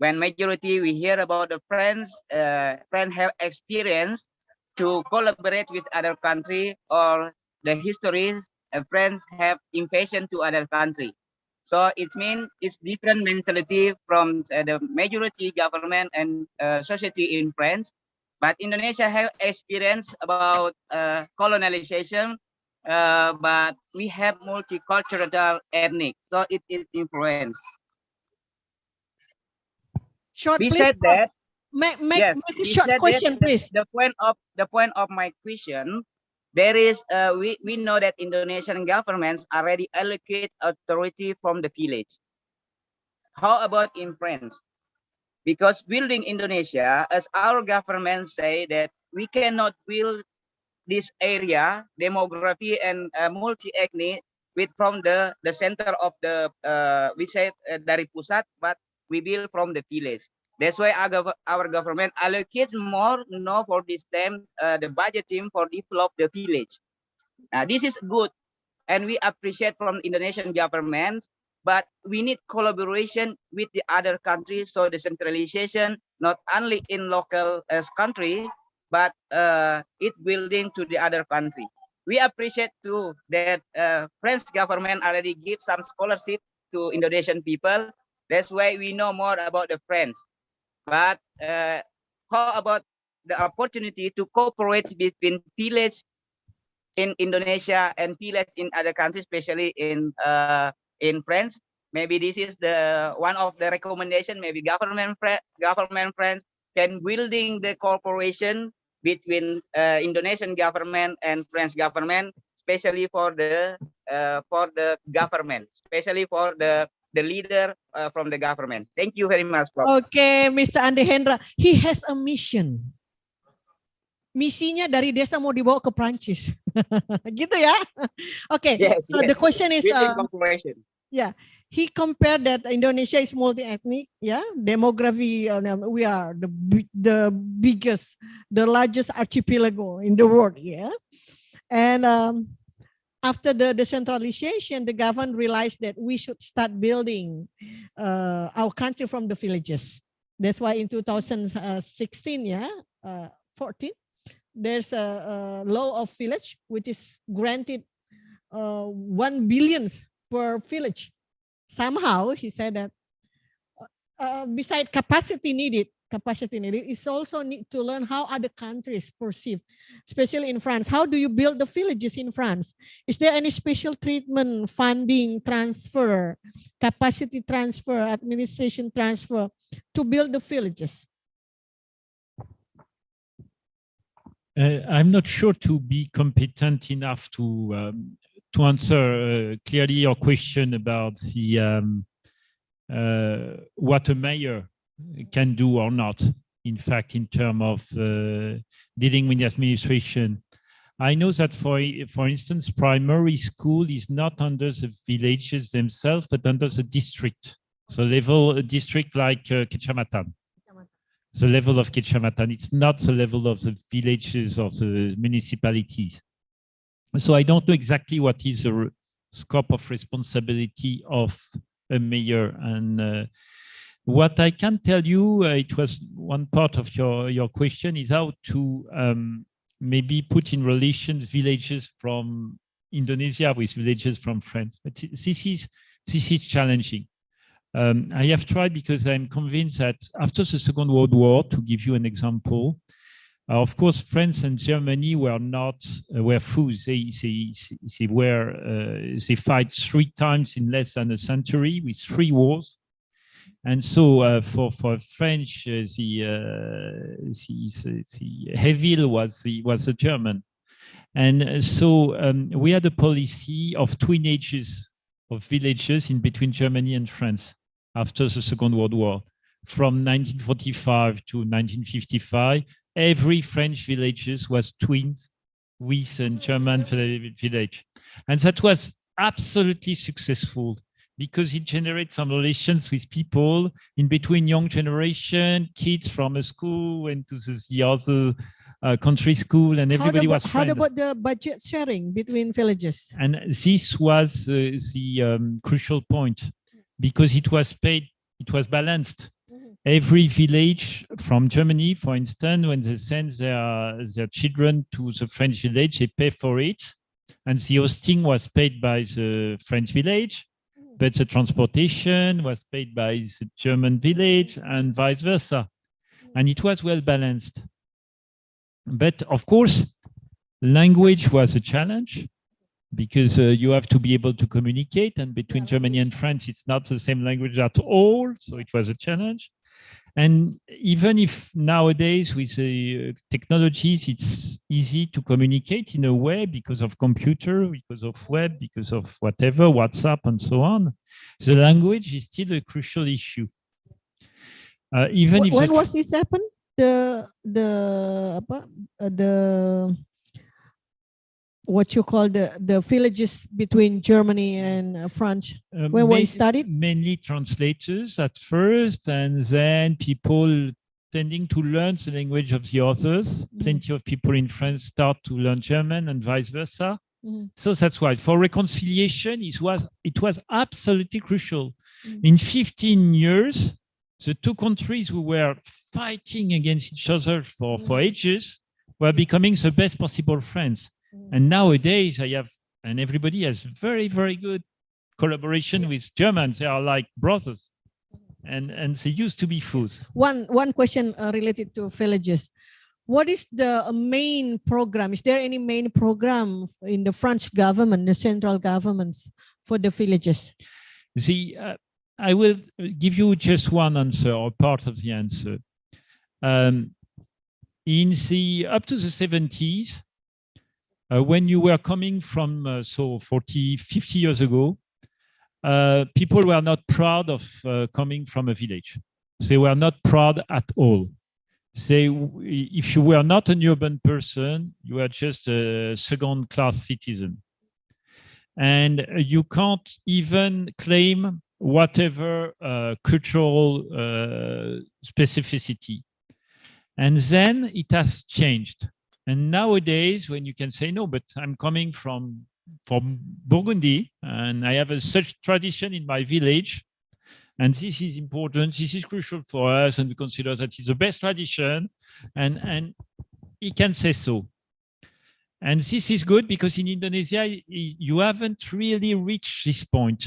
When majority we hear about the friends have experience to collaborate with other country, or the histories friends have invasion to other country. So it means it's different mentality from the majority government and society in France. But Indonesia have experience about colonization, but we have multicultural ethnic, so it is influence. Short, We please. said that. Make Yes, a we short said question, that please. The point of my question, there is we know that Indonesian governments already allocate authority from the village. How about in France? Because building Indonesia, as our government say that we cannot build this area, demography and multi-ethnic from the center of the we say dari pusat, but we build from the village. That's why our government allocates more for this time the budget team for develop the village. This is good, and we appreciate from Indonesian government. But we need collaboration with the other countries, so decentralization not only in local country, but it building to the other country. We appreciate too that French government already give some scholarship to Indonesian people. That's why we know more about the French. But how about the opportunity to cooperate between village in Indonesia and village in other countries, especially in France? Maybe this is the one of the recommendation. Maybe government France can building the cooperation between Indonesian government and French government, especially for the government, especially for the leader from the government. Thank you very much, Prof. Okay, Mr. Andi Hendra, he has a mission. Misinya dari desa mau dibawa ke Prancis, gitu ya? Okay. Yes, So the question is, yeah, he compared that Indonesia is multi-ethnic. Yeah, demography. We are the biggest, the largest archipelago in the world. Yeah, and after the decentralization, the government realized that we should start building our country from the villages. That's why in 2016, 14, there's a law of village which is granted 1 billion per village. Somehow, she said that beside capacity needed, is also need to learn how other countries perceive, especially in France. How do you build the villages in France? Is there any special treatment, funding transfer, capacity transfer, administration transfer to build the villages? I'm not sure to be competent enough to answer clearly your question about the what a mayor can do or not, in fact, in terms of dealing with the administration. I know that, for instance, primary school is not under the villages themselves, but under the district. So level district like Kecamatan. The level of Kecamatan. It's not the level of the villages or the municipalities. So I don't know exactly what is the scope of responsibility of a mayor. And what I can tell you, it was one part of your question, is how to maybe put in relations villages from Indonesia with villages from France. But this is challenging. I have tried because I'm convinced that after the Second World War, to give you an example, of course, France and Germany were fools. They fight 3 times in less than a century with 3 wars. And so for French, the Hevil was the German. And so we had a policy of twin ages of villages in between Germany and France after the Second World War. From 1945 to 1955, every French villages was twinned with a German village. And that was absolutely successful because it generates some relations with people in between young generation, kids from a school went to the other country school, and everybody was friends. How about the budget sharing between villages? And this was the crucial point, because it was paid, it was balanced. Every village from Germany, for instance, when they send their children to the French village, they pay for it. And the hosting was paid by the French village, but the transportation was paid by the German village and vice versa. And it was well balanced. But of course, language was a challenge, because you have to be able to communicate, and between Germany and France, it's not the same language at all. So it was a challenge. And even if nowadays with the technologies, it's easy to communicate in a way because of computer, because of web, because of whatever, WhatsApp and so on, the language is still a crucial issue. Even if when was this happen? What you call the villages between Germany and France, when was it started? Mainly translators at first, and then people tending to learn the language of the others. Plenty of people in France start to learn German and vice versa. So that's why for reconciliation, it was absolutely crucial. In 15 years, the two countries who were fighting against each other for ages were becoming the best possible friends. And nowadays, and everybody has very, very good collaboration with Germans. They are like brothers, and they used to be fools. One question related to villages. What is the main program? Is there any main program in the French government, the central governments, for the villages? See, I will give you just one answer, or part of the answer. Up to the 70s, when you were coming from, 40, 50 years ago, people were not proud of coming from a village. They were not proud at all. If you were not an urban person, you were just a second-class citizen. And you can't even claim whatever cultural specificity. And then it has changed. And nowadays, when you can say, no, but I'm coming from Burgundy, and I have such tradition in my village, and this is important, this is crucial for us, and we consider that it's the best tradition, and he can say so. And this is good because in Indonesia, you haven't really reached this point.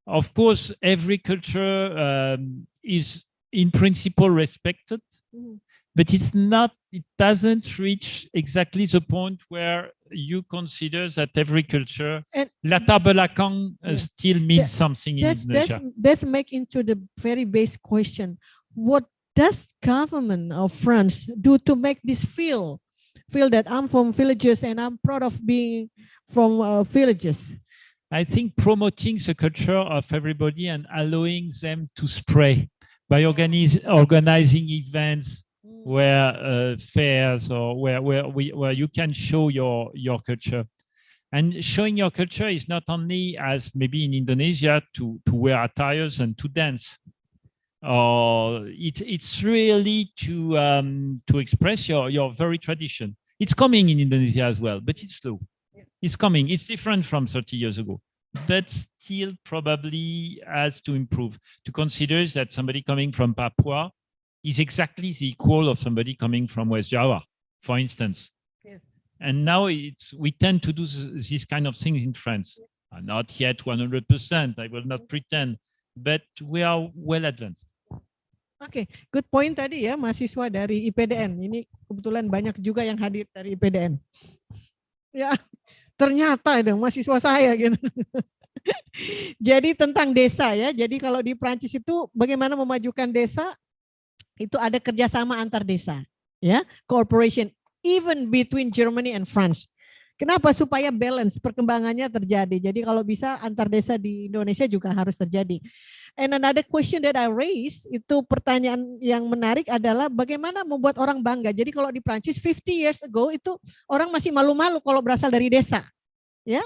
Of course, every culture is in principle respected, but it doesn't reach exactly the point where you consider that every culture, latar belakang still means something in Indonesia. That's make into the very base question. What does government of France do to make this feel that I'm from villages and I'm proud of being from villages? I think promoting the culture of everybody and allowing them to spread by organizing events where fairs or where you can show your culture. And showing your culture is not only, as maybe in Indonesia, to wear attires and to dance. It's really to express your very tradition. It's coming in Indonesia as well, but it's slow. It's coming. It's different from 30 years ago. But still probably has to improve. To consider that somebody coming from Papua is exactly the equal of somebody coming from West Java, for instance. Yes. And now we tend to do this kind of things in France. Not yet 100%, I will not pretend, but we are well advanced. Oke, good point tadi ya, mahasiswa dari IPDN. Ini kebetulan banyak juga yang hadir dari IPDN. Ya, ternyata itu mahasiswa saya gitu. Jadi tentang desa ya. Jadi kalau di Prancis itu bagaimana memajukan desa? Itu ada kerjasama antar desa, ya, cooperation even between Germany and France. Kenapa? Supaya balance perkembangannya terjadi. Jadi kalau bisa antar desa di Indonesia juga harus terjadi. And another question that I raise, itu pertanyaan yang menarik adalah bagaimana membuat orang bangga. Jadi kalau di Prancis 50 years ago itu orang masih malu-malu kalau berasal dari desa. Ya.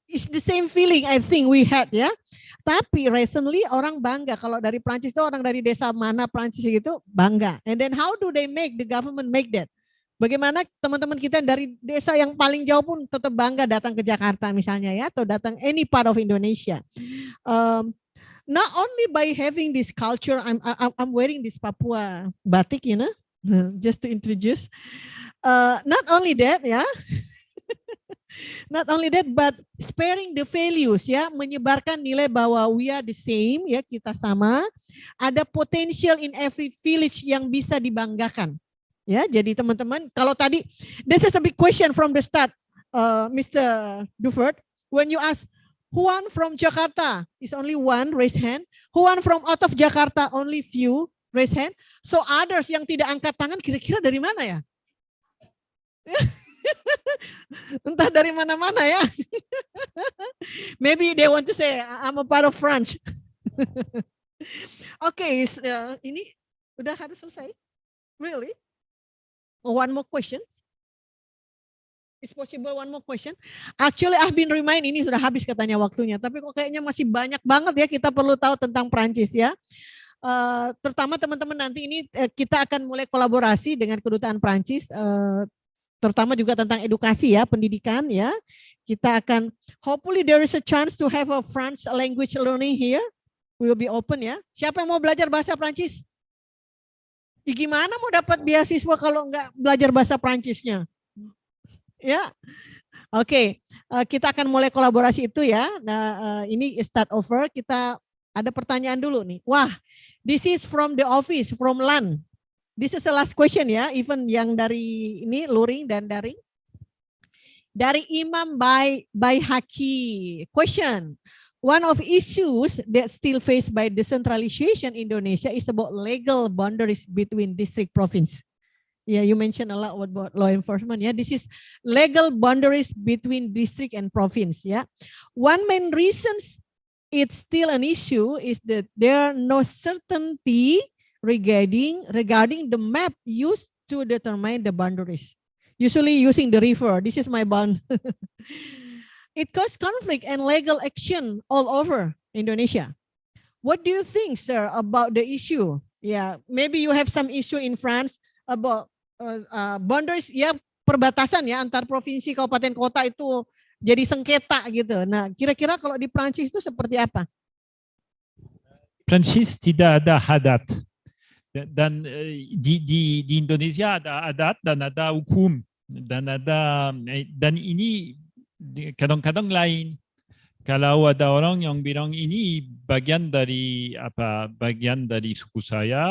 It's the same feeling I think we had ya. Tapi recently orang bangga kalau dari Prancis itu orang dari desa mana Prancis gitu bangga. And then how do they make the government make that? Bagaimana teman-teman kita dari desa yang paling jauh pun tetap bangga datang ke Jakarta misalnya ya, atau datang any part of Indonesia. Not only by having this culture, I'm wearing this Papua batik, you know, just to introduce. Not only that ya, not only that, but sparing the values ya, menyebarkan nilai bahwa we are the same ya, kita sama. Ada potential in every village yang bisa dibanggakan. Ya, jadi teman-teman, kalau tadi, this is a big question from the start, Mr. Dovert, when you ask, who one from Jakarta? Is only one, raise hand. Who one from out of Jakarta? Only few, raise hand. So others yang tidak angkat tangan, kira-kira dari mana ya? Entah dari mana-mana ya. Maybe they want to say, I'm a part of France. Okay, ini udah harus selesai? Really? One more question. Is possible one more question? Actually, I've been remind ini sudah habis katanya waktunya, tapi kok kayaknya masih banyak banget ya kita perlu tahu tentang Prancis ya. Terutama teman-teman nanti ini kita akan mulai kolaborasi dengan kedutaan Prancis, terutama juga tentang edukasi ya, pendidikan ya. Kita akan, hopefully there is a chance to have a French language learning here. We will be open ya. Siapa yang mau belajar bahasa Prancis? Gimana mau dapat beasiswa kalau nggak belajar bahasa Prancisnya? Ya, oke. Kita akan mulai kolaborasi itu ya. Nah, ini start over. Kita ada pertanyaan dulu nih. Wah, this is from the office, from LAN. This is the last question ya. Even yang dari ini luring dan daring. Dari Imam by Haki. Question. One of issues that still faced by decentralization Indonesia is about legal boundaries between district province. Yeah, you mentioned a lot about law enforcement. Yeah, this is legal boundaries between district and province. Yeah, one main reasons it's still an issue is that there are no certainty regarding the map used to determine the boundaries. Usually using the river. This is my bound. It caused conflict and legal action all over Indonesia. What do you think, sir, about the issue? Yeah, maybe you have some issue in France about boundaries, ya perbatasan ya antar provinsi, kabupaten, kota itu jadi sengketa gitu. Nah, kira-kira kalau di Prancis itu seperti apa? Prancis tidak ada adat. Dan di Indonesia ada adat dan ada hukum. Dan ini kadang-kadang lain. Kalau ada orang yang bilang ini bagian dari suku saya,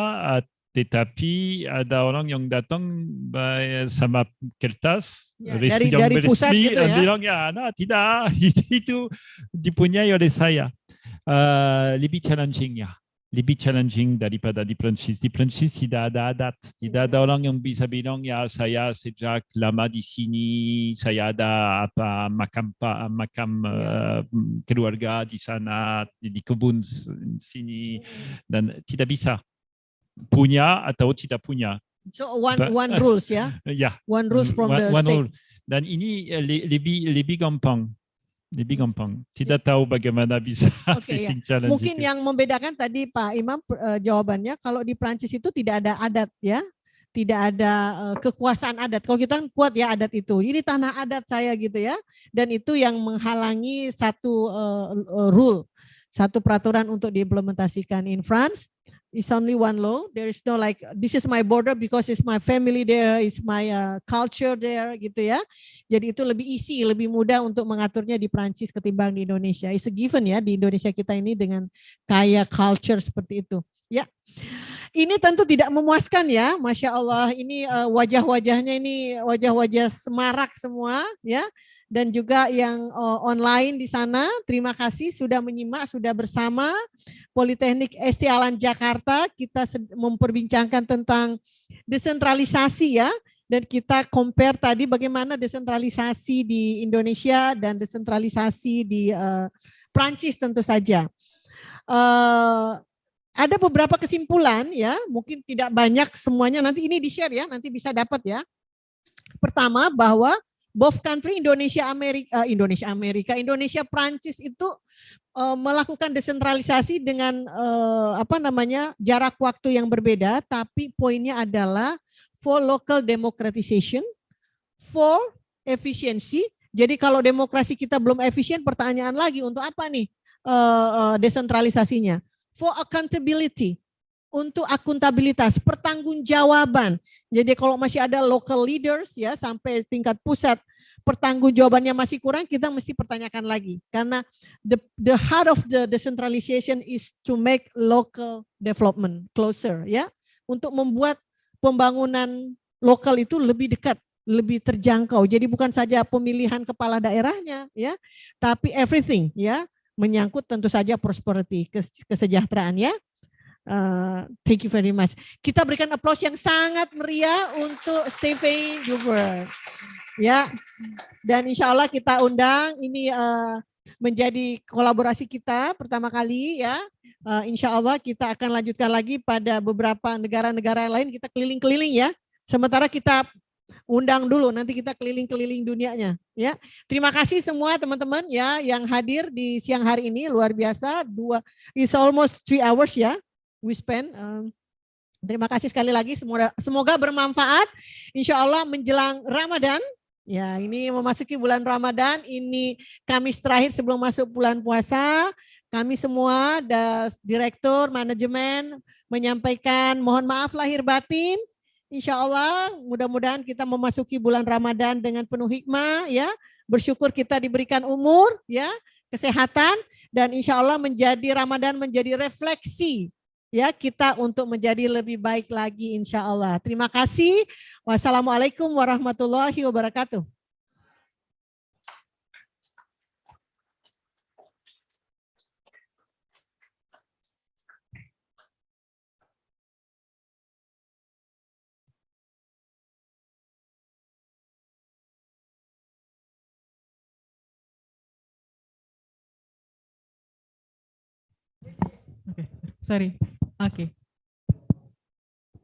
tetapi ada orang yang datang sama kertas dari pusat resmi gitu dan ya. bilang tidak itu dipunyai oleh saya. Lebih challenging daripada di Prancis. Di Prancis tidak ada adat, tidak ada orang yang bisa bilang ya saya sejak lama di sini, saya ada makam keluarga di sana, di kebun sini, dan tidak bisa punya atau tidak punya. So one rules ya. Yeah. One rules from the state. Rule. Dan ini lebih gampang. Tidak tahu bagaimana bisa facing challenge. Mungkin yang membedakan tadi Pak Imam jawabannya, kalau di Prancis itu tidak ada adat ya, tidak ada kekuasaan adat. Kalau kita kan kuat ya adat itu. Ini tanah adat saya gitu ya, dan itu yang menghalangi satu rule, satu peraturan untuk diimplementasikan. In France, it's only one law. There is no like this is my border because it's my family there, it's my culture there gitu ya. Jadi itu lebih easy, lebih mudah untuk mengaturnya di Prancis ketimbang di Indonesia. It's a given ya, di Indonesia kita ini dengan kaya culture seperti itu. Ya, ini tentu tidak memuaskan ya, Masya Allah. Ini wajah-wajahnya ini wajah-wajah semarak semua ya. Dan juga yang online di sana, terima kasih sudah menyimak, sudah bersama Politeknik STIA LAN Jakarta. Kita memperbincangkan tentang desentralisasi ya, dan kita compare tadi bagaimana desentralisasi di Indonesia dan desentralisasi di Prancis tentu saja. Ada beberapa kesimpulan ya, mungkin tidak banyak semuanya, nanti ini di-share ya, nanti bisa dapat ya. Pertama, bahwa both country Indonesia Prancis itu melakukan desentralisasi dengan jarak waktu yang berbeda, tapi poinnya adalah for local democratization, for efficiency. Jadi kalau demokrasi kita belum efisien, pertanyaan lagi untuk apa nih desentralisasinya? For accountability, untuk akuntabilitas, pertanggungjawaban. Jadi kalau masih ada local leaders ya sampai tingkat pusat, pertanggungjawabannya masih kurang, kita mesti pertanyakan lagi. Karena the heart of the decentralization is to make local development closer ya, untuk membuat pembangunan lokal itu lebih dekat, lebih terjangkau. Jadi bukan saja pemilihan kepala daerahnya ya, tapi everything ya, menyangkut tentu saja prosperity, kesejahteraan ya. Thank you very much. Kita berikan applause yang sangat meriah untuk Stephane Dovert. Ya, dan insya Allah kita undang ini menjadi kolaborasi kita pertama kali ya. Insya Allah kita akan lanjutkan lagi pada beberapa negara-negara lain, kita keliling-keliling ya. Sementara kita undang dulu, nanti kita keliling-keliling dunianya ya. Terima kasih semua teman-teman ya yang hadir di siang hari ini, luar biasa. It's almost 3 hours ya. We spend. Terima kasih sekali lagi, semoga bermanfaat. Insya Allah menjelang Ramadan, ya ini memasuki bulan Ramadan, ini Kamis terakhir sebelum masuk bulan puasa. Kami semua, direktur, manajemen menyampaikan mohon maaf lahir batin. Insya Allah mudah-mudahan kita memasuki bulan Ramadan dengan penuh hikmah ya. Bersyukur kita diberikan umur ya, kesehatan, dan insya Allah menjadi Ramadan menjadi refleksi ya kita untuk menjadi lebih baik lagi insya Allah. Terima kasih. Wassalamualaikum warahmatullahi wabarakatuh. Sorry. Okay.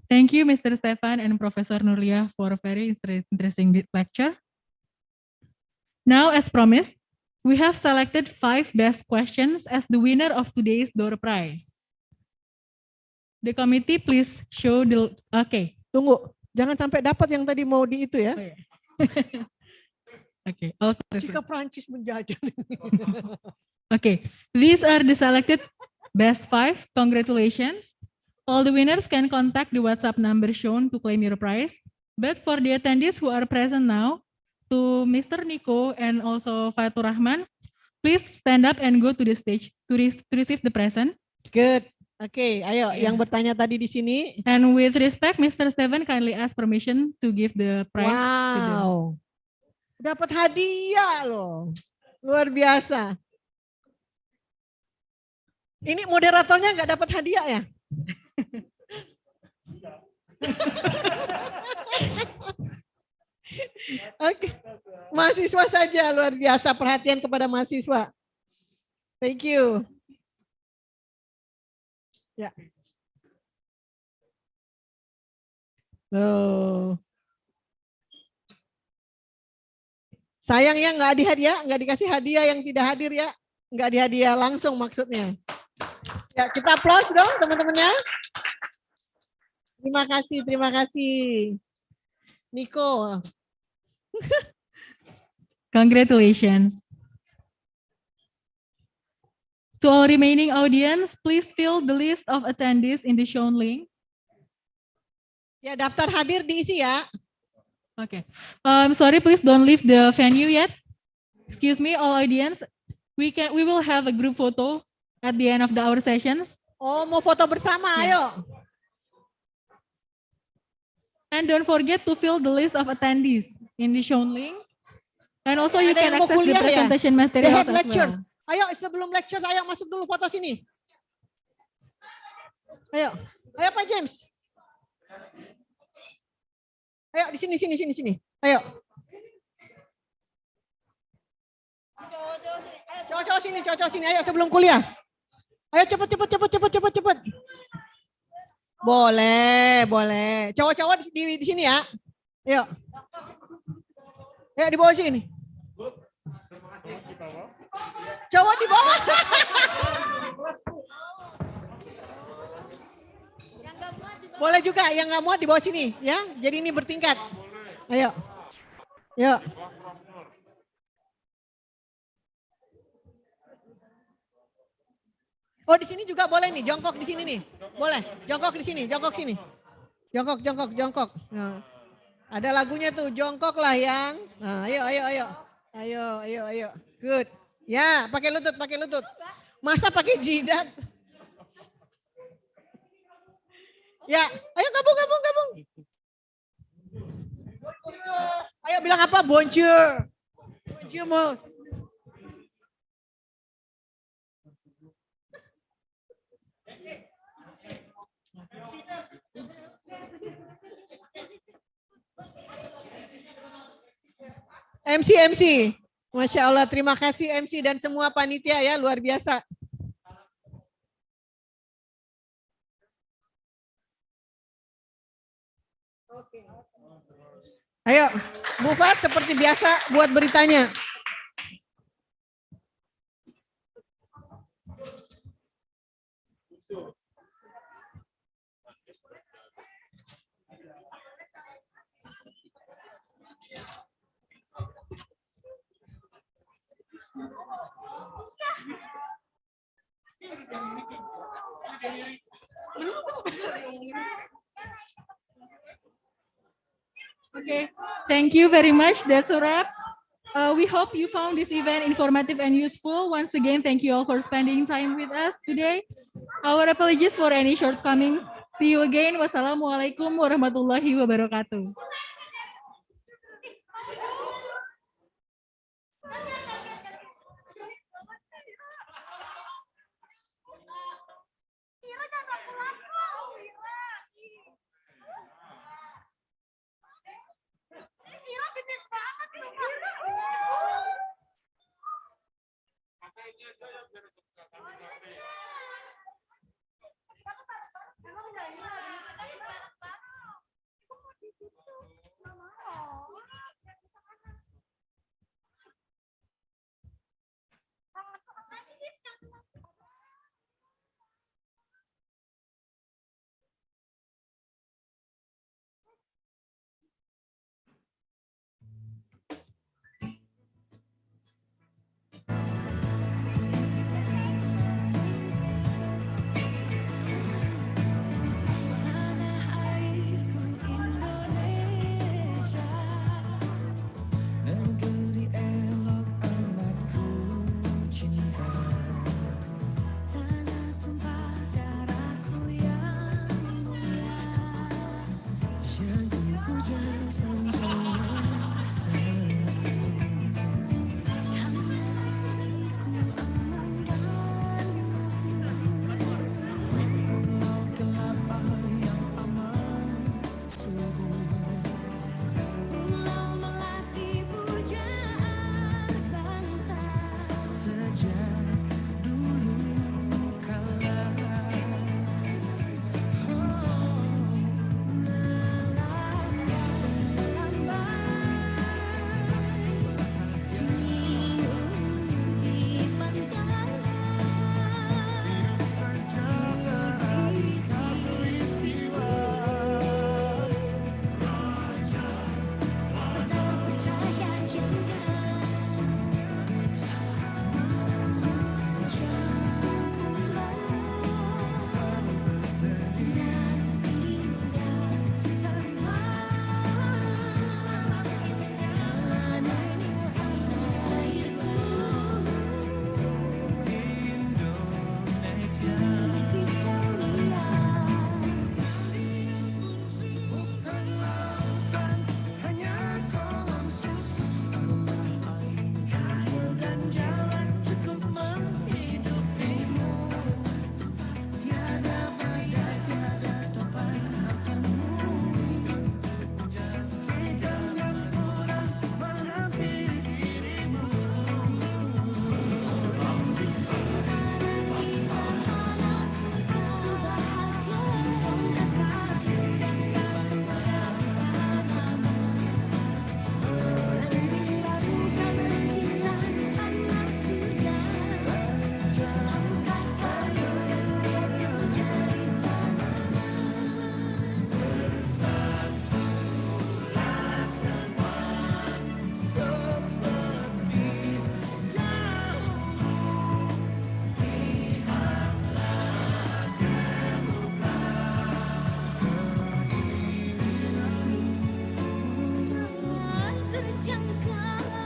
Thank you, Mr. Stephane and Professor Nurlia, for a very interesting lecture. Now, as promised, we have selected 5 best questions as the winner of today's door prize. The committee, please show the. Okay. Tunggu, jangan sampai dapat yang tadi mau di itu ya. Okay. Jika Prancis menjajah. Okay. These are the selected best 5. Congratulations. All the winners can contact the WhatsApp number shown to claim your prize. But for the attendees who are present now, to Mr. Nico and also Fatur Rahman, please stand up and go to the stage to receive the present. Good. Oke, ayo yang bertanya tadi di sini. And with respect, Mr. Stephane kindly ask permission to give the prize. Wow. Dapat hadiah loh. Luar biasa. Ini moderatornya nggak dapat hadiah ya? Oke. Mahasiswa saja, luar biasa perhatian kepada mahasiswa. Thank you. Ya. Loh. Sayang ya nggak dikasih hadiah yang tidak hadir ya. Nggak dihadiah langsung maksudnya. Ya, kita applause dong teman-temannya. Terima kasih. Nico. Congratulations. To all remaining audience, please fill the list of attendees in the shown link. Ya, daftar hadir diisi ya. Okay. Sorry, please don't leave the venue yet. Excuse me, all audience. We will have a group photo at the end of our sessions. Oh, mau foto bersama, ayo. And don't forget to fill the list of attendees in the shown link. And also you Ada can yang mau access the kuliah ya? presentation They materials have as lectures. well. Ayo sebelum lecture, ayo masuk dulu foto sini. Ayo Pak James. Ayo di sini. Ayo. Cowok sini. Ayo sebelum kuliah. Ayo cepet. Boleh. Cowok-cowok di sini ya. Ayo. Ayo di bawah sini. Cowok di bawah. Boleh juga yang nggak muat di bawah sini ya. Jadi ini bertingkat. Ayo. Oh di sini juga boleh nih, jongkok di sini nih. Boleh, jongkok di sini, jongkok sini. Jongkok. Nah, ada lagunya tuh, jongkok lah yang. Nah, ayo. Good. Ya, pakai lutut. Masa pakai jidat? Ya, ayo gabung. Ayo bilang apa? Bonjour. Bonjour. MC. Masya Allah, terima kasih MC dan semua panitia ya, luar biasa. Ayo, Bu Fat seperti biasa buat beritanya. Okay, thank you very much. That's a wrap. We hope you found this event informative and useful. Once again, thank you all for spending time with us today. Our apologies for any shortcomings. See you again. Wassalamualaikum warahmatullahi wabarakatuh.